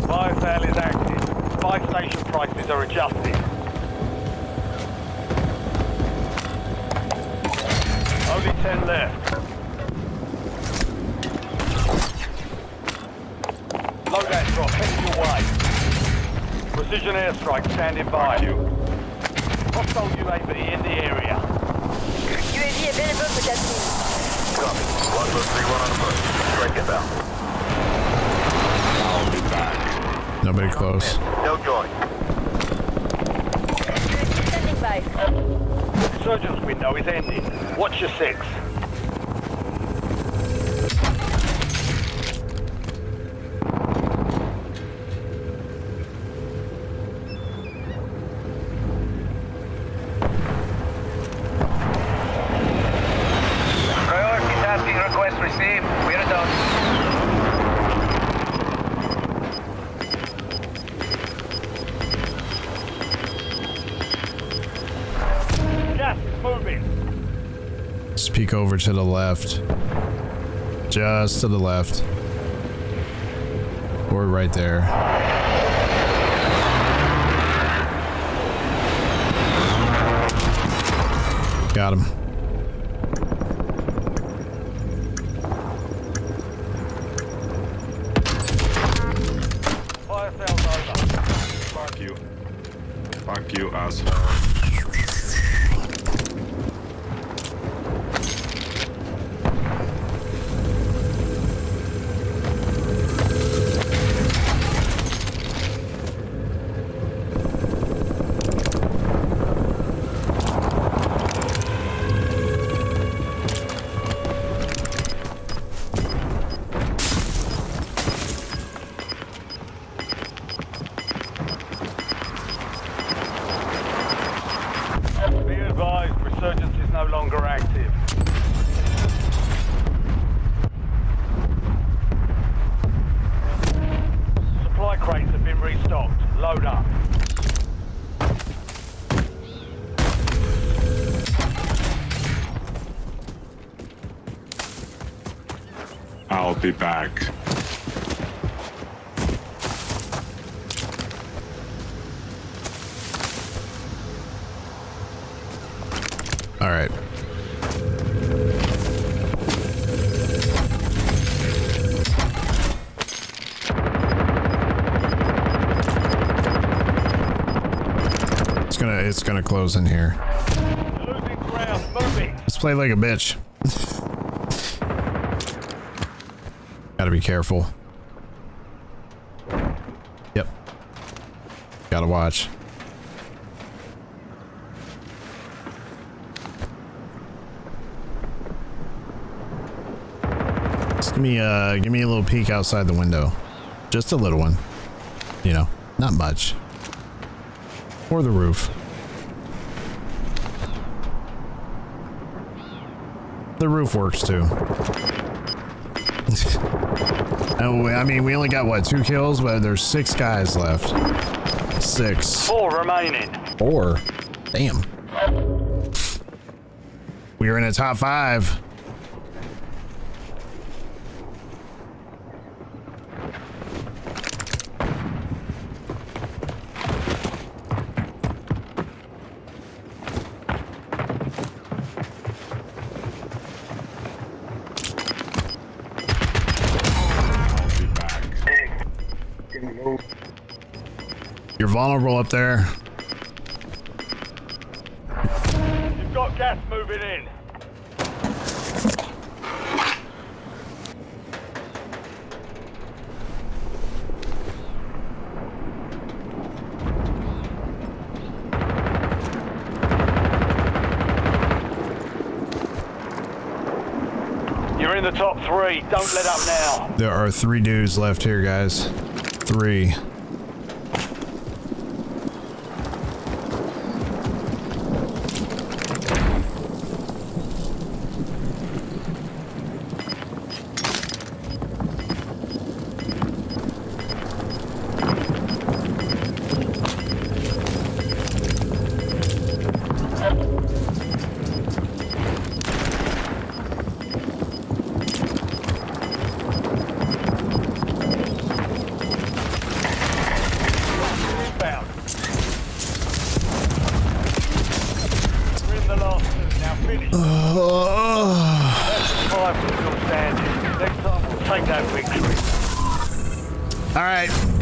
Buy sale is active. Buy station prices are adjusted. Only 10 left. Loadout drop headed your way. Precision airstrike standing by. Hostile UAV in the area. UAV available for testing. Copy. 1-3-1 on the foot. Strike inbound. I'll be back. Nobody close. No joy. Standing by. Resurgence window is ending. Watch your 6. Priority tasking request received. We're done. Gas is moving. Let's peek over to the left. Just to the left. Or right there. Got him. Fire sales over. Fuck you. Fuck you, asshole. load up. I'll be back. All right. It's gonna close in here. Losing ground, moving. Let's play like a bitch. Gotta be careful. Yep. Gotta watch. Just give me a little peek outside the window. Just a little one. You know, not much. Or the roof. The roof works too. Oh, I mean, we only got what, 2 kills, but there's 6 guys left. 6. 4 remaining. 4. Damn. We are in a top 5. You're vulnerable up there. You've got gas moving in. You're in the top 3. Don't let up now. There are 3 dudes left here, guys. 3.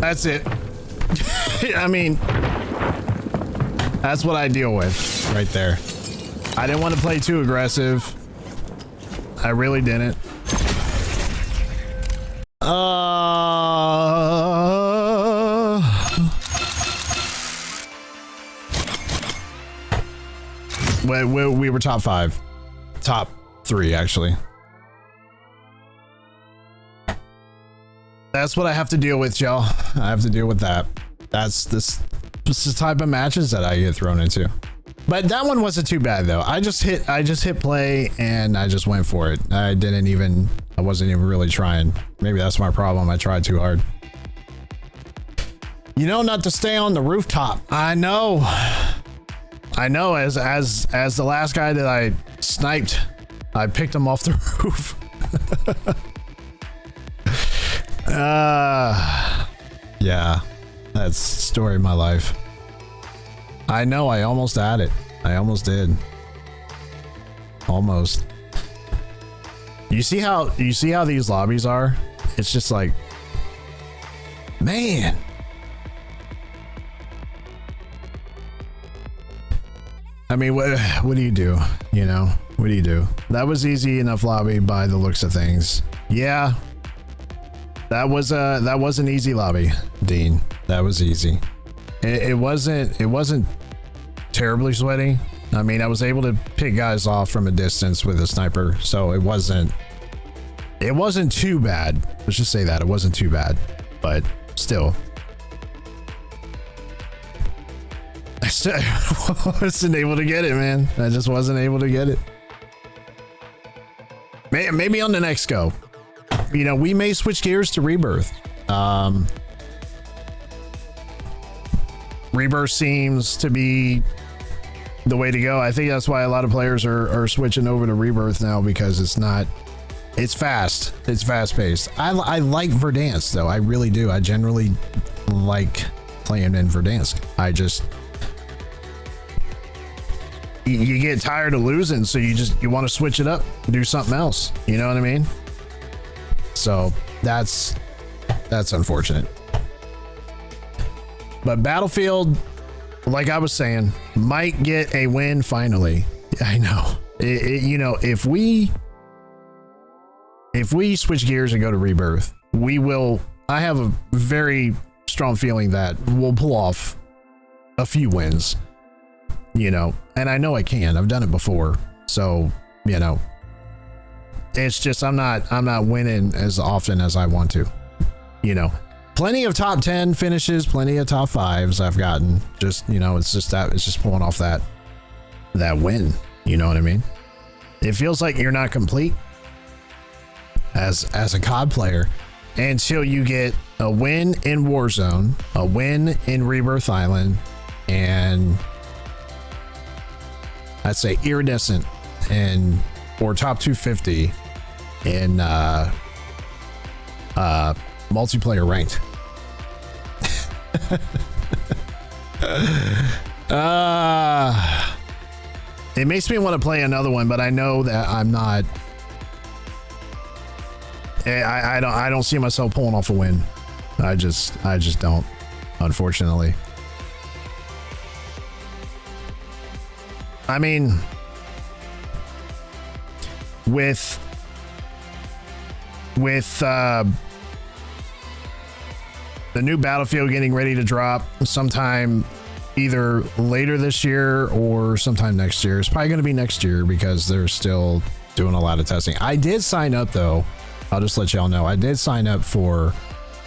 That's it. I mean, that's what I deal with right there. I didn't want to play too aggressive. I really didn't. We were top 5. Top 3, actually. That's what I have to deal with, y'all. I have to deal with that. That's this the type of matches that I get thrown into. But that one wasn't too bad though. I just hit play and I just went for it. I wasn't even really trying. Maybe that's my problem. I tried too hard. You know not to stay on the rooftop. I know. As the last guy that I sniped, I picked him off the roof. Yeah, that's the story of my life. I know, I almost had it. I almost did. Almost. You see how these lobbies are? It's just like, man. I mean, what do you do? You know, what do you do? That was easy enough lobby by the looks of things. Yeah. That was an easy lobby, Dean. That was easy. It wasn't terribly sweaty. I mean, I was able to pick guys off from a distance with a sniper, so it wasn't too bad. Let's just say that it wasn't too bad, but still. I still wasn't able to get it, man. I just wasn't able to get it. Maybe on the next go. You know, we may switch gears to Rebirth. Rebirth seems to be the way to go. I think that's why a lot of players are switching over to Rebirth now, because it's fast. It's fast paced. I like Verdansk though. I really do. I generally like playing in Verdansk. You get tired of losing, so you want to switch it up, do something else. You know what I mean? So that's unfortunate. But Battlefield, like I was saying, might get a win finally. I know. You know, if we switch gears and go to Rebirth, we will. I have a very strong feeling that we'll pull off a few wins. You know, and I know I can. I've done it before. So, you know, it's just I'm not winning as often as I want to. You know, plenty of top 10 finishes, plenty of top 5s I've gotten. Just, you know, it's just pulling off that win. You know what I mean? It feels like you're not complete as a COD player until you get a win in Warzone, a win in Rebirth Island, and I'd say iridescent or top 250 in multiplayer ranked. It makes me want to play another one, but I know that I'm not. I don't see myself pulling off a win. I just don't, unfortunately. I mean, with the new Battlefield getting ready to drop sometime either later this year or sometime next year. It's probably going to be next year because they're still doing a lot of testing. I did sign up though. I'll just let y'all know. I did sign up for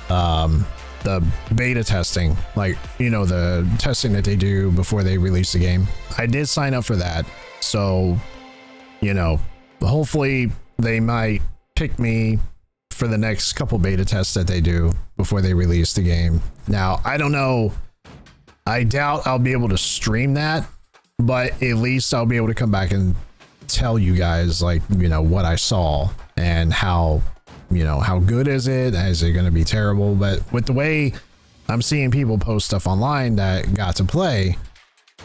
the beta testing, like, you know, the testing that they do before they release the game. I did sign up for that. So, you know, hopefully they might pick me for the next couple beta tests that they do before they release the game. Now, I don't know. I doubt I'll be able to stream that, but at least I'll be able to come back and tell you guys, like, you know, what I saw and how, you know, how good is it? Is it going to be terrible? But with the way I'm seeing people post stuff online that got to play,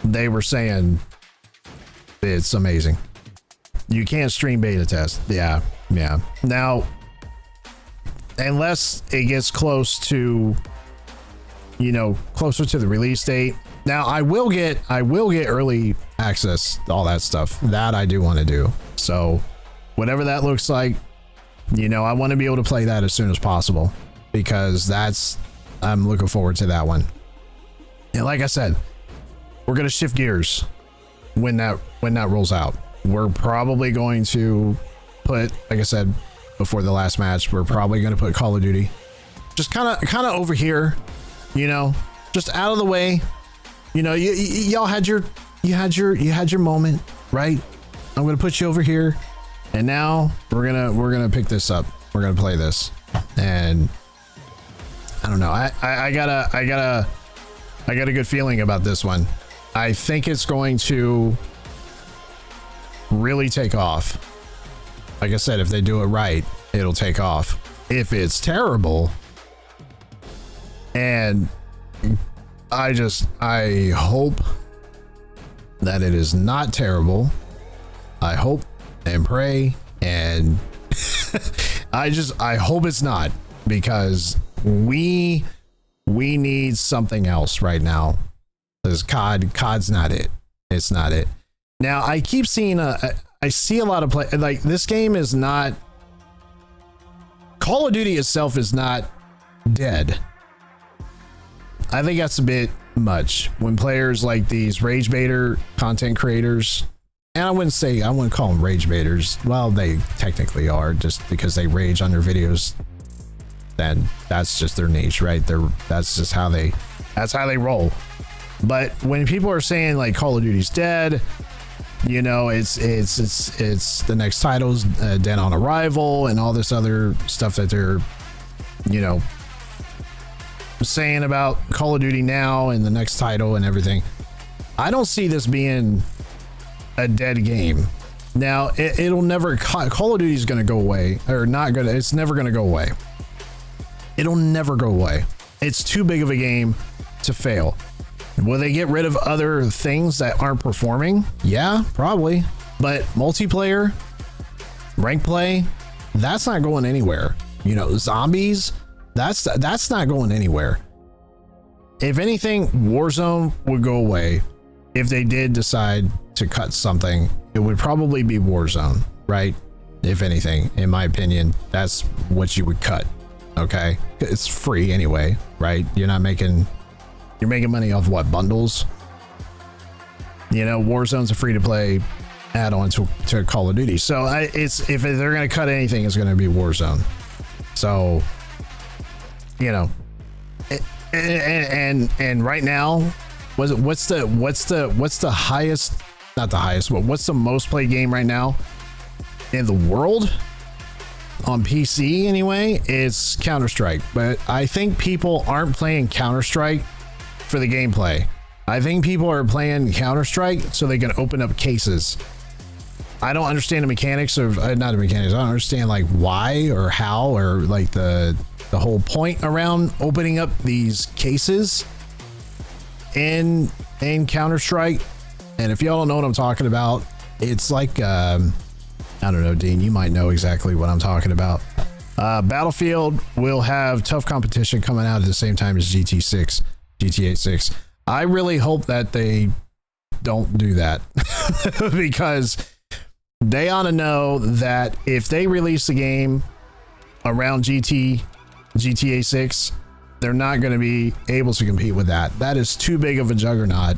they were saying it's amazing. You can't stream beta test. Yeah. Now, unless it gets close to, you know, closer to the release date. Now I will get early access to all that stuff. That I do want to do. So whatever that looks like, you know, I want to be able to play that as soon as possible, because I'm looking forward to that one. And like I said, we're going to shift gears when that rolls out. We're probably going to put, like I said before the last match, we're probably going to put Call of Duty just kind of over here, you know, just out of the way. You know, y'all had your moment, right? I'm going to put you over here. And now we're gonna pick this up. We're gonna play this, and I don't know. I got a good feeling about this one. I think it's going to really take off. Like I said, if they do it right, it'll take off. If it's terrible, and I hope that it is not terrible. I hope and pray, and I hope it's not, because we need something else right now, because COD's not it. It's not it. Now I keep seeing I see a lot of play, like, this game is not, Call of Duty itself is not dead. I think that's a bit much when players like these rage baiter content creators, and I wouldn't call them rage baiters. Well, they technically are, just because they rage on their videos. Then that's just their niche, right? That's how they roll. But when people are saying like Call of Duty's dead, you know, it's the next title's dead on arrival and all this other stuff that they're, you know, saying about Call of Duty now and the next title and everything, I don't see this being a dead game. Now, it'll never, Call of Duty is going to go away, or not going to, it's never going to go away. It'll never go away. It's too big of a game to fail. Will they get rid of other things that aren't performing? Yeah, probably. But multiplayer, rank play, that's not going anywhere. You know, zombies, that's not going anywhere. If anything, Warzone would go away. If they did decide to cut something, it would probably be Warzone, right? If anything, in my opinion, that's what you would cut. Okay, it's free anyway, right? You're making money off what, bundles? You know, Warzone's a free to play add-on to Call of Duty. So if they're going to cut anything, it's going to be Warzone. So, you know, and right now, what's the highest, not the highest, but what's the most played game right now in the world on PC anyway? It's Counter-Strike. But I think people aren't playing Counter-Strike for the gameplay. I think people are playing Counter-Strike so they can open up cases. I don't understand the mechanics of not the mechanics. I don't understand like why or how or like the whole point around opening up these cases in Counter-Strike. And if y'all don't know what I'm talking about, it's like I don't know, Dean, you might know exactly what I'm talking about. Battlefield will have tough competition coming out at the same time as GTA 6. I really hope that they don't do that because they ought to know that if they release the game around GTA 6, they're not going to be able to compete with that. That is too big of a juggernaut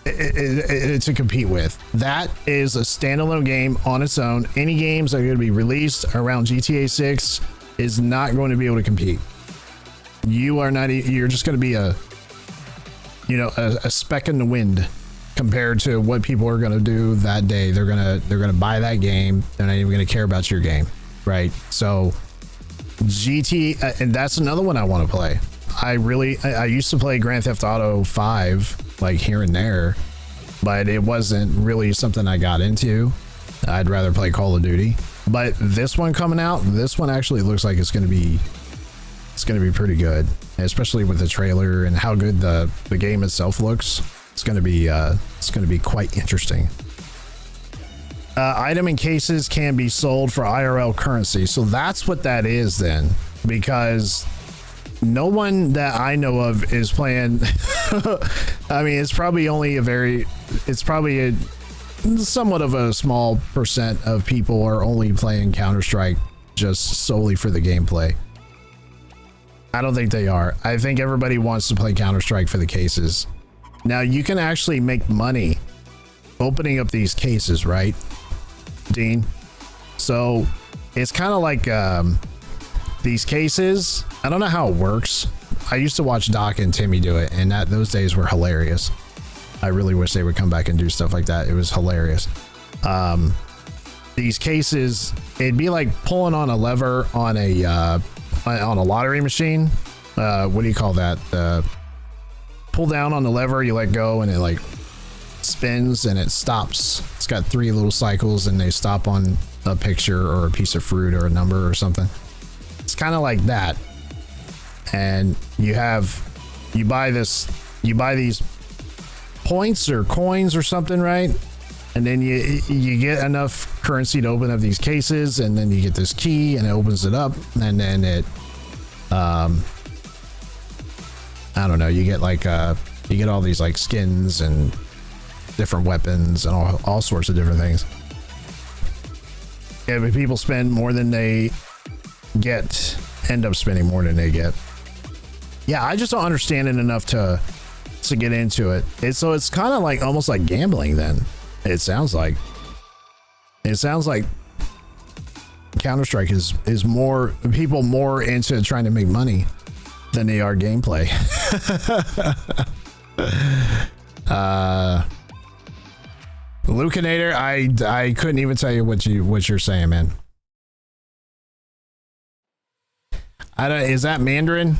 to compete with. That is a standalone game on its own. Any games that are going to be released around GTA 6 is not going to be able to compete. You're just going to be a speck in the wind compared to what people are going to do that day. They're going to buy that game. They're not even going to care about your game, right? So and that's another one I want to play. I used to play Grand Theft Auto 5 like here and there, but it wasn't really something I got into. I'd rather play Call of Duty. But this one coming out, this one actually looks like it's going to be pretty good, especially with the trailer and how good the game itself looks. It's going to be quite interesting. Item and cases can be sold for IRL currency. So that's what that is then, because no one that I know of is playing. I mean, it's probably somewhat of a small percent of people are only playing Counter-Strike just solely for the gameplay. I don't think they are. I think everybody wants to play Counter-Strike for the cases. Now you can actually make money opening up these cases, right, Dean? So it's kind of like these cases. I don't know how it works. I used to watch Doc and Timmy do it, and those days were hilarious. I really wish they would come back and do stuff like that. It was hilarious. These cases, it'd be like pulling on a lever on a lottery machine. What do you call that? Pull down on the lever, you let go, and it like spins and it stops. It's got 3 little cycles and they stop on a picture or a piece of fruit or a number or something. It's kind of like that. And you buy these points or coins or something, right? And then you get enough currency to open up these cases, and then you get this key and it opens it up, and then it I don't know, you get like you get all these like skins and different weapons and all sorts of different things. Yeah, but people spend more than they end up spending more than they get. Yeah, I just don't understand it enough to get into it. So it's kind of like almost like gambling then. It sounds like Counter-Strike is more people more into trying to make money than they are gameplay. Lucanator, I couldn't even tell you what you're saying, man. Is that Mandarin?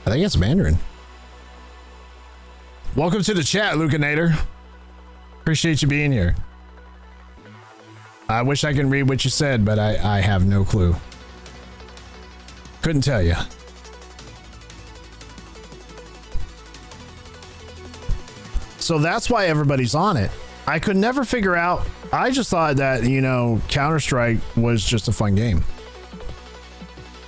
I think it's Mandarin. Welcome to the chat, Lucanator. Appreciate you being here. I wish I can read what you said, but I have no clue. Couldn't tell you. So that's why everybody's on it. I could never figure out. I just thought that, you know, Counter-Strike was just a fun game.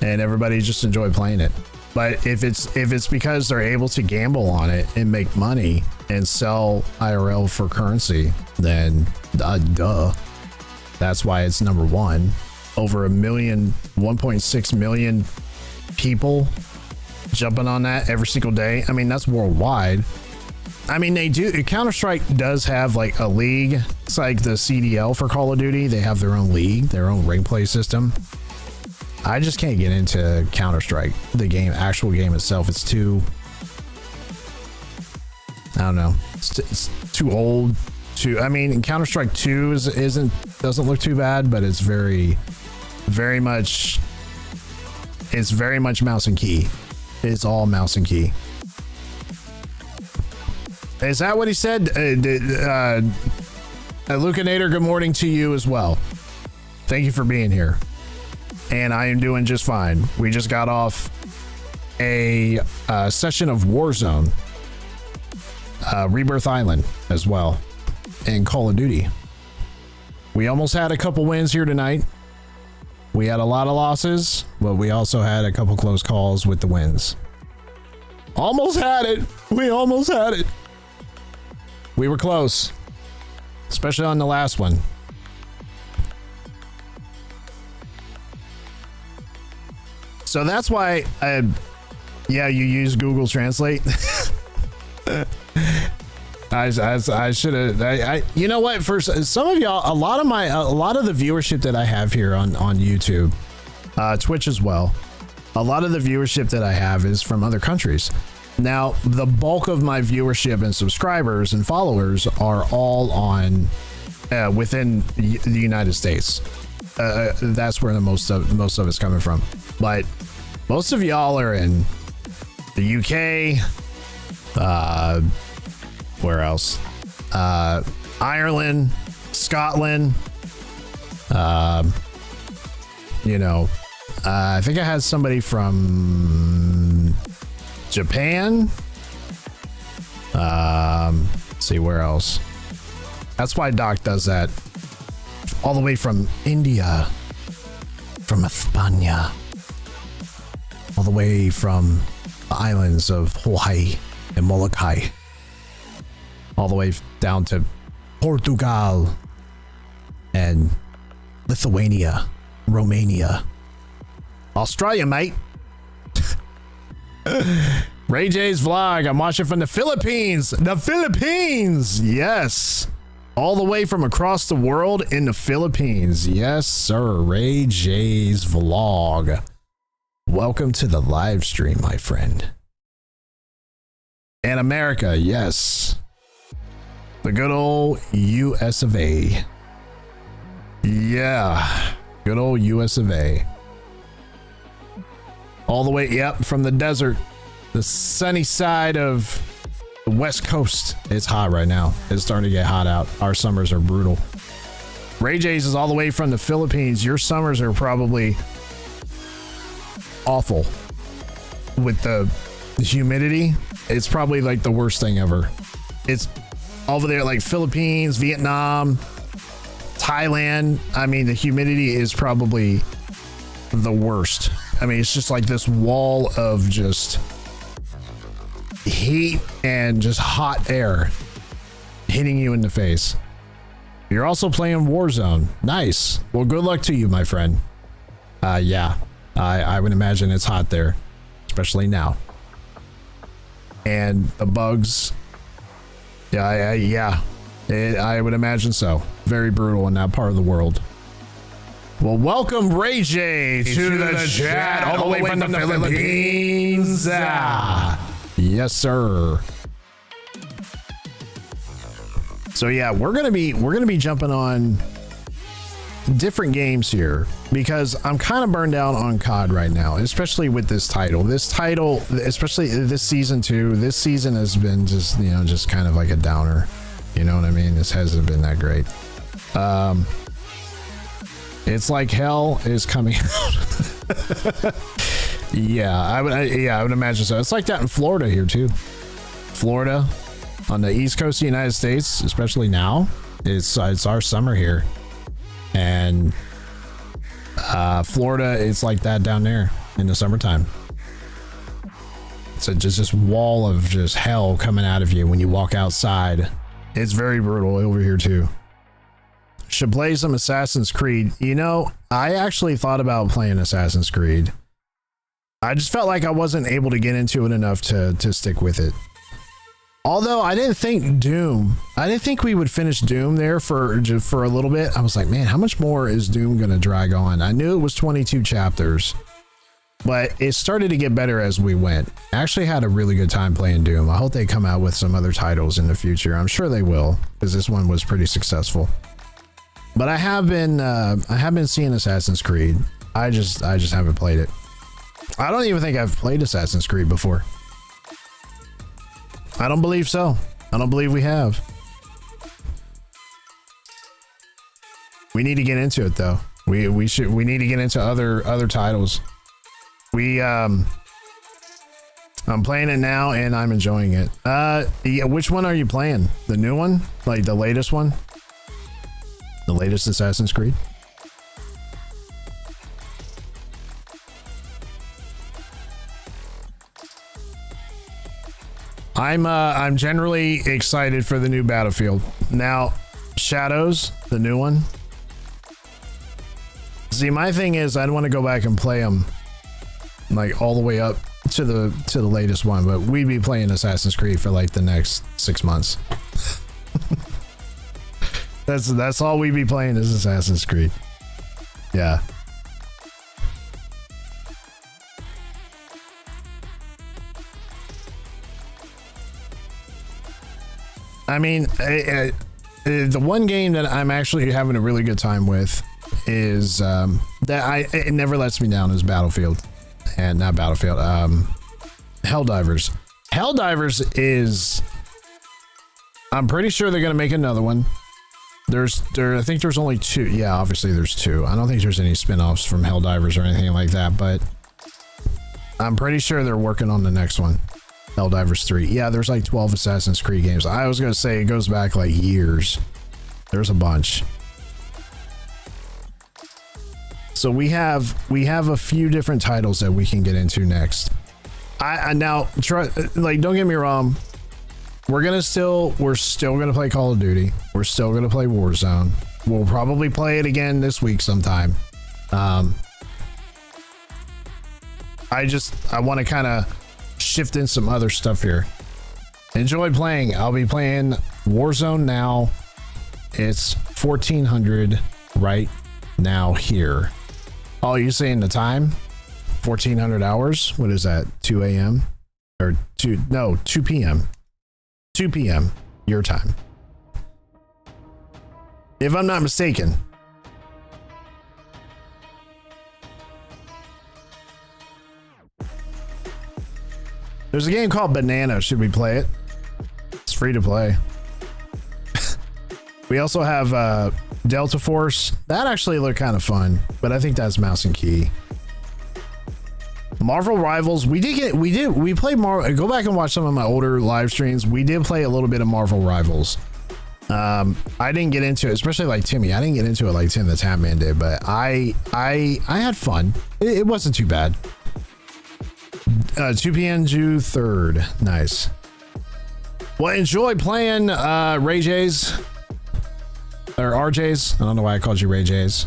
And everybody just enjoyed playing it. But if it's because they're able to gamble on it and make money and sell IRL for currency, then duh. That's why it's number one. Over 1.6 million people jumping on that every single day. I mean, that's worldwide. I mean, they do. Counter-Strike does have like a league. It's like the CDL for Call of Duty. They have their own league, their own rank play system. I just can't get into Counter-Strike, the game, actual game itself. It's too, I don't know. It's too old. I mean, Counter-Strike 2 doesn't look too bad, but it's very much mouse and key. It's all mouse and key. Is that what he said? Lucanator, good morning to you as well. Thank you for being here. And I am doing just fine. We just got off a session of Warzone, Rebirth Island as well, and Call of Duty. We almost had a couple wins here tonight. We had a lot of losses, but we also had a couple close calls with the wins. Almost had it. We almost had it. We were close, especially on the last one. So that's why yeah, you use Google Translate. I should have. You know what? For some of y'all, a lot of the viewership that I have here on YouTube, Twitch as well, a lot of the viewership that I have is from other countries. Now, the bulk of my viewership and subscribers and followers are all on within the United States. That's where the most of it's coming from. But most of y'all are in the UK. Where else? Ireland, Scotland. You know, I think I had somebody from Japan. Let's see where else. That's why Doc does that. All the way from India, from España, all the way from the islands of Hawaii and Molokai, all the way down to Portugal and Lithuania, Romania, Australia, mate. Ray J's vlog. I'm watching from the Philippines. The Philippines. Yes. All the way from across the world in the Philippines. Yes, sir. Ray J's vlog. Welcome to the live stream, my friend. And America, yes. The good old US of A. Yeah. Good old US of A. All the way, yep, from the desert. The sunny side of the West Coast. It's hot right now. It's starting to get hot out. Our summers are brutal. Ray J's is all the way from the Philippines. Your summers are probably awful with the humidity. It's probably like the worst thing ever. It's over there like Philippines, Vietnam, Thailand. I mean, the humidity is probably the worst. I mean, it's just like this wall of just heat and just hot air hitting you in the face. You're also playing Warzone. Nice. Well, good luck to you, my friend. Yeah, I would imagine it's hot there, especially now. And the bugs. Yeah, I would imagine so. Very brutal in that part of the world. Well, welcome Ray J to the chat all the way from the Philippines. Yes, sir. So yeah, we're gonna be jumping on different games here because I'm kind of burned out on COD right now, especially with this title. This title, especially this season 2, this season has been just, you know, just kind of like a downer. You know what I mean? This hasn't been that great. It's like hell is coming out. Yeah, I would imagine so. It's like that in Florida here too. Florida, on the East Coast of the United States, especially now, it's our summer here, and Florida, it's like that down there in the summertime. So just this wall of just hell coming out of you when you walk outside. It's very brutal over here too. Should play some Assassin's Creed. You know, I actually thought about playing Assassin's Creed. I just felt like I wasn't able to get into it enough to stick with it. Although I didn't think we would finish Doom there for a little bit. I was like, man, how much more is Doom gonna drag on? I knew it was 22 chapters, but it started to get better as we went. I actually had a really good time playing Doom. I hope they come out with some other titles in the future. I'm sure they will, because this one was pretty successful. But I have been seeing Assassin's Creed. I just haven't played it. I don't even think I've played Assassin's Creed before. I don't believe so. I don't believe we have. We need to get into it though. We need to get into other titles. I'm playing it now and I'm enjoying it. Yeah, which one are you playing? The new one? Like the latest one? The latest Assassin's Creed? I'm generally excited for the new Battlefield. Now, Shadows, the new one. See, my thing is I'd want to go back and play them like all the way up to the latest one, but we'd be playing Assassin's Creed for like the next 6 months. That's all we'd be playing is Assassin's Creed. Yeah. I mean, the one game that I'm actually having a really good time with is it never lets me down is Battlefield, and not Battlefield. Helldivers. Helldivers is. I'm pretty sure they're gonna make another one. I think there's only 2. Yeah, obviously there's 2. I don't think there's any spin-offs from Helldivers or anything like that, but I'm pretty sure they're working on the next one. Helldivers 3. Yeah, there's like 12 Assassin's Creed games. I was gonna say it goes back like years. There's a bunch. So we have a few different titles that we can get into next. I now try, like, don't get me wrong. We're still gonna play Call of Duty. We're still gonna play Warzone. We'll probably play it again this week sometime. I want to kind of shift in some other stuff here. Enjoy playing. I'll be playing Warzone now. It's 1400 right now here. Oh, you're saying the time? 1400 hours? What is that? 2 a.m. or 2 p.m. 2 p.m. your time, if I'm not mistaken. There's a game called Banana. Should we play it? It's free to play. We also have Delta Force. That actually looked kind of fun, but I think that's mouse and key. Marvel Rivals. We played Marvel. Go back and watch some of my older live streams. We did play a little bit of Marvel Rivals. I didn't get into it, especially like Timmy. I didn't get into it like Tim the Tap Man did, but I had fun. It wasn't too bad. 2 p.m. June 3rd. Nice. Well, enjoy playing Ray J's or RJ's. I don't know why I called you Ray J's.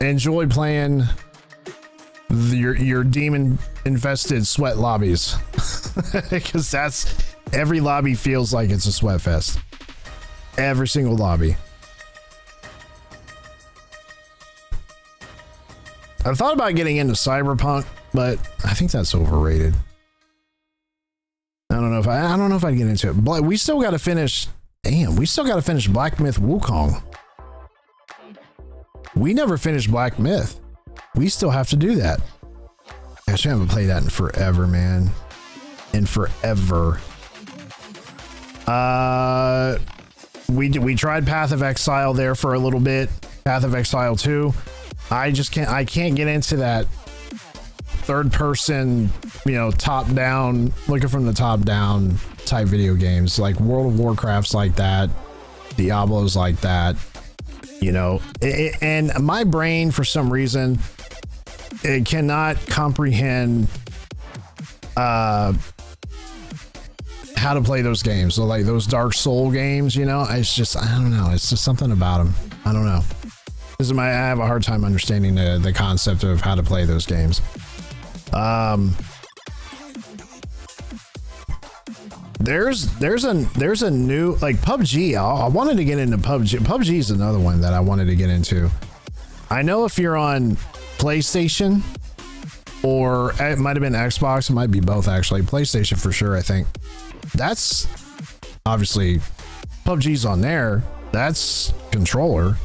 Enjoy playing your demon infested sweat lobbies, because that's every lobby feels like it's a sweat fest. Every single lobby. I thought about getting into Cyberpunk, but I think that's overrated. I don't know if I'd get into it. But we still got to finish. Damn, we still got to finish Black Myth Wukong. We never finished Black Myth. We still have to do that. I actually haven't played that in forever, man. In forever. We tried Path of Exile there for a little bit. Path of Exile 2. I can't get into that third person, you know, top down, looking from the top down type video games. Like World of Warcraft's like that. Diablo's like that. You know, and my brain, for some reason, it cannot comprehend how to play those games. So like those Dark Soul games, you know, it's just, I don't know. It's just something about them. I don't know. I have a hard time understanding the concept of how to play those games. There's a new, like, PUBG. I wanted to get into PUBG. PUBG is another one that I wanted to get into. I know if you're on PlayStation, or it might have been Xbox, it might be both actually. PlayStation for sure, I think. That's obviously PUBG's on there. That's controller.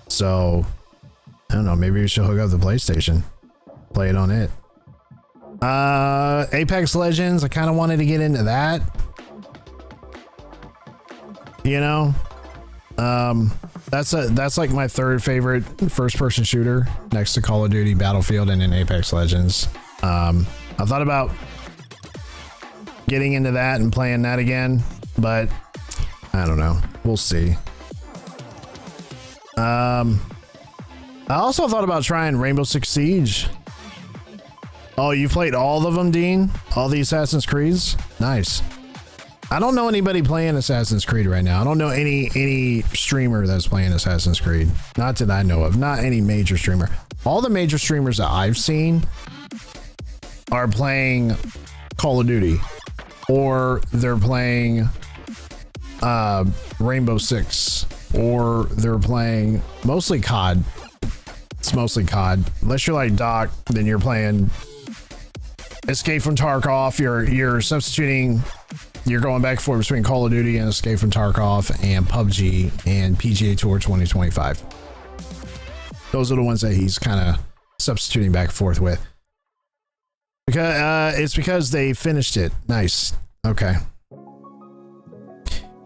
So I don't know, maybe we should hook up the PlayStation, play it on it. Apex Legends, I kind of wanted to get into that, you know. That's like my third favorite first person shooter, next to Call of Duty, Battlefield, and then Apex Legends. I thought about getting into that and playing that again, but I don't know, we'll see. I also thought about trying Rainbow Six Siege. Oh, you played all of them, Dean? All the Assassin's Creeds? Nice. I don't know anybody playing Assassin's Creed right now. I don't know any streamer that's playing Assassin's Creed. Not that I know of. Not any major streamer. All the major streamers that I've seen are playing Call of Duty, or they're playing Rainbow Six, or they're playing mostly COD. It's mostly COD. Unless you're like Doc, then you're playing Escape from Tarkov. You're substituting. You're going back and forth between Call of Duty and Escape from Tarkov and PUBG and PGA Tour 2025. Those are the ones that he's kind of substituting back and forth with. Because it's because they finished it. Nice. Okay.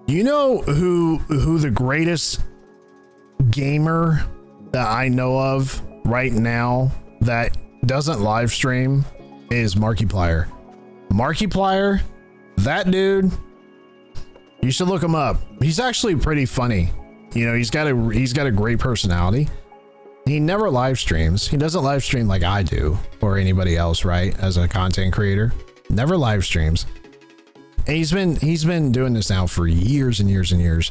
You know who the greatest gamer that I know of right now that doesn't live stream is Markiplier. Markiplier, that dude, you should look him up. He's actually pretty funny. You know, he's got a great personality. He never live streams. He doesn't live stream like I do or anybody else, right? As a content creator, never live streams. And he's been doing this now for years and years and years.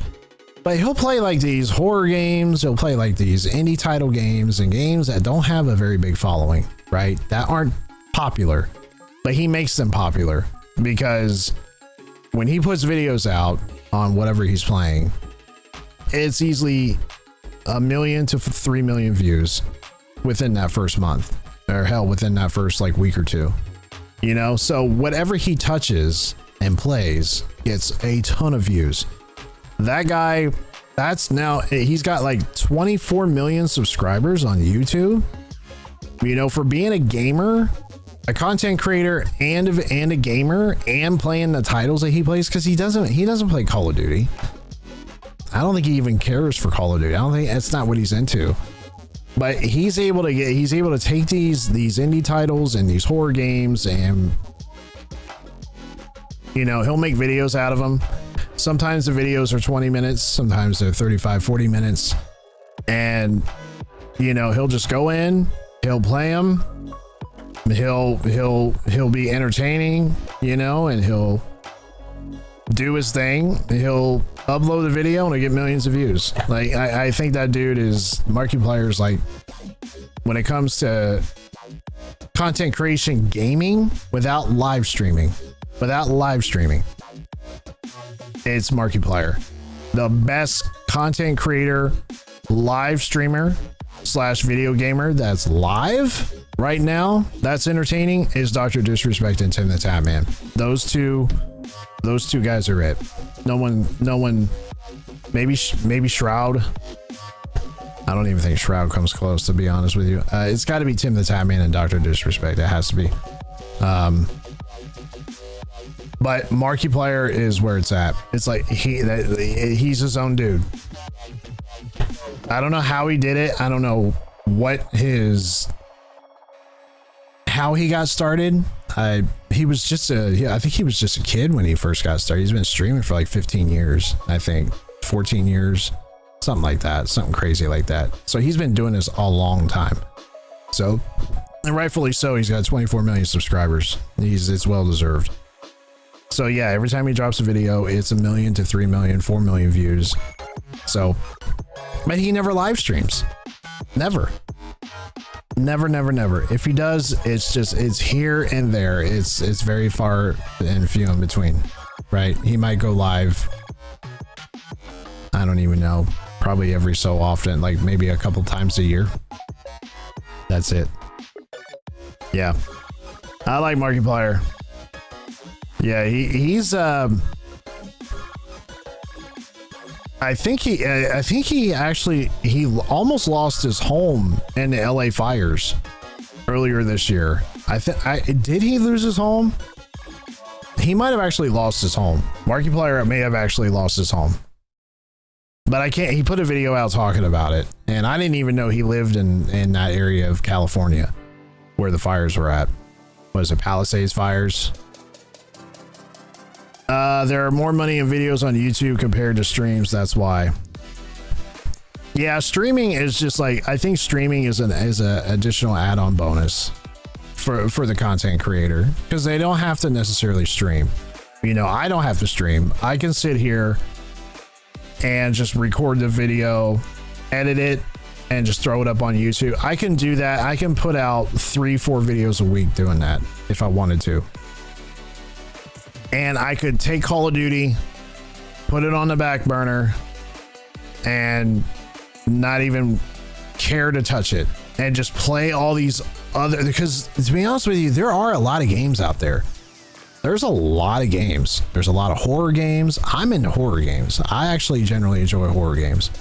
But he'll play like these horror games. He'll play like these indie title games and games that don't have a very big following, right? That aren't popular, but he makes them popular because when he puts videos out on whatever he's playing, it's easily 1 million to 3 million views within that first month, or hell, within that first like week or two, you know? So whatever he touches and plays gets a ton of views. That guy, he's got like 24 million subscribers on YouTube. You know, for being a gamer, a content creator, and a gamer, and playing the titles that he plays, because he doesn't play Call of Duty. I don't think he even cares for Call of Duty. I don't think that's not what he's into. But he's able to take these indie titles and these horror games, and you know, he'll make videos out of them. Sometimes the videos are 20 minutes, sometimes they're 35, 40 minutes. And you know, he'll just go in, he'll play them, he'll be entertaining, you know, and he'll do his thing. He'll upload the video and he'll get millions of views. Like I think that dude is Markiplier's, like, when it comes to content creation, gaming without live streaming, it's Markiplier. The best content creator, live streamer / video gamer that's live right now, that's entertaining, is Dr. Disrespect and Tim the Tap Man. Those two guys are it. No one, maybe Shroud. I don't even think Shroud comes close, to be honest with you. It's got to be Tim the Tatman and Dr. Disrespect. It has to be. But Markiplier is where it's at. It's like he's his own dude. I don't know how he did it. I don't know how he got started. He was just I think he was just a kid when he first got started. He's been streaming for like 15 years, I think 14 years, something like that, something crazy like that. So he's been doing this a long time. So, and rightfully so, he's got 24 million subscribers. It's well deserved. So yeah, every time he drops a video, it's 1 million to 3 million, 4 million views. So, but he never live streams. Never. If he does, it's here and there. It's very far and few in between, right? He might go live, I don't even know, probably every so often, like maybe a couple times a year. That's it. Yeah, I like Markiplier. Yeah, he's I think he actually almost lost his home in the LA fires earlier this year. Did he lose his home? He might have actually lost his home. Markiplier may have actually lost his home. But he put a video out talking about it, and I didn't even know he lived in that area of California where the fires were at. Was it Palisades fires? There are more money in videos on YouTube compared to streams. That's why. Yeah, streaming is just like, I think streaming is an additional add-on bonus for the content creator, because they don't have to necessarily stream. You know, I don't have to stream. I can sit here and just record the video, edit it, and just throw it up on YouTube. I can do that. I can put out 3-4 videos a week doing that if I wanted to. And I could take Call of Duty, put it on the back burner, and not even care to touch it, and just play all these other, because to be honest with you, there are a lot of games out there. There's a lot of games. There's a lot of horror games. I'm into horror games. I actually generally enjoy horror games.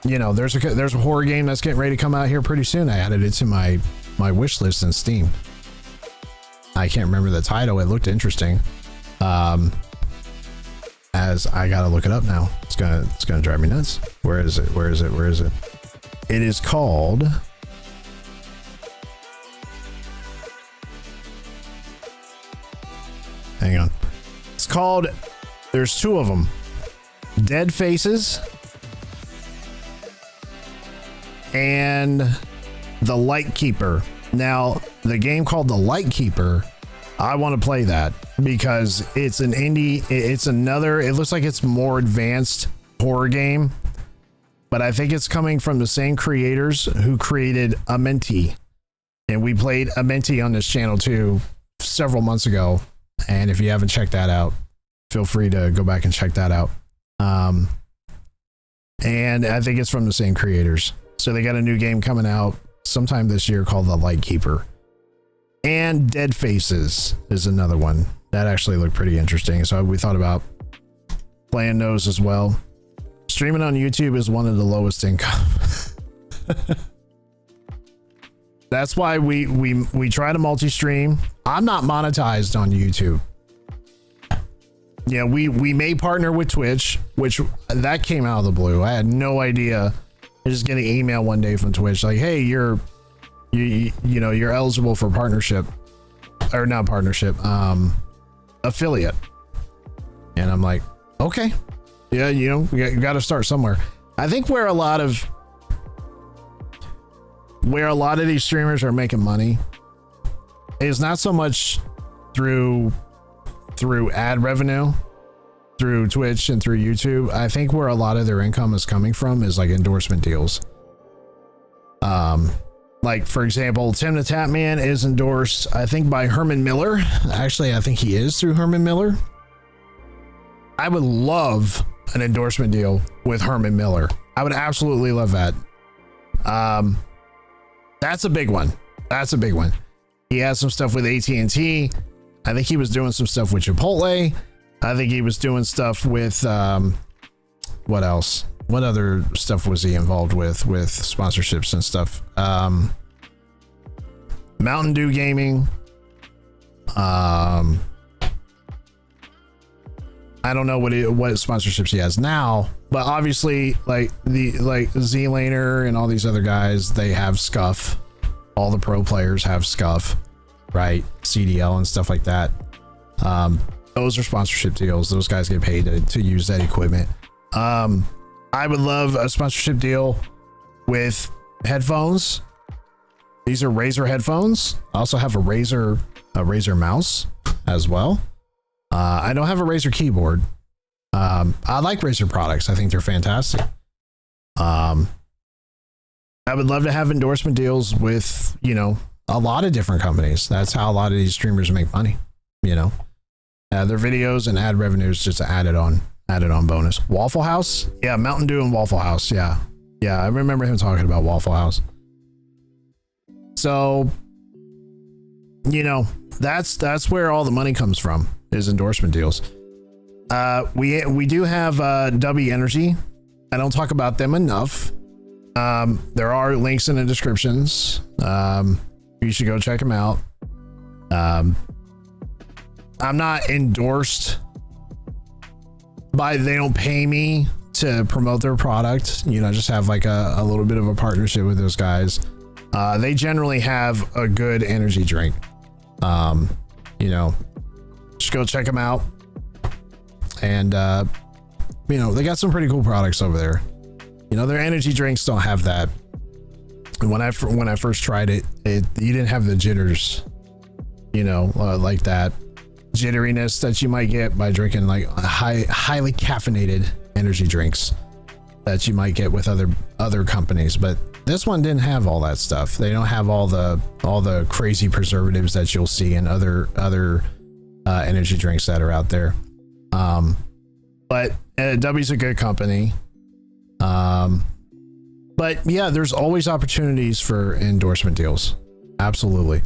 You know, there's a horror game that's getting ready to come out here pretty soon. I added it to my wish list in Steam. I can't remember the title. It looked interesting. As I gotta look it up now. It's gonna drive me nuts. Where is it? It is called, hang on. It's called, there's 2 of them. Dead Faces and The Lightkeeper. Now, the game called The Lightkeeper, I want to play that because it's an indie. It looks like it's more advanced horror game, but I think it's coming from the same creators who created Amenti. And we played Amenti on this channel too several months ago. And if you haven't checked that out, feel free to go back and check that out. And I think it's from the same creators. So they got a new game coming out sometime this year called The Lightkeeper. And Dead Faces is another one that actually looked pretty interesting, so we thought about playing those as well. Streaming on YouTube is one of the lowest income. That's why we try to multi-stream. I'm not monetized on YouTube. Yeah, we may partner with Twitch, which that came out of the blue. I had no idea. I just get an email one day from Twitch like, hey, you're eligible for partnership, or not partnership, affiliate. And I'm like, okay, yeah, you got to start somewhere. I think where a lot of these streamers are making money is not so much through ad revenue, through Twitch and through YouTube. I think where a lot of their income is coming from is like endorsement deals. Like for example, Tim the Tatman is endorsed, I think, by Herman Miller. Actually, I think he is through Herman Miller. I would love an endorsement deal with Herman Miller. I would absolutely love that. That's a big one. That's a big one. He has some stuff with AT&T. I think he was doing some stuff with Chipotle. I think he was doing stuff with what else? what other stuff was he involved with sponsorships and stuff? Mountain Dew Gaming. I don't know what sponsorships he has now, but obviously like Z-Laner and all these other guys, they have Scuff. All the pro players have Scuff, right? CDL and stuff like that. Those are sponsorship deals. Those guys get paid to use that equipment. I would love a sponsorship deal with headphones. These are Razer headphones. I also have a Razer mouse as well. I don't have a Razer keyboard. I like Razer products. I think they're fantastic. I would love to have endorsement deals with, you know, a lot of different companies. That's how a lot of these streamers make money, you know. Their videos and ad revenues just added on bonus. Waffle House, yeah, Mountain Dew and Waffle House, yeah, I remember him talking about Waffle House. So, you know, that's where all the money comes from, is endorsement deals. We do have W Energy. I don't talk about them enough. There are links in the descriptions. You should go check them out. I'm not endorsed by, they don't pay me to promote their product. You know, I just have like a little bit of a partnership with those guys. They generally have a good energy drink. You know, just go check them out. And, you know, they got some pretty cool products over there. You know, their energy drinks don't have that. And when I first tried it, you didn't have the jitters, you know, like that jitteriness that you might get by drinking like highly caffeinated energy drinks that you might get with other companies. But this one didn't have all that stuff. They don't have all the crazy preservatives that you'll see in other energy drinks that are out there. But W's a good company. But yeah, there's always opportunities for endorsement deals. Absolutely.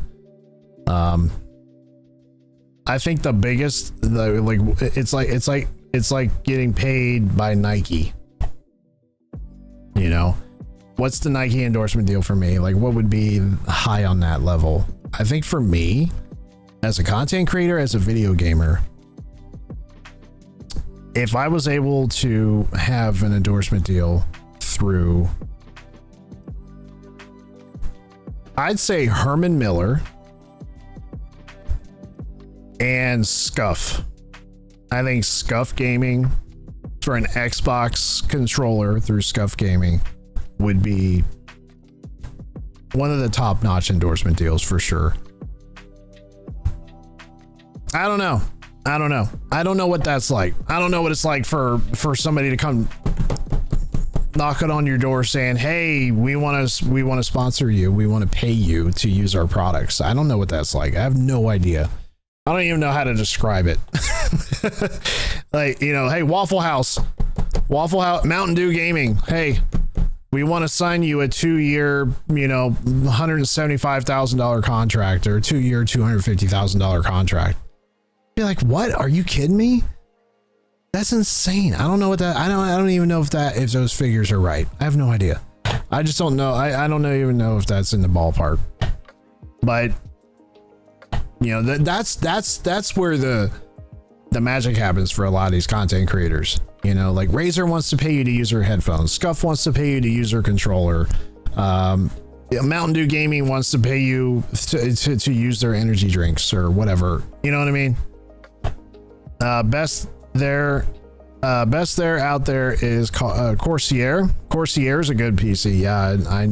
I think the biggest, it's like getting paid by Nike. You know, what's the Nike endorsement deal for me? Like, what would be high on that level? I think for me, as a content creator, as a video gamer, if I was able to have an endorsement deal through, I'd say Herman Miller and Scuff. I think Scuff Gaming for an Xbox controller through Scuff Gaming would be one of the top-notch endorsement deals for sure. I don't know. I don't know what that's like. I don't know what it's like for somebody to come knocking on your door saying, "Hey, we want to sponsor you. We want to pay you to use our products." I don't know what that's like. I have no idea. I don't even know how to describe it. Like, you know, hey, Waffle House, Mountain Dew Gaming. Hey, we want to sign you a 2-year, you know, $175,000 contract or 2-year, $250,000 contract. Be like, what? Are you kidding me? That's insane. I don't know what that. I don't even know if those figures are right. I have no idea. I just don't know. I don't even know if that's in the ballpark. But you know, that's where the magic happens for a lot of these content creators. You know, like Razer wants to pay you to use their headphones. Scuff wants to pay you to use their controller. Mountain Dew Gaming wants to pay you to use their energy drinks or whatever. You know what I mean? Best there out there is Corsair. Corsair is a good PC. Yeah, I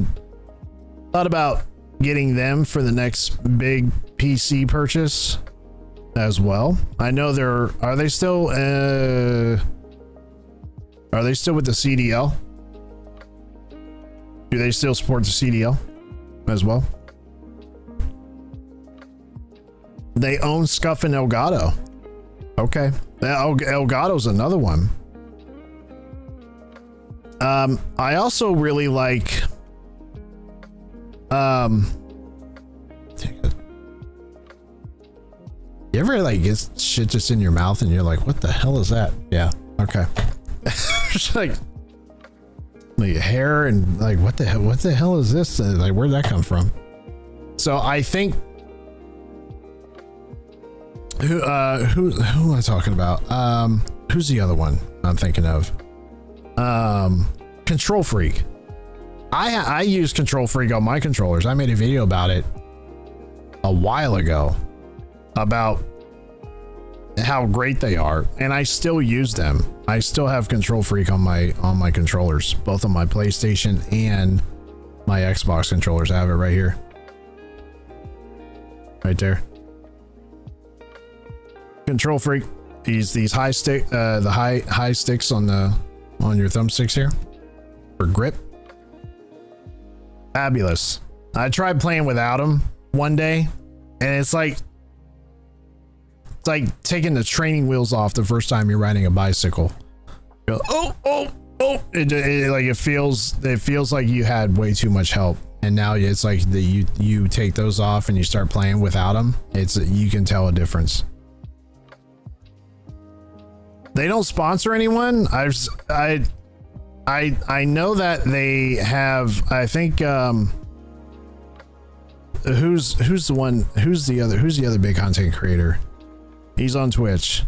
thought about getting them for the next big PC purchase as well. I know are they still with the CDL? Do they still support the CDL as well? They own Scuff and Elgato. Okay. Elgato's another one. I also really like you ever like get shit just in your mouth and you're like, what the hell is that? Yeah. Okay. Just like like hair and like what the hell is this? Like where'd that come from? So I think who am I talking about? Who's the other one I'm thinking of? Control Freak. I use Control Freak on my controllers. I made a video about it a while ago about how great they are, and I still use them. I still have Control Freak on my controllers, both on my PlayStation and my Xbox controllers. I have it right here, right there. Control Freak. These high stick, the high sticks on your thumbsticks here for grip. Fabulous. I tried playing without them one day, and it's like taking the training wheels off the first time you're riding a bicycle. You go, it feels like you had way too much help, and now it's like you take those off and you start playing without them. You can tell a difference. They don't sponsor anyone. I know that they have. I think who's the other big content creator? He's on Twitch.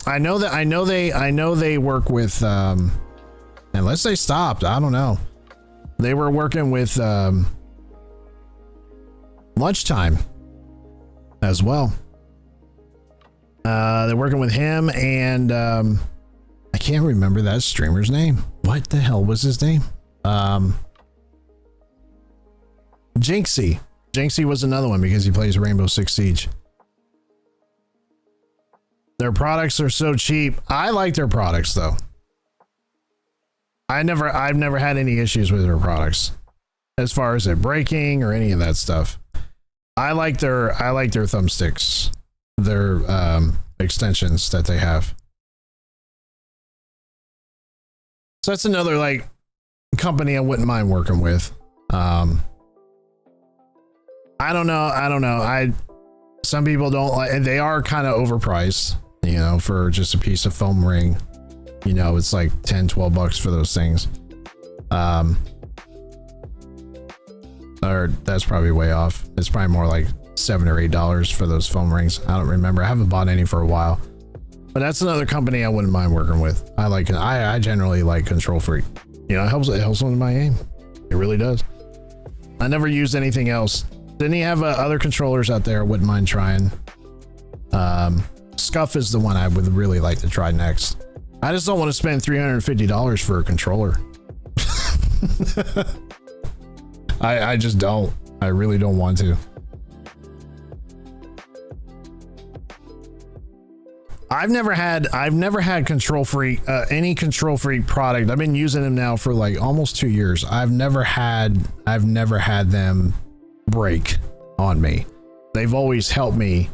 I know they work with unless they stopped, I don't know. They were working with Lunchtime as well. They're working with him, and I can't remember that streamer's name. What the hell was his name? Jinxie. Jinxie was another one because he plays Rainbow Six Siege. Their products are so cheap. I like their products though. I've never had any issues with their products as far as it breaking or any of that stuff. I like their thumbsticks, their extensions that they have. So that's another like company I wouldn't mind working with. I don't know. Some people don't like, and they are kind of overpriced, you know, for just a piece of foam ring. You know, it's like $10-12 for those things. Or that's probably way off. It's probably more like $7 or $8 for those foam rings. I don't remember. I haven't bought any for a while. But that's another company I wouldn't mind working with. I generally like Control Freak. You know, it helps with my aim. It really does. I never used anything else. Didn't he have other controllers out there I wouldn't mind trying? Scuff is the one I would really like to try next. I just don't want to spend $350 for a controller. I just don't. I really don't want to. I've never had Control Freak, any Control Freak product. I've been using them now for like almost 2 years. I've never had them break on me. They've always helped me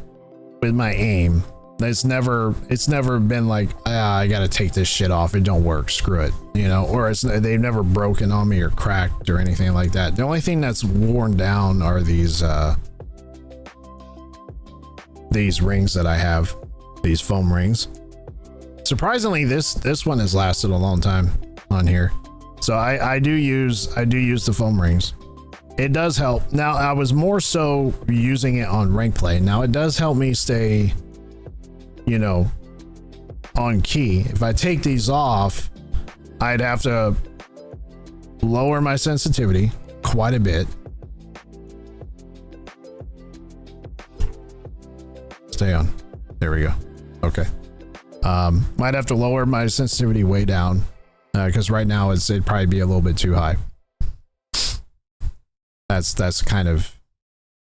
with my aim. It's never been like, I gotta take this shit off. It don't work. Screw it. You know, or they've never broken on me or cracked or anything like that. The only thing that's worn down are these rings that I have. These foam rings. Surprisingly, this one has lasted a long time on here. So I do use the foam rings. It does help. Now I was more so using it on rank play. Now it does help me stay, you know, on key. If I take these off, I'd have to lower my sensitivity quite a bit. Stay on. There we go. Okay. Might have to lower my sensitivity way down because right now it'd probably be a little bit too high. That's kind of,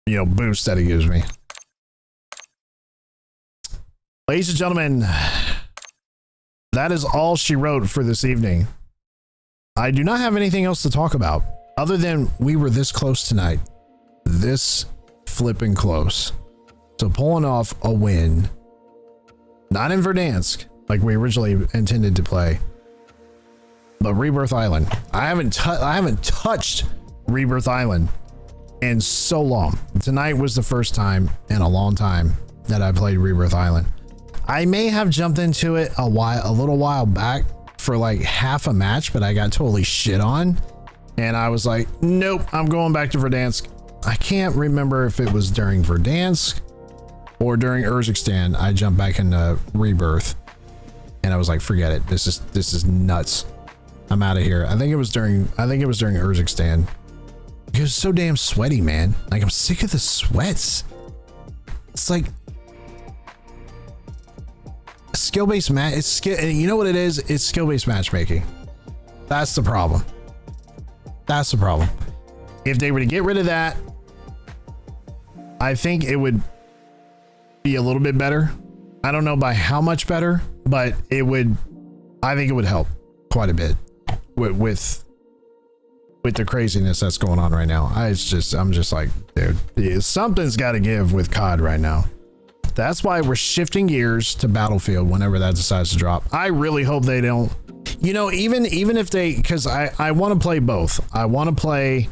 you know, boost that it gives me. Ladies and gentlemen, that is all she wrote for this evening. I do not have anything else to talk about other than we were this close tonight. This flipping close to pulling off a win. Not in Verdansk, like we originally intended to play, but Rebirth Island. I haven't touched Rebirth Island in so long. Tonight was the first time in a long time that I played Rebirth Island. I may have jumped into it a little while back for like half a match, but I got totally shit on. And I was like, nope, I'm going back to Verdansk. I can't remember if it was during Verdansk or during Urzikstan. I jumped back into Rebirth and I was like, forget it. This is nuts. I'm out of here. I think it was during Urzikstan. It was so damn sweaty, man. Like, I'm sick of the sweats. It's like skill-based match. It's skill. You know what it is? It's skill-based matchmaking. That's the problem. That's the problem. If they were to get rid of that, I think it would be a little bit better. I don't know by how much better, but it would. I think it would help quite a bit with the craziness that's going on right now. I'm just like, dude, something's got to give with COD right now. That's why we're shifting gears to Battlefield whenever that decides to drop. I really hope they don't. You know, even if they, because I want to play both. I want to play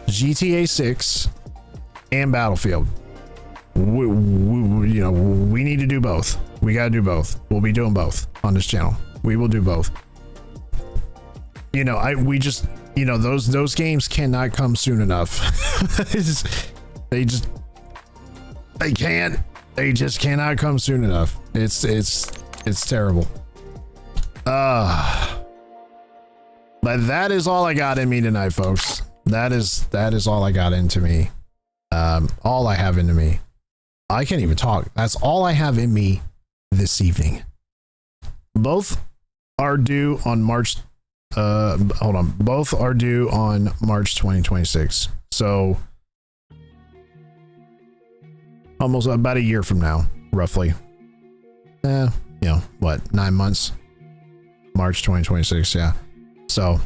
GTA 6 and Battlefield. We need to do both. We got to do both. We'll be doing both on this channel. We will do both. You know, those games cannot come soon enough. They just cannot come soon enough. It's terrible. But that is all I got in me tonight, folks. That is all I got into me. All I have into me. I can't even talk. That's all I have in me this evening. Both are due on March. Both are due on March 2026. So almost about a year from now, roughly. You know what? 9 months. March 2026. Yeah. So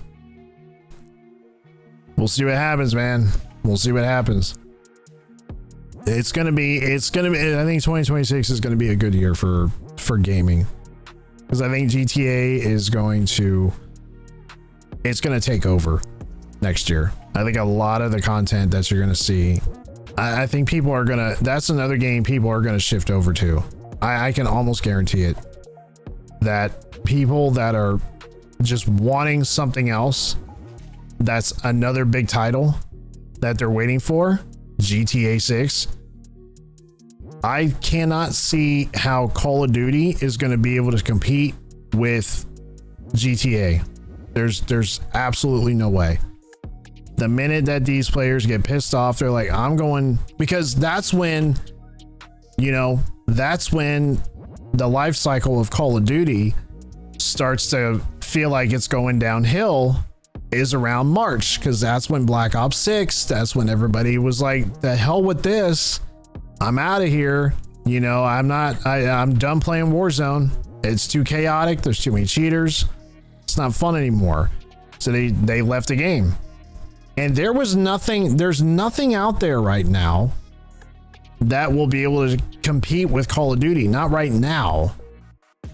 we'll see what happens, man. We'll see what happens. It's gonna be. I think 2026 is gonna be a good year for gaming, because I think GTA is going to. It's gonna take over next year. I think a lot of the content that you're gonna see, I think people are gonna. That's another game people are gonna shift over to. I can almost guarantee it. That people that are just wanting something else, that's another big title that they're waiting for, GTA 6. I cannot see how Call of Duty is going to be able to compete with GTA. There's absolutely no way. The minute that these players get pissed off, they're like, I'm going, because that's when, that's when the life cycle of Call of Duty starts to feel like it's going downhill, is around March, because that's when Black Ops 6, that's when everybody was like, the hell with this, I'm out of here. I'm done playing Warzone. It's too chaotic. There's too many cheaters. It's not fun anymore. So they left the game. And there's nothing out there right now that will be able to compete with Call of Duty. Not right now.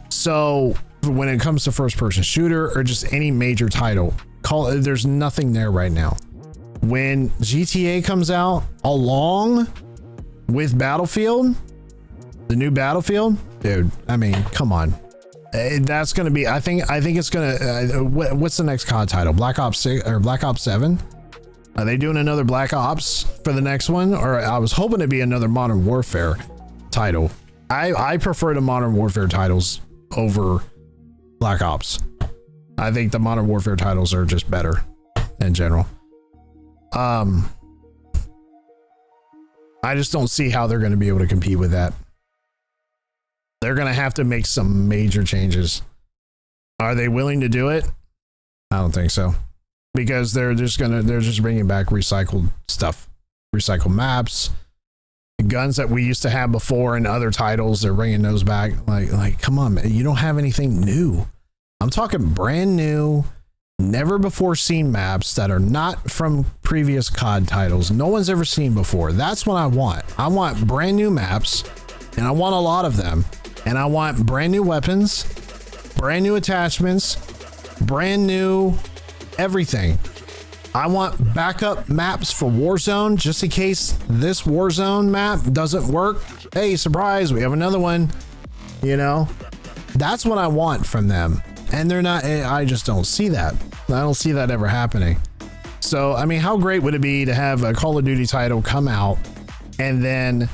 So when it comes to first person shooter or just any major title, there's nothing there right now. When GTA comes out along with Battlefield, the new Battlefield, dude, I mean, come on. That's going to be, I think it's going to, what's the next COD title? Black Ops 6 or Black Ops 7? Are they doing another Black Ops for the next one? Or I was hoping to be another Modern Warfare title. I prefer the Modern Warfare titles over Black Ops. I think the Modern Warfare titles are just better in general. I just don't see how they're going to be able to compete with that. They're going to have to make some major changes. Are they willing to do it? I don't think so, because they're just bringing back recycled stuff, recycled maps, guns that we used to have before in other titles. They're bringing those back. Like, come on, man. You don't have anything new. I'm talking brand new, never before seen maps that are not from previous COD titles. No one's ever seen before. That's what I want. I want brand new maps, and I want a lot of them. And I want brand new weapons, brand new attachments, brand new everything. I want backup maps for Warzone, just in case this Warzone map doesn't work. Hey, surprise, we have another one. That's what I want from them. and they're not. I just don't see that. I don't see that ever happening. So, I mean, how great would it be to have a Call of Duty title come out, and then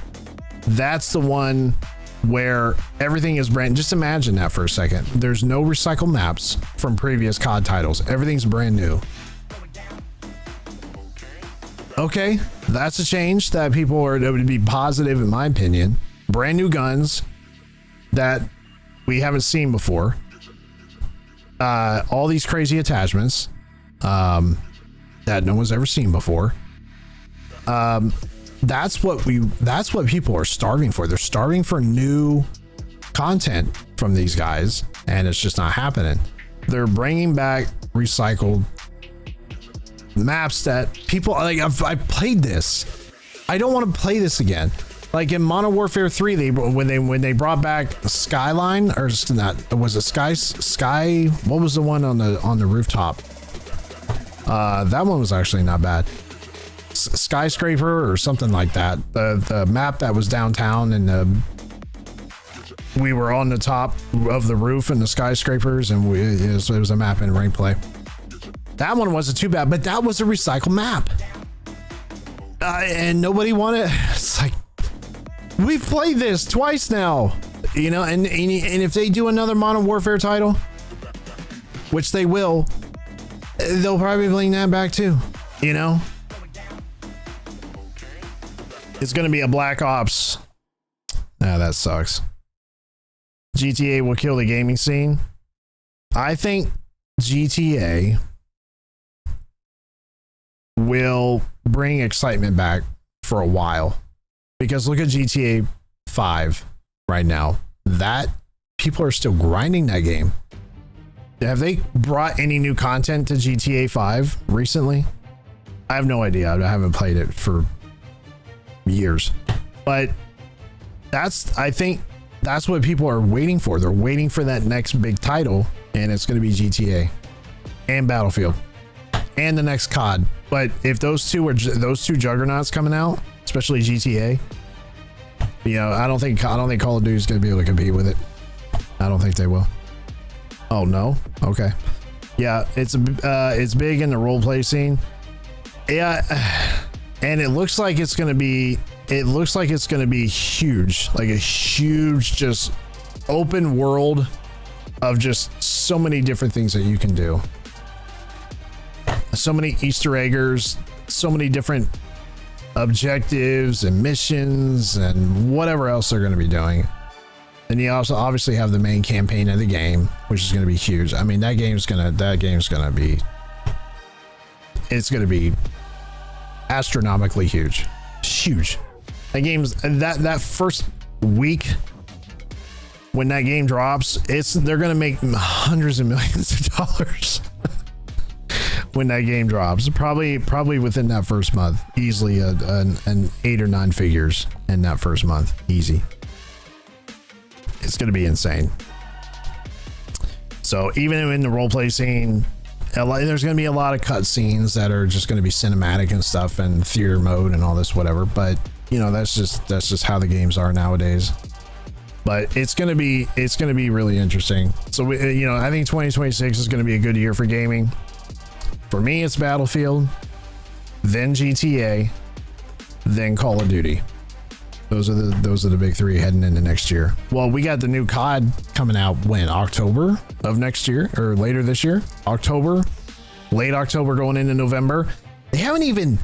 that's the one where everything is brand. Just imagine that for a second. There's no recycled maps from previous COD titles. Everything's brand new. Okay, that's a change that that would be positive in my opinion. Brand new guns that we haven't seen before. All these crazy attachments that no one's ever seen before. That's what people are starving for. They're starving for new content from these guys, and it's just not happening. They're bringing back recycled maps that people like. I've played this. I don't want to play this again. Like in Modern Warfare 3, when they brought back Skyline, or not, was it Sky? What was the one on the rooftop? That one was actually not bad. Skyscraper or something like that. The map that was downtown, and we were on the top of the roof in the skyscrapers, and it was a map in rank play. That one wasn't too bad, but that was a recycled map, and nobody wanted. It's like, we've played this twice now, you know. And if they do another Modern Warfare title, which they will, they'll probably bring that back too, you know. It's going to be a Black Ops. Ah, that sucks. GTA will kill the gaming scene. I think GTA will bring excitement back for a while, because look at GTA 5 right now. That people are still grinding that game. Have they brought any new content to GTA 5 recently? I have no idea. I haven't played it for years, but I think that's what people are waiting for. They're waiting for that next big title, and it's going to be GTA and Battlefield and the next COD. But if those two juggernauts coming out, especially GTA, you know, I don't think Call of Duty is going to be able to compete with it. I don't think they will. Oh no. Okay. Yeah, it's big in the role play scene. Yeah. And it looks like it's going to be huge, like a huge, just open world of just so many different things that you can do. So many Easter eggers, so many different objectives and missions and whatever else they're going to be doing. And you also obviously have the main campaign of the game, which is going to be huge. I mean, that game's going to be astronomically huge. That first week when that game drops, they're gonna make hundreds of millions of dollars when that game drops. Probably within that first month, easily an 8 or 9 figures in that first month, easy. It's gonna be insane. So even in the roleplay scene, there's going to be a lot of cutscenes that are just going to be cinematic and stuff, and theater mode and all this whatever. But you know, that's just how the games are nowadays. But it's going to be really interesting. So I think 2026 is going to be a good year for gaming. For me, it's Battlefield, then GTA, then Call of Duty. Those are the big three heading into next year. Well, we got the new COD coming out when? October of next year, or later this year? Late October going into November. They haven't even,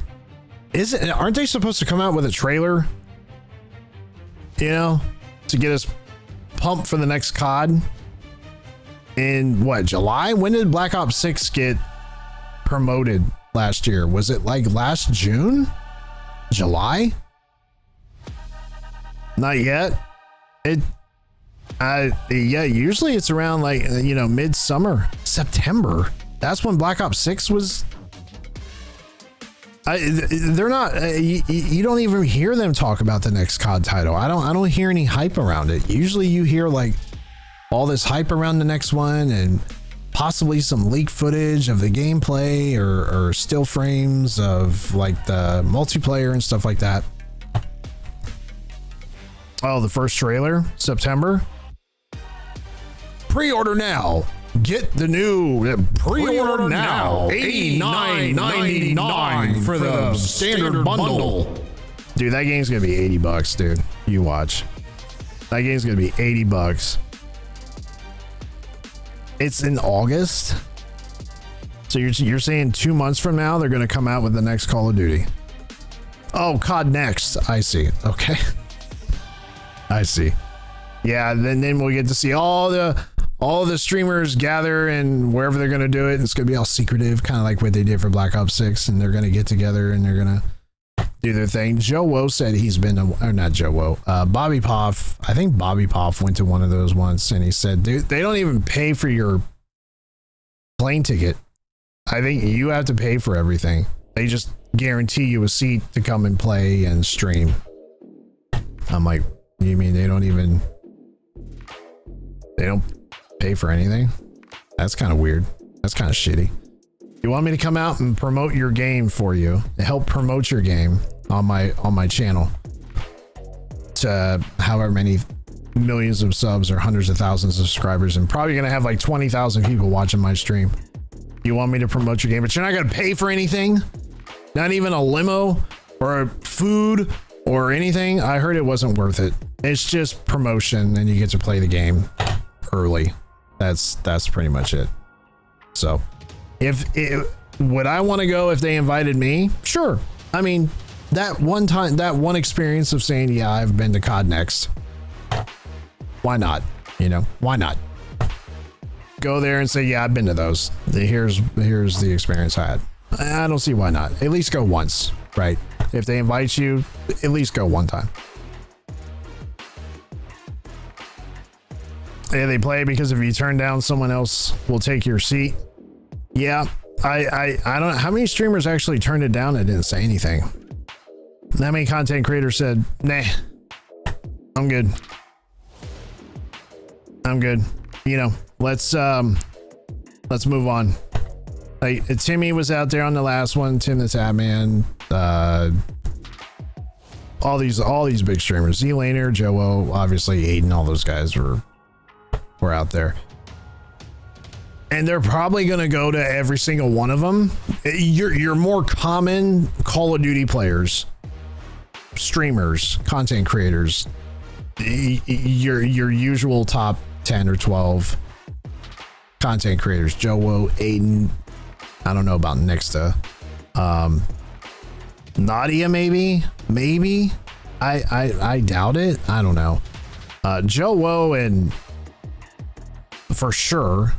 aren't they supposed to come out with a trailer? You know, to get us pumped for the next COD in what, July? When did Black Ops 6 get promoted last year? Was it like last June? July? Not yet. Usually it's around like, you know, midsummer, September. That's when Black Ops 6 was. They're not. You don't even hear them talk about the next COD title. I don't hear any hype around it. Usually you hear like all this hype around the next one, and possibly some leak footage of the gameplay or still frames of like the multiplayer and stuff like that. Oh, the first trailer, September. Pre-order now Get the new pre-order now. $89.99 for the standard bundle. Dude, that game's gonna be $80, dude. You watch. That game's gonna be $80. It's in August. So you're saying 2 months from now they're gonna come out with the next Call of Duty. Oh, COD Next. I see. Okay. I see. Yeah, then we'll get to see all the streamers gather and wherever they're gonna do it. It's gonna be all secretive, kind of like what they did for Black Ops 6, and they're gonna get together and they're gonna do their thing. Joe Woe said he's been to, or not Joe Woe, Bobby Poff. I think Bobby Poff went to one of those once, and he said, dude, they don't even pay for your plane ticket. I think you have to pay for everything. They just guarantee you a seat to come and play and stream. I'm like, you mean they don't pay for anything? That's kind of weird. That's kind of shitty. You want me to come out and promote your game for you, and help promote your game on my channel to however many millions of subs or hundreds of thousands of subscribers, and probably gonna have like 20,000 people watching my stream. You want me to promote your game, but you're not gonna pay for anything? Not even a limo or food or anything? I heard it wasn't worth it. It's just promotion and you get to play the game early. That's pretty much it. So would I want to go if they invited me? Sure. I mean, that one experience of saying, yeah, I've been to COD Next. Why not? You know, why not? Go there and say, yeah, I've been to those. Here's the experience I had. I don't see why not. At least go once, right? If they invite you, at least go one time. Yeah, they play because if you turn down, someone else will take your seat. Yeah, I don't know how many streamers actually turned it down and didn't say anything. How many content creators said, nah, I'm good. I'm good. You know, let's move on. Like Timmy was out there on the last one, Tim the Tatman, all these big streamers, Z-Laner, Joe, obviously Aiden, all those guys were out there. And they're probably gonna go to every single one of them. Your more common Call of Duty players, streamers, content creators, your usual top 10 or 12 content creators, Joe, Aiden, I don't know about Nixta, Nadia, maybe I doubt it. I don't know. Joe and for sure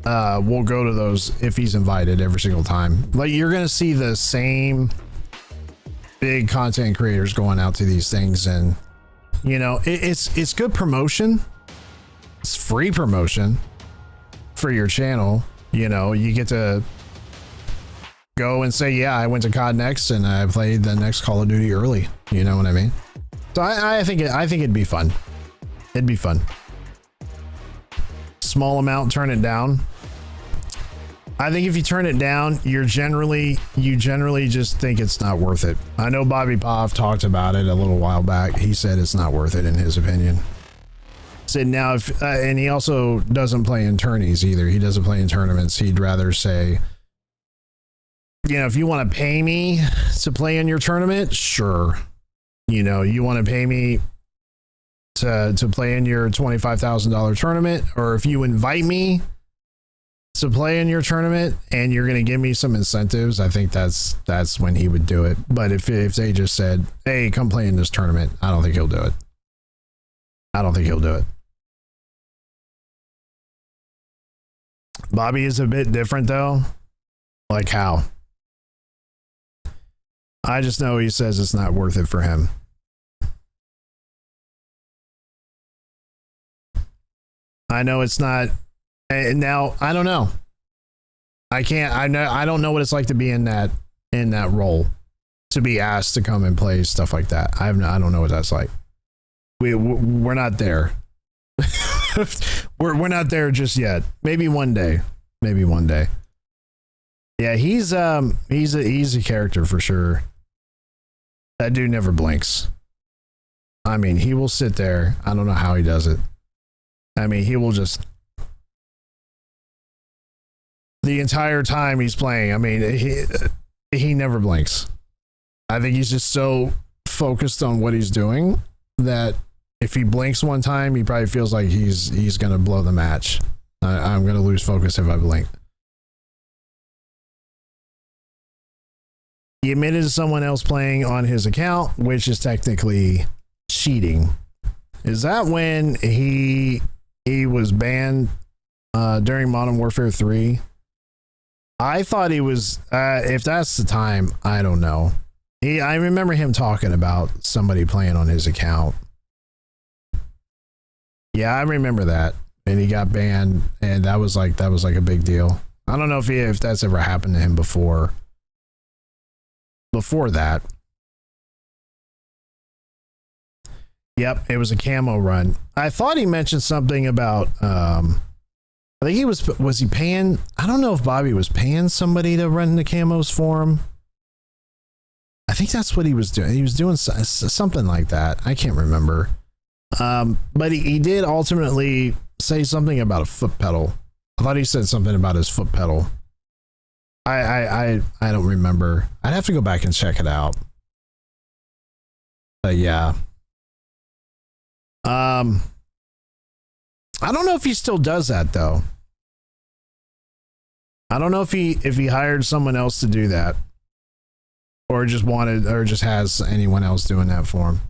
we'll go to those if he's invited every single time. Like, you're gonna see the same big content creators going out to these things, and you know, it's good promotion. It's free promotion for your channel. You know, you get to go and say, yeah, I went to COD Next and I played the next Call of Duty early. You know what I mean? So I think it'd be fun. It'd be fun. Small amount, turn it down. I think if you turn it down, you generally just think it's not worth it. I know Bobby Poff talked about it a little while back. He said it's not worth it in his opinion. Said now, and he also doesn't play in tourneys either. He doesn't play in tournaments. He'd rather say, you know, if you want to pay me to play in your tournament, sure. You know, you want to pay me to play in your $25,000 tournament, or if you invite me to play in your tournament and you're going to give me some incentives, I think that's when he would do it. But if they just said, hey, come play in this tournament, I don't think he'll do it. I don't think he'll do it. Bobby is a bit different though. Like how? I just know he says it's not worth it for him. I know it's not. Now I don't know. I don't know what it's like to be in that role, to be asked to come and play stuff like that. I don't know what that's like. We're not there. we're not there just yet. Maybe one day. Yeah, he's a character for sure. That dude never blinks. I mean, he will sit there. I don't know how he does it. I mean, he will just the entire time he's playing. I mean, he never blinks. I think he's just so focused on what he's doing that if he blinks one time, he probably feels like he's gonna blow the match. I'm gonna lose focus if I blink. He admitted to someone else playing on his account, which is technically cheating. Is that when he was banned during Modern Warfare 3? I thought he was. If that's the time, I don't know. I remember him talking about somebody playing on his account. Yeah, I remember that, and he got banned, and that was like a big deal. I don't know if that's ever happened to him before. Before that, yep, it was a camo run. I thought he mentioned something about. I think he was he paying? I don't know if Bobby was paying somebody to run the camos for him. I think that's what he was doing. He was doing something like that. I can't remember. But he did ultimately say something about a foot pedal. I thought he said something about his foot pedal. I don't remember. I'd have to go back and check it out. But yeah. I don't know if he still does that though. I don't know if he hired someone else to do that. Or just has anyone else doing that for him.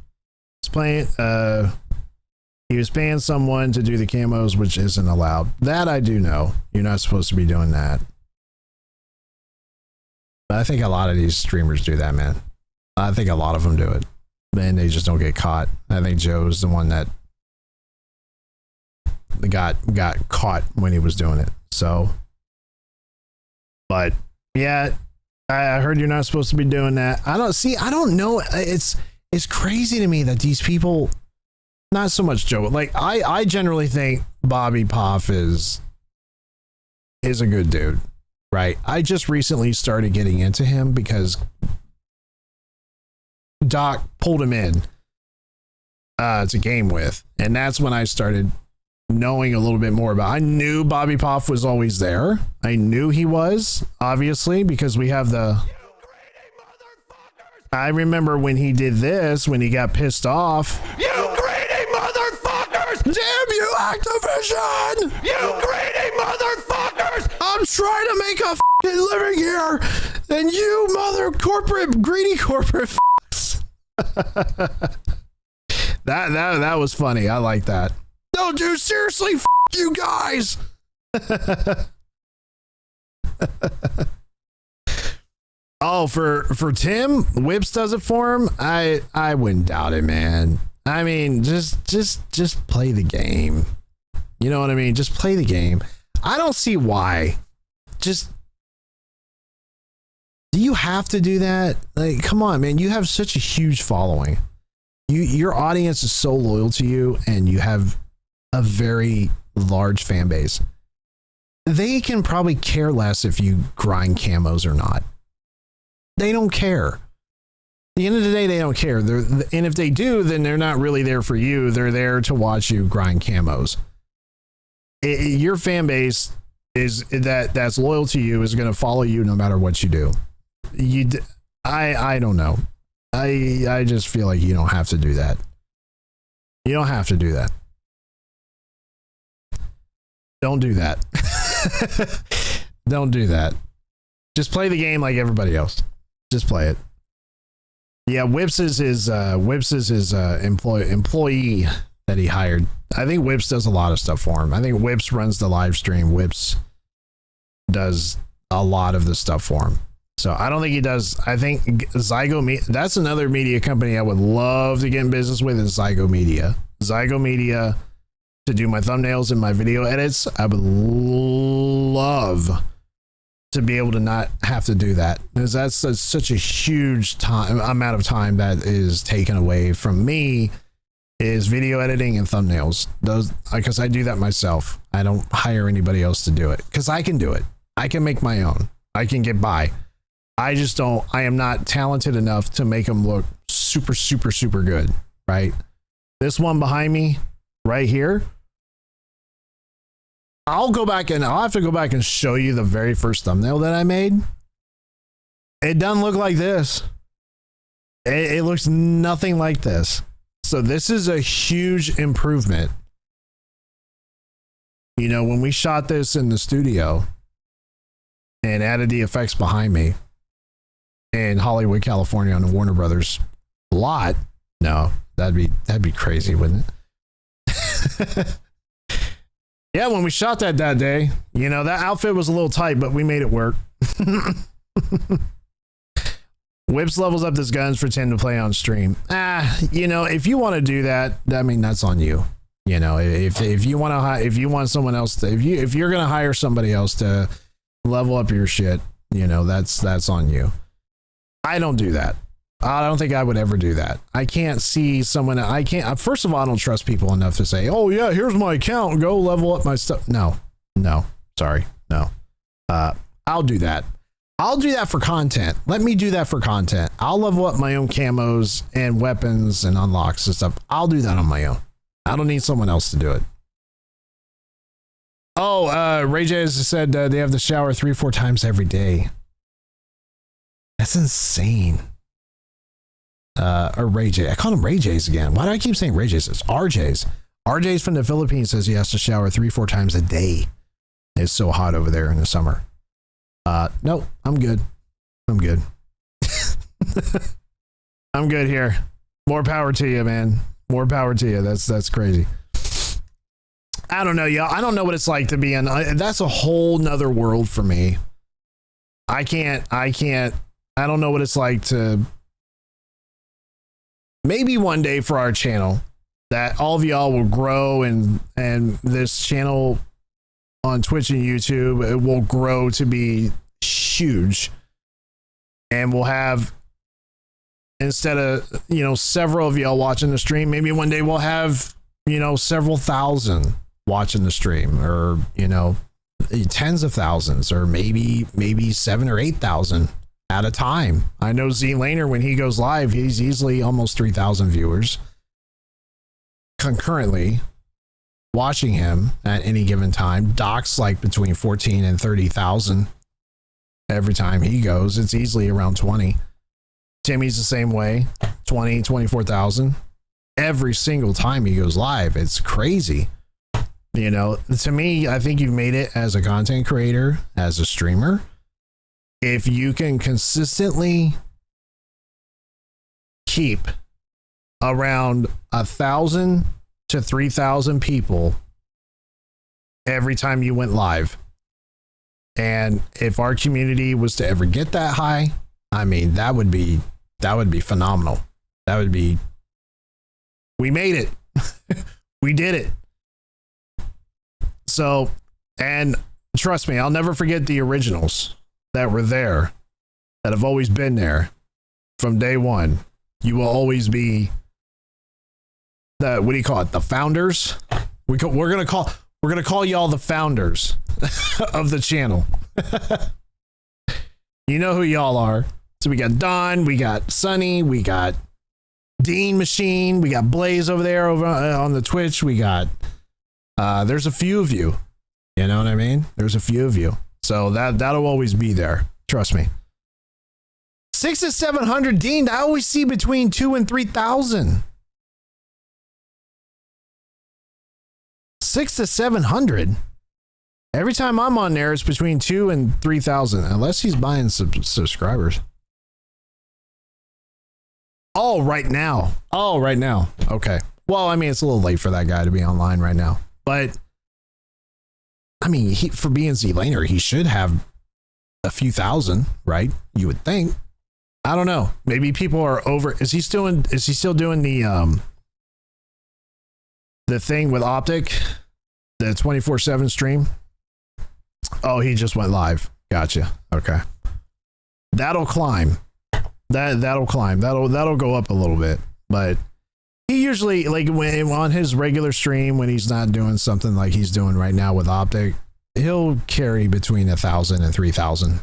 He was paying someone to do the camos, which isn't allowed. That I do know. You're not supposed to be doing that. But I think a lot of these streamers do that, man. I think a lot of them do it. And they just don't get caught. I think Joe's the one that got caught when he was doing it. So, but yeah, I heard you're not supposed to be doing that. I don't know. It's crazy to me that these people, not so much Joe, like I generally think Bobby Poff is a good dude, right? I just recently started getting into him because Doc pulled him in to game with, and that's when I started knowing a little bit more about. I knew Bobby Poff was always there. I knew he was, obviously, because we have the. I remember when he did this, when he got pissed off. You greedy motherfuckers! Damn you, Activision! You greedy motherfuckers! I'm trying to make a fucking living here, and you greedy corporate fucks. that was funny. I like that. No, dude, seriously, you guys. Oh, for Tim, Whips does it for him. I wouldn't doubt it, man. I mean, just play the game. You know what I mean? Just play the game. I don't see why. Just, do you have to do that? Like, come on, man. You have such a huge following. Your audience is so loyal to you, and you have a very large fan base. They can probably care less if you grind camos or not. They don't care. At the end of the day, they don't care. And if they do, then they're not really there for you. They're there to watch you grind camos. Your fan base that's loyal to you is going to follow you no matter what you do. I don't know. I just feel like you don't have to do that. You don't have to do that. Don't do that. Don't do that. Just play the game like everybody else. Just play it. Yeah, Whips is his employee that he hired. I think Whips does a lot of stuff for him. I think Whips runs the live stream. Whips does a lot of the stuff for him. So I don't think he does. I think Zygo Media, that's another media company I would love to get in business with, is Zygo Media. Zygo Media to do my thumbnails and my video edits. I would love to be able to not have to do that, because that's such a huge amount of time that is taken away from me, is video editing and thumbnails. Those, because I do that myself. I don't hire anybody else to do it, because I can do it. I can make my own. I can get by. I am not talented enough to make them look super, super, super good, right? This one behind me right here, I'll have to go back and show you the very first thumbnail that I made. It doesn't look like this. It looks nothing like this. So this is a huge improvement. You know, when we shot this in the studio and added the effects behind me in Hollywood, California on the Warner Brothers lot, no, that'd be crazy, wouldn't it? Yeah, when we shot that day, you know, that outfit was a little tight, but we made it work. Whips levels up his guns for 10 to play on stream. You know, if you want to do that, I mean, that's on you. You know, if you want someone else to, if you're gonna hire somebody else to level up your shit, you know, that's on you. I don't do that. I don't think I would ever do that. I can't see someone. I can't. First of all, I don't trust people enough to say, "Oh yeah, here's my account. Go level up my stuff." No, sorry, no. I'll do that. I'll do that for content. Let me do that for content. I'll level up my own camos and weapons and unlocks and stuff. I'll do that on my own. I don't need someone else to do it. Oh, Ray J has said they have to shower 3-4 times every day. That's insane. Or Ray J. I call him Ray J's again. Why do I keep saying Ray J's? It's RJ's. RJ's from the Philippines says he has to shower 3-4 times a day. It's so hot over there in the summer. No, I'm good. I'm good. I'm good here. More power to you, man. More power to you. That's crazy. I don't know, y'all. I don't know what it's like to be in. That's a whole nother world for me. I don't know what it's like to. Maybe one day for our channel that all of y'all will grow and this channel on Twitch and YouTube, it will grow to be huge. And we'll have, instead of, you know, several of y'all watching the stream, maybe one day we'll have, you know, several thousand watching the stream, or, you know, tens of thousands, or maybe 7,000 or 8,000 at a time. I know Z Laner, when he goes live, he's easily almost 3,000 viewers concurrently watching him at any given time. Doc's like between 14 and 30,000 every time he goes. It's easily around 20. Timmy's the same way, 20, 24,000 every single time he goes live. It's crazy. You know, to me, I think you've made it as a content creator, as a streamer. If you can consistently keep around 1,000 to 3,000 people every time you went live, and if our community was to ever get that high, I mean, that would be phenomenal. That would be, we made it. We did it. So, and trust me, I'll never forget the originals that were there, that have always been there from day one. You will always be the, what do you call it? The founders. We're gonna call y'all the founders of the channel. You know who y'all are. So we got Don, we got Sunny, we got Dean Machine, we got Blaze over there over on the Twitch. We got there's a few of you. You know what I mean? There's a few of you. So that'll always be there. Trust me. 600 to 700, Dean. I always see between 2,000 and 3,000. 600 to 700. Every time I'm on there, it's between 2,000 and 3,000, unless he's buying subscribers. Oh, right now. Oh, right now. Okay. Well, I mean, it's a little late for that guy to be online right now, but I mean, for being Z Laner, he should have a few thousand, right? You would think. I don't know. Maybe people are over. Is he still doing the thing with Optic, the 24/7 stream? Oh, he just went live. Gotcha. Okay. That'll climb. That'll climb. That'll go up a little bit, but he usually, like, when on his regular stream, when he's not doing something like he's doing right now with Optic, he'll carry between 1,000 and 3,000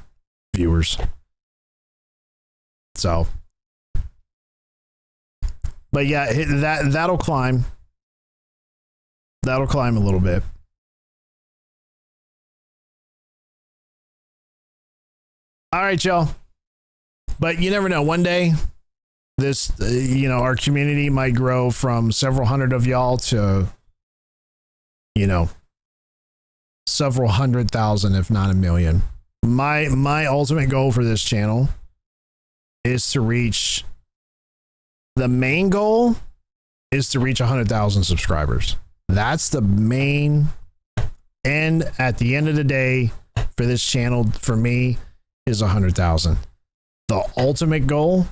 viewers. So, but yeah, that'll climb. That'll climb a little bit. All right, y'all. But you never know. One day, this, you know, our community might grow from several hundred of y'all to, you know, several 100,000, if not a million. My ultimate goal for this channel is to reach, the main goal is to reach 100,000 subscribers. That's the main end. At the end of the day, for this channel, for me, is 100,000. The ultimate goal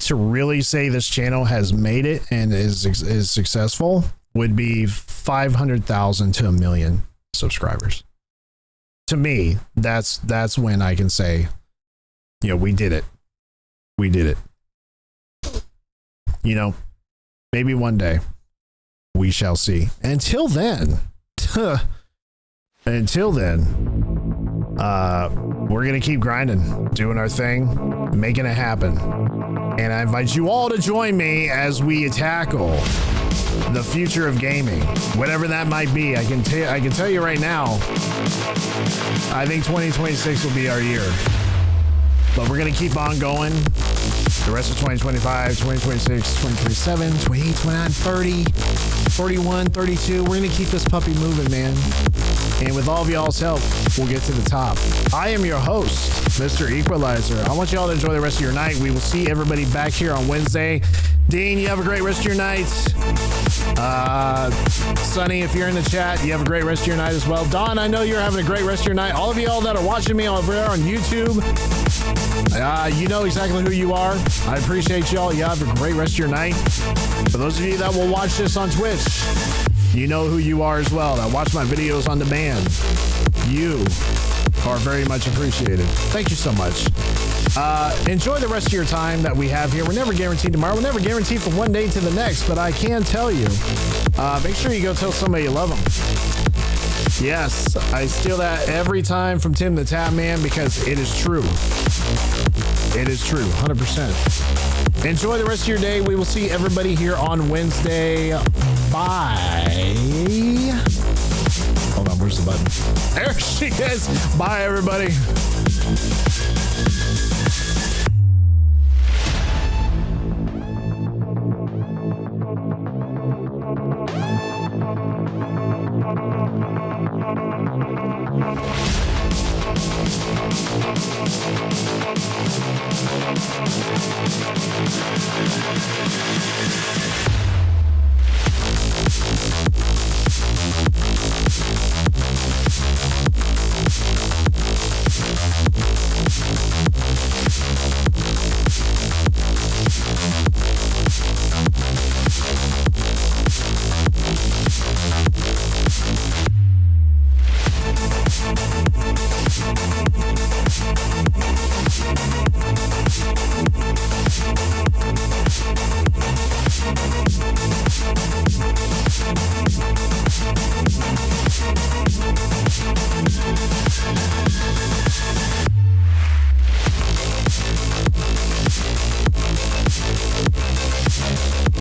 to really say this channel has made it and is successful would be 500,000 to 1 million subscribers. To me, that's when I can say, you know, we did it. We did it. You know, maybe one day we shall see. Until then, we're going to keep grinding, doing our thing, making it happen. And I invite you all to join me as we tackle the future of gaming, whatever that might be. I can tell you right now, I think 2026 will be our year. But we're going to keep on going. The rest of 2025, 2026, 2027, 28, 29, 30, 41, 32. We're going to keep this puppy moving, man. And with all of y'all's help, we'll get to the top. I am your host, Mr. Equalizer. I want y'all to enjoy the rest of your night. We will see everybody back here on Wednesday. Dean, you have a great rest of your night. Sonny, if you're in the chat, you have a great rest of your night as well. Don, I know you're having a great rest of your night. All of y'all that are watching me over there on YouTube, you know exactly who you are. I appreciate y'all. You have a great rest of your night. For those of you that will watch this on Twitch, you know who you are as well. That watch my videos on demand. You are very much appreciated. Thank you so much. Enjoy the rest of your time that we have here. We're never guaranteed tomorrow. We're never guaranteed from one day to the next, but I can tell you, make sure you go tell somebody you love them. Yes, I steal that every time from Tim the Tap Man because it is true. It is true, 100%. Enjoy the rest of your day. We will see everybody here on Wednesday. Bye. Hold on, where's the button? There she is. Bye, everybody.